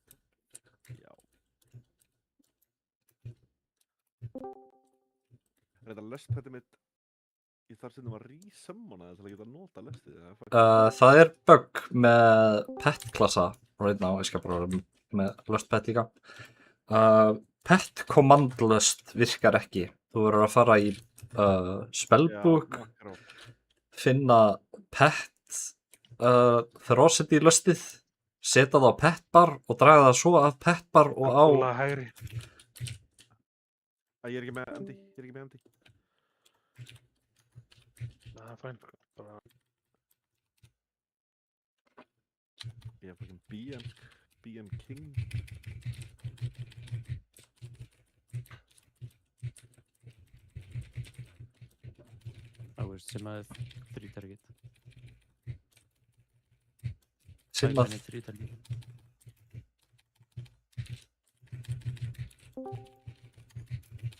Speaker 19: Já. Þetta Lost Petið mitt, ég þarf stundum að resummona það til að geta nota lestið.
Speaker 2: Það er bug með pet-klassa right now, ég skal bara vera með Lost Pet líka. Pet command-lust virkar ekki. Þú verður að fara í spellbook, finna pet, þrósett í lustið, setja það á petbar og draga það svo af petbar og á...
Speaker 17: hægri.
Speaker 19: Ég er ekki með MD,
Speaker 17: Það er fæn, bara...
Speaker 19: Ég er fucking BM King.
Speaker 6: Það veist sem að 3 target.
Speaker 2: Sem að...
Speaker 6: 3 target.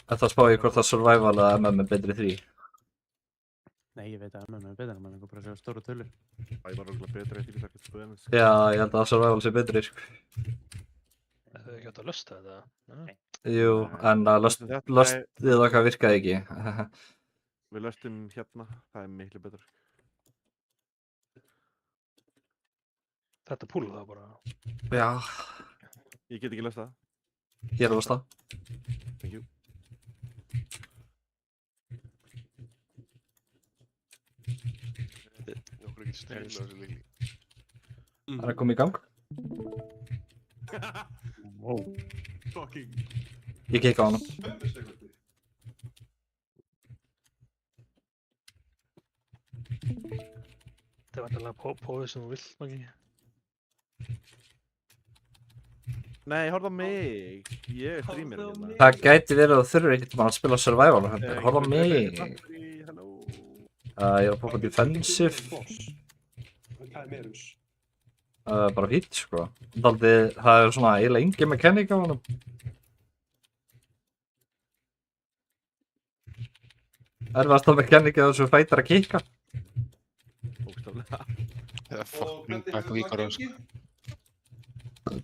Speaker 2: Þetta spá ég hvort það survival eða MM er betri 3.
Speaker 6: Nei, ég veit að MM er betra, mann er bara að sjá stóra tölu.
Speaker 19: Það er bara betri eftir því að spöðum.
Speaker 2: Já, ég held að survival sé betri, sko.
Speaker 17: Það er ekki átt að lusta þetta? Nei.
Speaker 2: Jú, en lustið okkar virkaði ekki.
Speaker 19: Við lustum hérna, það er miklu betra.
Speaker 17: Þetta púla það bara.
Speaker 2: Já.
Speaker 19: Ég get ekki lustað.
Speaker 2: Ég er að lusta.
Speaker 19: Thank you.
Speaker 17: Okkur ekki styrla þessu líki.
Speaker 2: Það er að koma í gang.
Speaker 1: Wow. Fucking.
Speaker 2: Ég kikka á hana.
Speaker 17: Það er vantilega póðið sem þú vill, Maggi.
Speaker 19: Nei, horfðu á mig. Ég er streamer hérna.
Speaker 2: Það gæti verið að þú þurfir ekkert að spila survival. Horfðu á mig. Ég er að poppa defensive. Bara fít, sko. Það er svona eiginlega engi mekaník á honum. Erfiðasta mekaník að þessu fætar að kikka.
Speaker 19: Bókstaflega.
Speaker 13: Bring back Víkora, sko.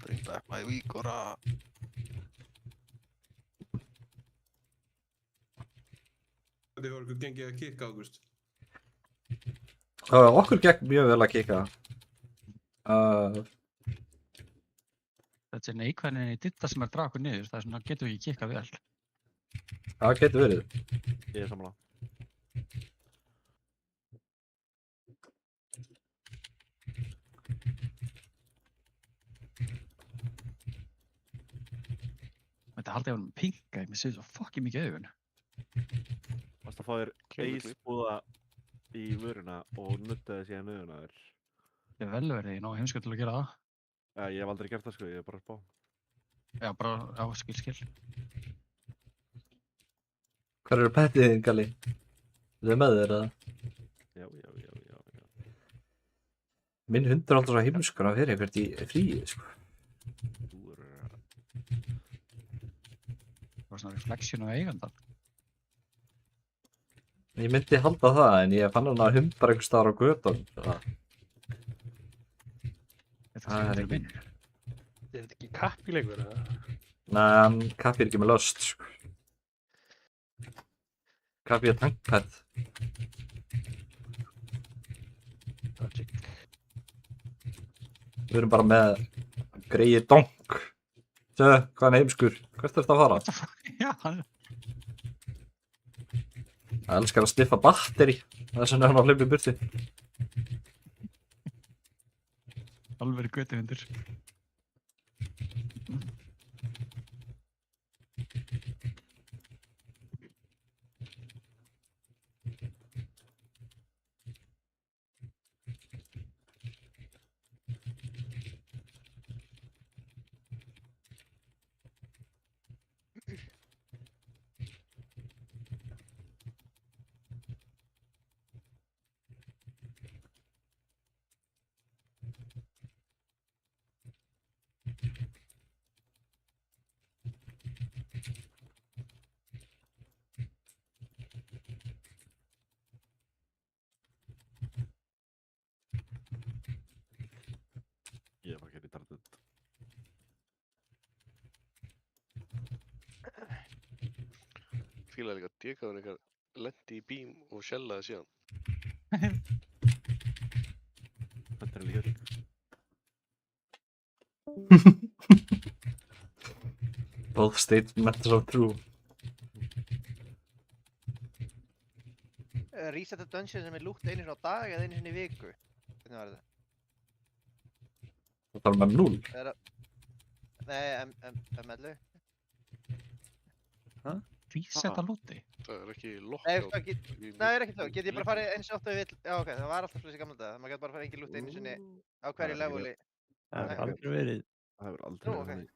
Speaker 13: Bring back my Víkora.
Speaker 1: Þetta hefur okkur gengið að kikka, Ágúst.
Speaker 2: Okkur gekk mjög vel að kikka.
Speaker 16: Þetta er neikvæðin í ditta sem er að draga okkur niður, það er svona getur við ekki kikkað vel.
Speaker 2: Það getur verið.
Speaker 19: Ég er sammála.
Speaker 16: Þetta haldi ég að vera með pinka, ég sé svo fucking mikið augun.
Speaker 19: Varst að fá þér eisbúða í vöruna og nuttaði síðan augun að þér.
Speaker 16: Ég er velverið, ég ná heimskjöld til að gera það.
Speaker 19: Ég hef aldrei gert það, sko, ég er bara að spá.
Speaker 16: Já, bara á skil.
Speaker 2: Hvar eru pettið þín, Galli? Þið með þér, eða?
Speaker 19: Já.
Speaker 2: Minn hundur er alltaf svo heimskur að vera eitthvað í fríi, sko.
Speaker 16: Það var svona refleksjón á eigandan.
Speaker 2: Ég myndi halda það, en ég fann hann að hund bara einhvers staðar á götunum. Það er ekki.
Speaker 17: Er þetta ekki kappileikur, eða?
Speaker 2: Nei, kappi er ekki með Lost, sko. Kappi er tankpad. Við erum bara með greið donk. Hvað er heimskur? Hvert er þetta að fara?
Speaker 16: Já, hann...
Speaker 2: Það elskar að sniffa batteri. Þess vegna er hann að hlaupa í burti.
Speaker 16: Alveg götuhundur.
Speaker 19: Ég var ekki retarded.
Speaker 17: Fílaði líka að dekaðun eitthvað lendi í bím og sjellaði síðan.
Speaker 19: Þetta er líka líka.
Speaker 2: Both statements are true.
Speaker 10: Resetta dungeon sem er lútt einu sinni á dag eða einu sinni í viku. Hvernig var þetta?
Speaker 2: Það með 0.
Speaker 10: Nei, M11.
Speaker 16: Hæ? Resetta lúti?
Speaker 17: Það er ekki lokk
Speaker 10: Nei, það er ekki lokk. Get ég bara farið eins og oft að við vill... Já, ok, það var alltaf slús í gamla daga. Maður gæti bara farið engin lútt einu sinni á hverju leveli.
Speaker 6: Það hefur aldrei verið.
Speaker 19: Það hefur aldrei verið.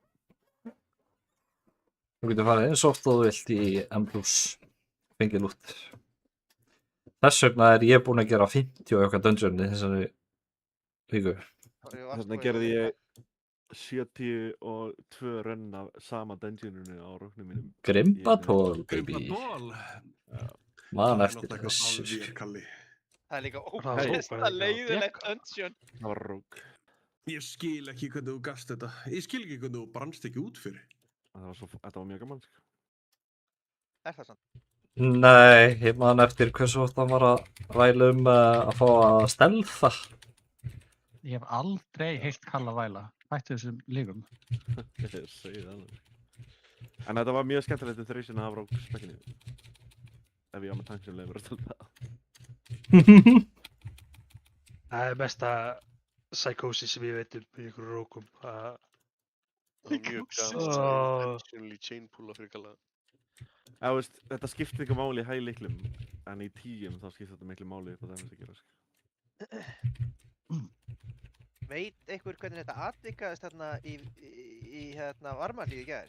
Speaker 2: Þú getur farið eins og oft og þú vilt í M+. Fengið lútt. Þess vegna er ég búinn að gera 50 og eitthvað dungeoni þessari viku.
Speaker 19: Þess vegna gerði ég 72 rönn af sama dungeoninu á róknum mínum.
Speaker 2: Grimbatól, baby.
Speaker 1: Grimbatól?
Speaker 2: Man eftir
Speaker 1: þessu.
Speaker 10: Það er líka ógeðslega leiðilegt dungeon.
Speaker 19: Það var rók.
Speaker 1: Ég skil ekki hvernig þú gast þetta. Ég skil ekki hvernig þú brannst ekki út fyrir.
Speaker 19: Þetta var mjög gaman, sko.
Speaker 10: Er það sant?
Speaker 2: Nei, ég man eftir hversu oft hann var að væla að fá að stelfa.
Speaker 16: Ég hef aldrei heyrt Kalla væla. Hættu þessum lífum.
Speaker 19: Ég segi það alveg. En þetta var mjög skemmtilegt þegar ég sinna að hafa á spekkinu. Ef ég á með tanksjónleifur að stelfa það.
Speaker 7: Það er mesta psychosis sem ég veit í ykkur rókum.
Speaker 17: Það var mjög gaman að intentionally chainpúla fyrir Kalla.
Speaker 19: Þetta skiptir ekki máli í hægliklum, en í 10 þá skiptir þetta miklu máli upp á þess að gera.
Speaker 10: Veit einhver hvernig þetta atvikaðist þarna í varmalífi í gær?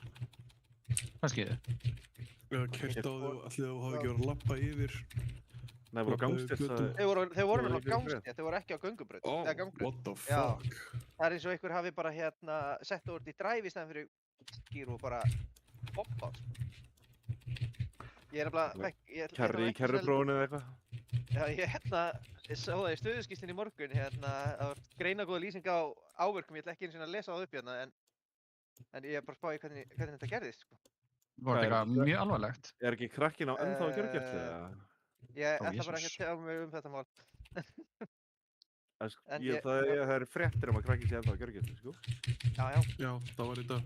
Speaker 16: Hvað skeiði?
Speaker 1: Kert á þig og allir þú hafi ekki verið að lappa yfir.
Speaker 19: Nei, voru á gangstétt.
Speaker 10: Þeir voru á gangstétt, þeir voru ekki á göngubraut.
Speaker 1: What the fuck?
Speaker 10: Það er eins og einhver hafi bara sett úr í drive í stæðan fyrir skýr og bara hoppa. Ég er nefnilega...
Speaker 19: Kerri í kerruprófunu eða eitthvað?
Speaker 10: Já, ég sá það í stöðuskýrslunni í morgun, það var greinagóða lýsing á áverkum, ég ætla ekki einu sinni að lesa það upp hérna, en ég er bara að spá í hvernig þetta gerðist, sko.
Speaker 16: Var þetta eitthvað mjög alvarlegt?
Speaker 19: Er ekki krakkin á ennþá að gjörgjast eða?
Speaker 10: Ég ætla bara ekki að tjá mig þetta mál.
Speaker 19: Það er fréttir að krakkin sé ennþá að gjörgjast, sko?
Speaker 10: Já.
Speaker 1: Já, það var í dag.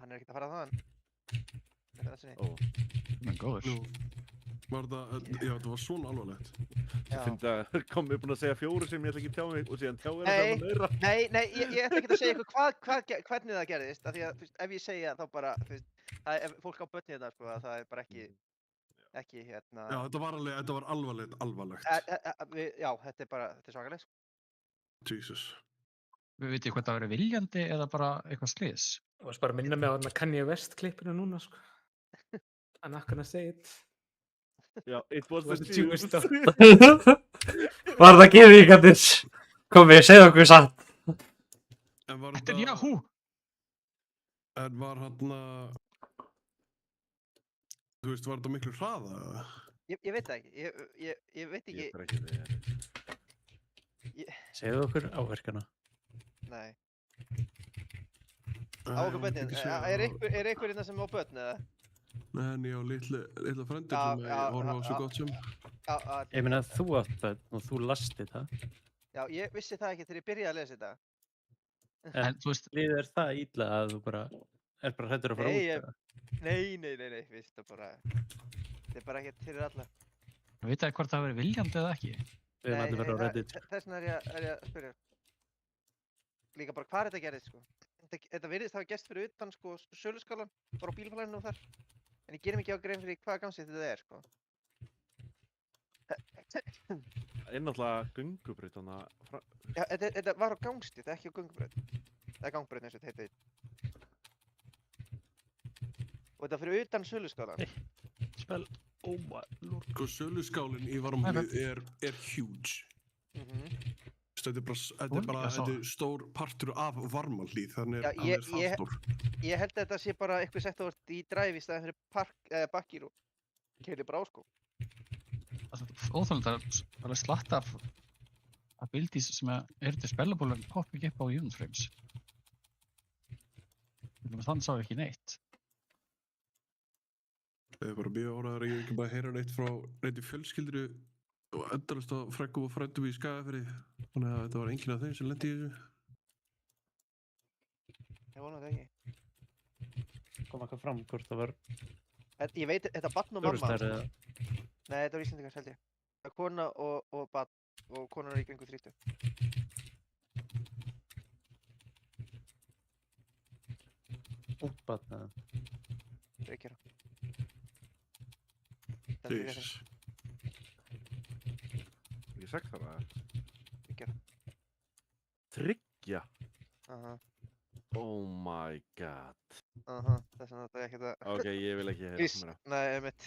Speaker 10: Hann er ekkert að fara þaðan.
Speaker 16: Men góður.
Speaker 1: Já, það var svona alvarlegt.
Speaker 19: Ég finn að komið búinn að segja 4 sem ég ætla ekki að tjá mig og síðan tjá það meira.
Speaker 10: Nei, ég ætla ekki að segja ykkur hvernig það gerðist, af því að ef ég segja þá bara, ef fólk á börni þetta, sko, það er bara ekki
Speaker 1: Já, þetta var alvarlegt.
Speaker 10: Já, þetta er svakalegt, sko.
Speaker 1: Jesus.
Speaker 16: Við veitum hvað það verið viljandi eða bara eitthvað slís?
Speaker 14: Það var bara að minna mig á Kanye West klippinu núna, sko. I'm not gonna say it.
Speaker 19: Já, it was the Jews.
Speaker 2: Var það gyðingarnir? Komið, segðu okkur satt.
Speaker 16: Þetta er Yahoo!
Speaker 1: En var þú veist, var þetta miklu hraða?
Speaker 10: Ég veit það ekki, ég veit ekki.
Speaker 6: Segðu okkur áverkana.
Speaker 10: Nei. Á okkur börnin, er einhver innan sem á börn, eða?
Speaker 1: Nei, en ég á litla frendir sem ég horfa á svo gott sem.
Speaker 6: Ég meina þú átt börn og þú lasti það.
Speaker 10: Já, ég vissi það ekki þegar ég byrjaði að lesa þetta.
Speaker 6: En þú veist, líður það illa að þú bara bara hræddur að fara út, eða?
Speaker 10: Nei, veist það bara, þetta bara ekkert fyrir alla.
Speaker 16: Veit það hvort það hafi verið viljandi eða ekki?
Speaker 6: Við höfum allir verið á Reddit.
Speaker 10: Þess vegna er ég að spyrja. Líka bara hvar þetta gerðist, sko. Þetta virðist hafa gerst fyrir utan, sko, söluskálan, bara á bílfélaginu og þar. En ég gerir mikið á grein fyrir hvaða gangsið þetta sko.
Speaker 19: Það er náttúrulega göngubraut, þannig að...
Speaker 10: Já, þetta var á gangstíð, það er ekki á göngubraut. Það er gangbraut eins og þetta heitir. Og þetta fyrir utan söluskálan.
Speaker 7: Spell, oh my lord.
Speaker 1: Sko, söluskálinn í Varmálið er huge. Þetta er stór partur af Varmálið, þannig að hann er það stór.
Speaker 10: Ég held að þetta sé bara eitthvað sett á í drive í staðin fyrir bakkir og keirir bara á, sko.
Speaker 16: Óþólandi að alveg slatt af abilities sem eru til spellabúlum poppa ekki upp á unit frames. Þannig sá ekki neitt.
Speaker 1: Það er bara mjög áraðar að ég ekki bara heyra neitt frá neitt í fjölskyldru og endalist á frækkum og frændum í Skagafirði. Þannig að þetta var enginn af þeim sem lendi í þessu.
Speaker 10: Ég vona það ekki.
Speaker 6: Kom eitthvað fram hvort það var...
Speaker 10: Ég veit, þetta barn og mamma. Nei, þetta var Íslendingar, held ég. Það er kona og barn og konan er í kringu 30.
Speaker 6: Ungt barn, eða?
Speaker 10: Reykjara.
Speaker 1: Jesus.
Speaker 19: Ég sagt það að...
Speaker 10: Reykjara.
Speaker 19: Tryggja?
Speaker 10: Aha.
Speaker 19: Oh my god.
Speaker 10: Aha, þess vegna þetta er ekkert að...
Speaker 19: Ok, ég vil ekki heyra
Speaker 10: Please, nei, einmitt.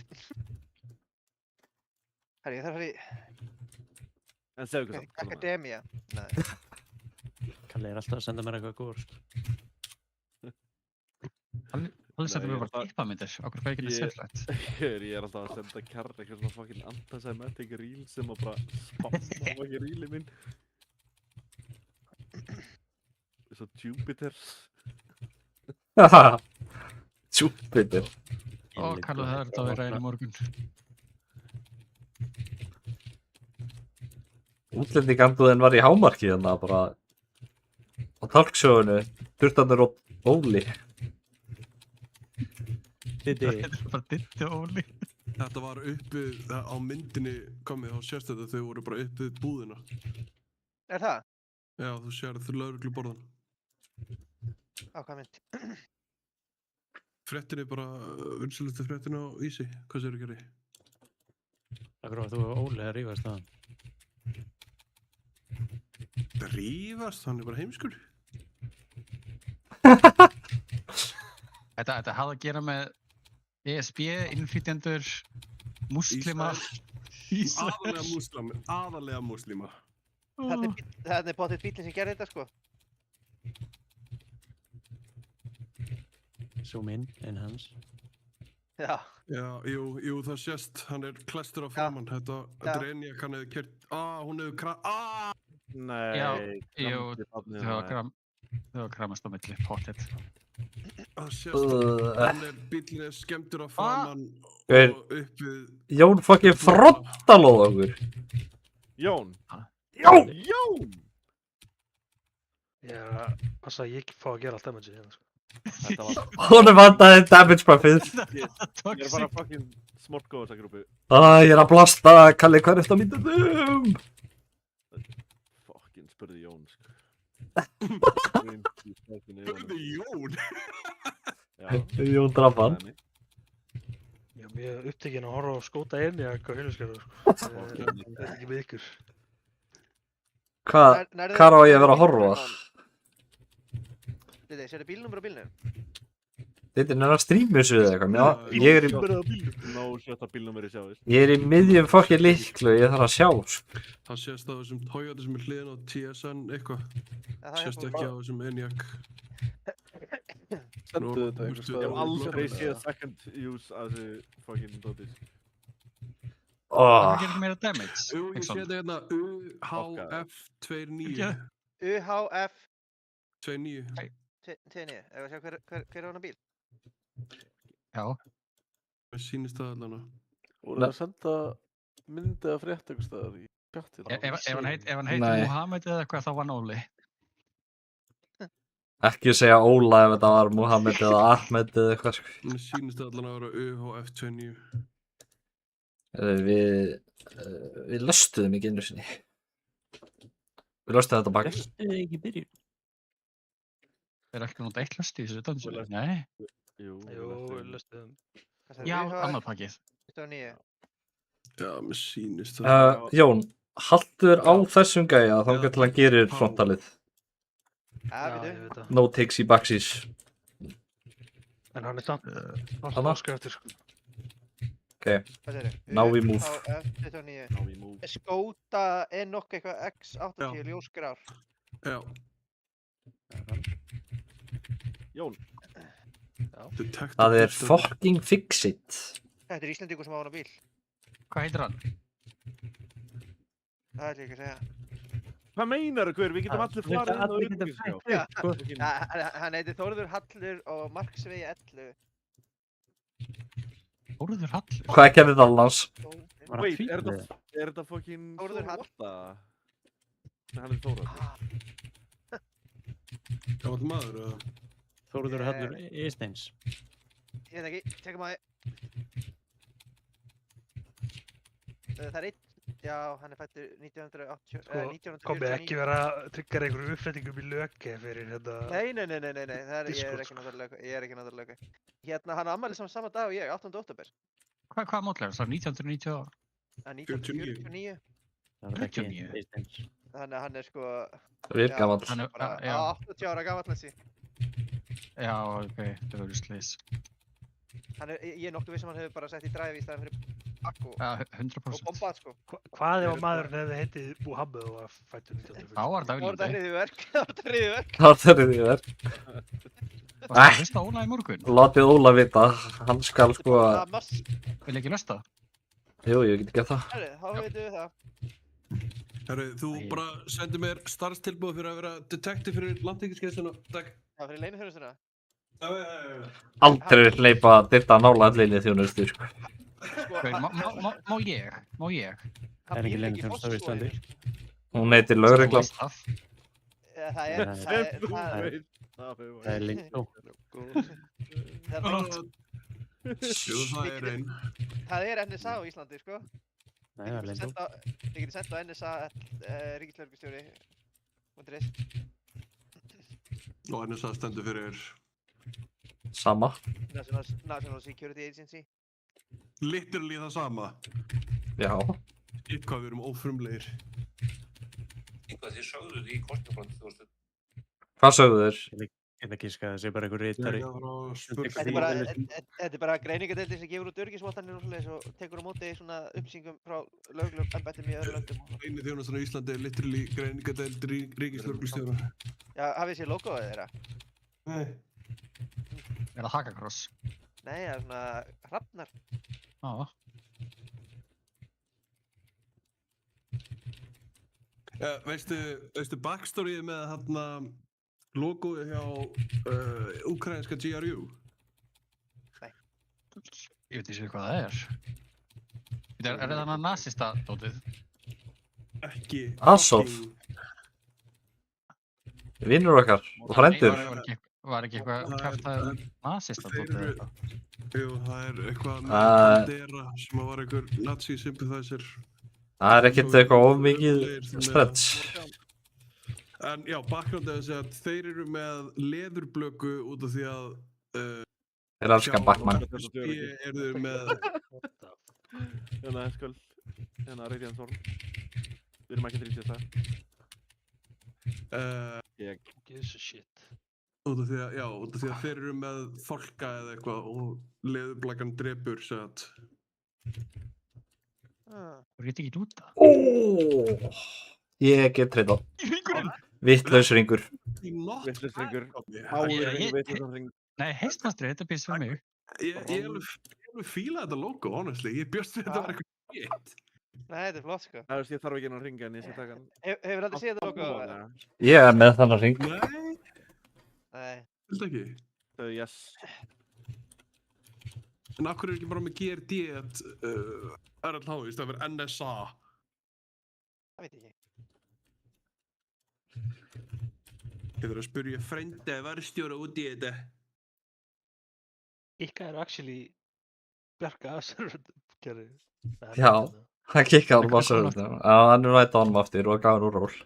Speaker 10: Herri, ég þarf að fara í...
Speaker 19: En segðu hvað samt.
Speaker 10: Akademía. Nei.
Speaker 6: Kalli er alltaf að senda mér eitthvað góður, sko.
Speaker 16: Allir setjum við bara klippamyndir, okkur fæði ekki neitt sérfrætt.
Speaker 19: Ég er alltaf að senda Karl eitthvað svona fucking anti-semitic reel sem að bara spamma fucking reelið minn. Svo Jupiter.
Speaker 2: Jupiter.
Speaker 16: Ó, Karl, það er þetta að vera einu morgun.
Speaker 2: Útlendingambúðin var í hámarki þannig að bara á talksjóinu Durtanur og Óli.
Speaker 16: Þetta er bara Ditti og Óli.
Speaker 1: Þetta var uppið á myndinni komið á sérstöðu, þau voru bara uppið búðina.
Speaker 10: Er það?
Speaker 1: Já, þú sérð lögregluborðan.
Speaker 10: Á hvað mynd?
Speaker 1: Fréttinni bara, vinsælustu fréttinni á Ísi. Hvað sér þú gerði?
Speaker 6: Akkur var þú og Óli að rífast það?
Speaker 1: Rífast? Hann er bara heimskur.
Speaker 16: Þetta hafði að gera með ESB, innflytjendur, múslima,
Speaker 1: aðalega múslima.
Speaker 10: Það er bóttið bílinn sem gerði þetta, sko.
Speaker 6: Zoom in hans.
Speaker 10: Já.
Speaker 1: Já, jú, það sést, hann er klestur á framann. Þetta er Enja, hann hefði kert, hún hefði
Speaker 19: Nei.
Speaker 16: Já, jú, þau var kramast á milli, pottet.
Speaker 1: Það sést, bílinn er skemmtur á framann og upp við...
Speaker 2: Jón fucking frontalóð okkur.
Speaker 19: Jón?
Speaker 2: Jón!
Speaker 7: Já, passa að ég ekki fá að gera allt damage hérna, sko.
Speaker 2: Hún er vandaði damage buffið.
Speaker 19: Ég er bara fucking smort góð þessa grúpi.
Speaker 2: Ég er að blasta, Kalli, hvað er þetta myndum?
Speaker 19: Fucking spurði Jón, sko.
Speaker 1: Spurði Jón?
Speaker 2: Jón draf hann.
Speaker 7: Já, mér er upptekinn að horfa á skóta einni að hvað heiluskerður, sko. Það er ekki með ykkur.
Speaker 2: Hvað á ég að vera að horfa?
Speaker 10: Þetta, sérðu bílnúmer á bílnum?
Speaker 2: Þetta er næra streamus við eitthvað. Ég er í miðjum fucking líklu, ég þarf að sjá.
Speaker 1: Það sést á þessum Toyota sem er hliðin á TSN eitthvað. Sést ekki á þessum Enyaq.
Speaker 19: Sendu þetta eitthvað. Ég hef aldrei séð second use að þessu fucking dótis.
Speaker 16: Það gerir meira damage.
Speaker 1: Ég sé þetta hérna UHF29.
Speaker 10: UHF
Speaker 1: 29.
Speaker 10: 29, ef að sjá hver á hana bíl?
Speaker 16: Já.
Speaker 1: Mér sýnist það allavega.
Speaker 3: Voru það að senda myndi að frétta eitthvað staðar í chatið?
Speaker 16: Ef hann heitir Mohamed eða eitthvað þá var hann Óli.
Speaker 2: Ekki segja Óla ef þetta var Muhammed eða Ahmed eða eitthvað sko.
Speaker 1: Mér sýnist það allan að vera UHF29.
Speaker 2: Við löstuðum ekki einu sinni. Við löstuðum þetta bak.
Speaker 6: Löstuðu ekki í byrjun?
Speaker 16: Er ekki notað eitt löst í þessu dansu? Nei.
Speaker 19: Jú,
Speaker 7: við löstuðum.
Speaker 16: Já, annað pakkið.
Speaker 10: 29.
Speaker 1: Já, mér sýnist það.
Speaker 2: Jón, haldur á þessum gæja þangað til hann gerir frontalið.
Speaker 10: Já, ég veit það.
Speaker 2: No takes í backsies.
Speaker 7: En hann er samt
Speaker 2: Hanna?
Speaker 7: óskar eftir sko.
Speaker 2: Ok, now we move.
Speaker 10: Skóta nokk eitthvað X80 ljósgrár.
Speaker 1: Já.
Speaker 19: Jón.
Speaker 2: Það er fucking fix-it.
Speaker 10: Þetta er Íslendingur sem á hana bíl.
Speaker 16: Hvað heitir hann?
Speaker 10: Það er líka að segja.
Speaker 19: Hvað meinar þú, við getum allir farið inn á öryggisgjá.
Speaker 10: Hann heitir Þórður Hallur og Marksvegi 11.
Speaker 16: Þórður Hallur?
Speaker 2: Hvað gerði það annars?
Speaker 19: Wait, er þetta fucking
Speaker 10: Þórður
Speaker 19: Hallur? Nei, hann er Þórður.
Speaker 1: Gamall maður eða?
Speaker 6: Þórður Hallur Ísteins.
Speaker 10: Ég veit ekki, tekum að þið. Það er einn, já, hann er fættur 1980.
Speaker 7: Komið ekki vera að tryggja einhverju uppflettingum í lögge fyrir þetta.
Speaker 10: Nei, ég er ekki náttúrulega lögge. Hérna, hann ammæli sama dag og ég, 8. október.
Speaker 16: Hvað módel er það? 1990?
Speaker 10: 1949.
Speaker 6: Það er ekki Ísteins.
Speaker 10: Þannig að hann er sko...
Speaker 2: Vel gamall.
Speaker 10: Hann er bara 80 ára gamall þessi.
Speaker 16: Já, ok, það verður slis.
Speaker 10: Ég er nokkuð viss hann hefur bara sett í dræfi í staðan fyrir akku.
Speaker 16: Já, 100%.
Speaker 10: Og bombað sko.
Speaker 7: Hvað ef maðurinn hefði heitið Muhammed og var fættur 1940?
Speaker 16: Þá var þetta
Speaker 10: hryðjuverk.
Speaker 2: Það var þetta hryðjuverk.
Speaker 16: Varstu að hlusta Óla í morgun?
Speaker 2: Látið Óla vita, hann skal sko...
Speaker 16: Vil ekki hlusta?
Speaker 2: Jú, ég get ekki að það.
Speaker 10: Herri, þá veitum við það.
Speaker 1: Herru, þú bara sendir mér starfstilboð fyrir að vera detektiv fyrir landhelgisgæsluna. Takk.
Speaker 10: Já, fyrir leyniþjónustuna.
Speaker 2: Aldrei hleypa þetta nála allinni þjónustu, sko.
Speaker 16: Má ég?
Speaker 6: Það er ekki leyniþjónusta á Íslandi.
Speaker 2: Hún heitir lögreglan.
Speaker 6: Það er Lindó.
Speaker 1: Jú, það er einn.
Speaker 10: Það er NSA á Íslandi, sko.
Speaker 6: Nei, það er Lindó.
Speaker 10: Þið getur sendt á NSA ríkislögreglustjóri.
Speaker 1: Og NSA stendur fyrir...
Speaker 2: Sama.
Speaker 10: National Security Agency.
Speaker 1: Literally það sama.
Speaker 2: Já.
Speaker 1: Eitthvað við erum ófrumlegir.
Speaker 12: Eitthvað þið sögðuð í kostningaflandi 2000.
Speaker 2: Hvað sögðu þeir?
Speaker 6: Ég veit ekki að það sé bara einhver ritari.
Speaker 10: Þetta er bara greiningadeildin sem gefur út öryggisvottanir og svoleiðis og tekur á móti svona upplýsingum frá lögregluembættum í öðrum löndum.
Speaker 1: Leyniþjónustan á Íslandi er literally greiningadeild ríkislögreglustjóra.
Speaker 10: Já, hafið þið séð logoið þeirra?
Speaker 1: Nei.
Speaker 16: Er það hakakross?
Speaker 10: Nei, það er svona hrafnar.
Speaker 1: Veistu backstoryið með þarna logoið hjá ukrainska GRU?
Speaker 10: Nei.
Speaker 16: Ég veit ekki hvað það er. Er það þannig nasista dótið?
Speaker 1: Ekki.
Speaker 2: Azov. Vinnur okkar og frændur.
Speaker 16: Var ekki eitthvað kæftað nasista dótið þetta?
Speaker 1: Jú, það er eitthvað með Bandera sem var einhver nazi-sympathizer.
Speaker 2: Það er ekkert eitthvað of mikið spreads.
Speaker 1: En já, backgroundið er að þeir eru með leðurblöku út af því að
Speaker 2: Þeir elska Batman.
Speaker 1: Eru þeir með
Speaker 19: Hérna, skuld. Hérna, Radiant Storm. Við erum ekki trýstið það.
Speaker 7: Gives a shit.
Speaker 1: Út af því að þeir eru með fálka eða eitthvað og leðurblakan drepur, svo að
Speaker 16: Þú geti ekki út það?
Speaker 2: Ég get treyta. Vitlaus ringur.
Speaker 19: Vitlaus ringur.
Speaker 16: Nei, heistmastri, þetta býst fyrir mig.
Speaker 1: Ég alveg fíla þetta logo, honestly. Ég bjóst við þetta var eitthvað shit.
Speaker 10: Nei, þetta er flott, sko.
Speaker 19: Það veist, ég þarf ekki að ringa en ég sé taka hann.
Speaker 10: Hefur aldrei séð þetta logo?
Speaker 2: Ég er með þannig ring.
Speaker 10: Nei.
Speaker 1: Viltu ekki?
Speaker 19: Yes.
Speaker 1: En af hverju er ekki bara með GRD RLH í stað fyrir NSA?
Speaker 10: Það veit ég ekki.
Speaker 1: Getur að spyrja frendi verðstjóra út í þetta.
Speaker 7: Ykkar er actually bjarga að servergerði.
Speaker 2: Já, hann kikkaði honum á serverunum. Já, hann rætti honum aftur og gaf hann úr ról.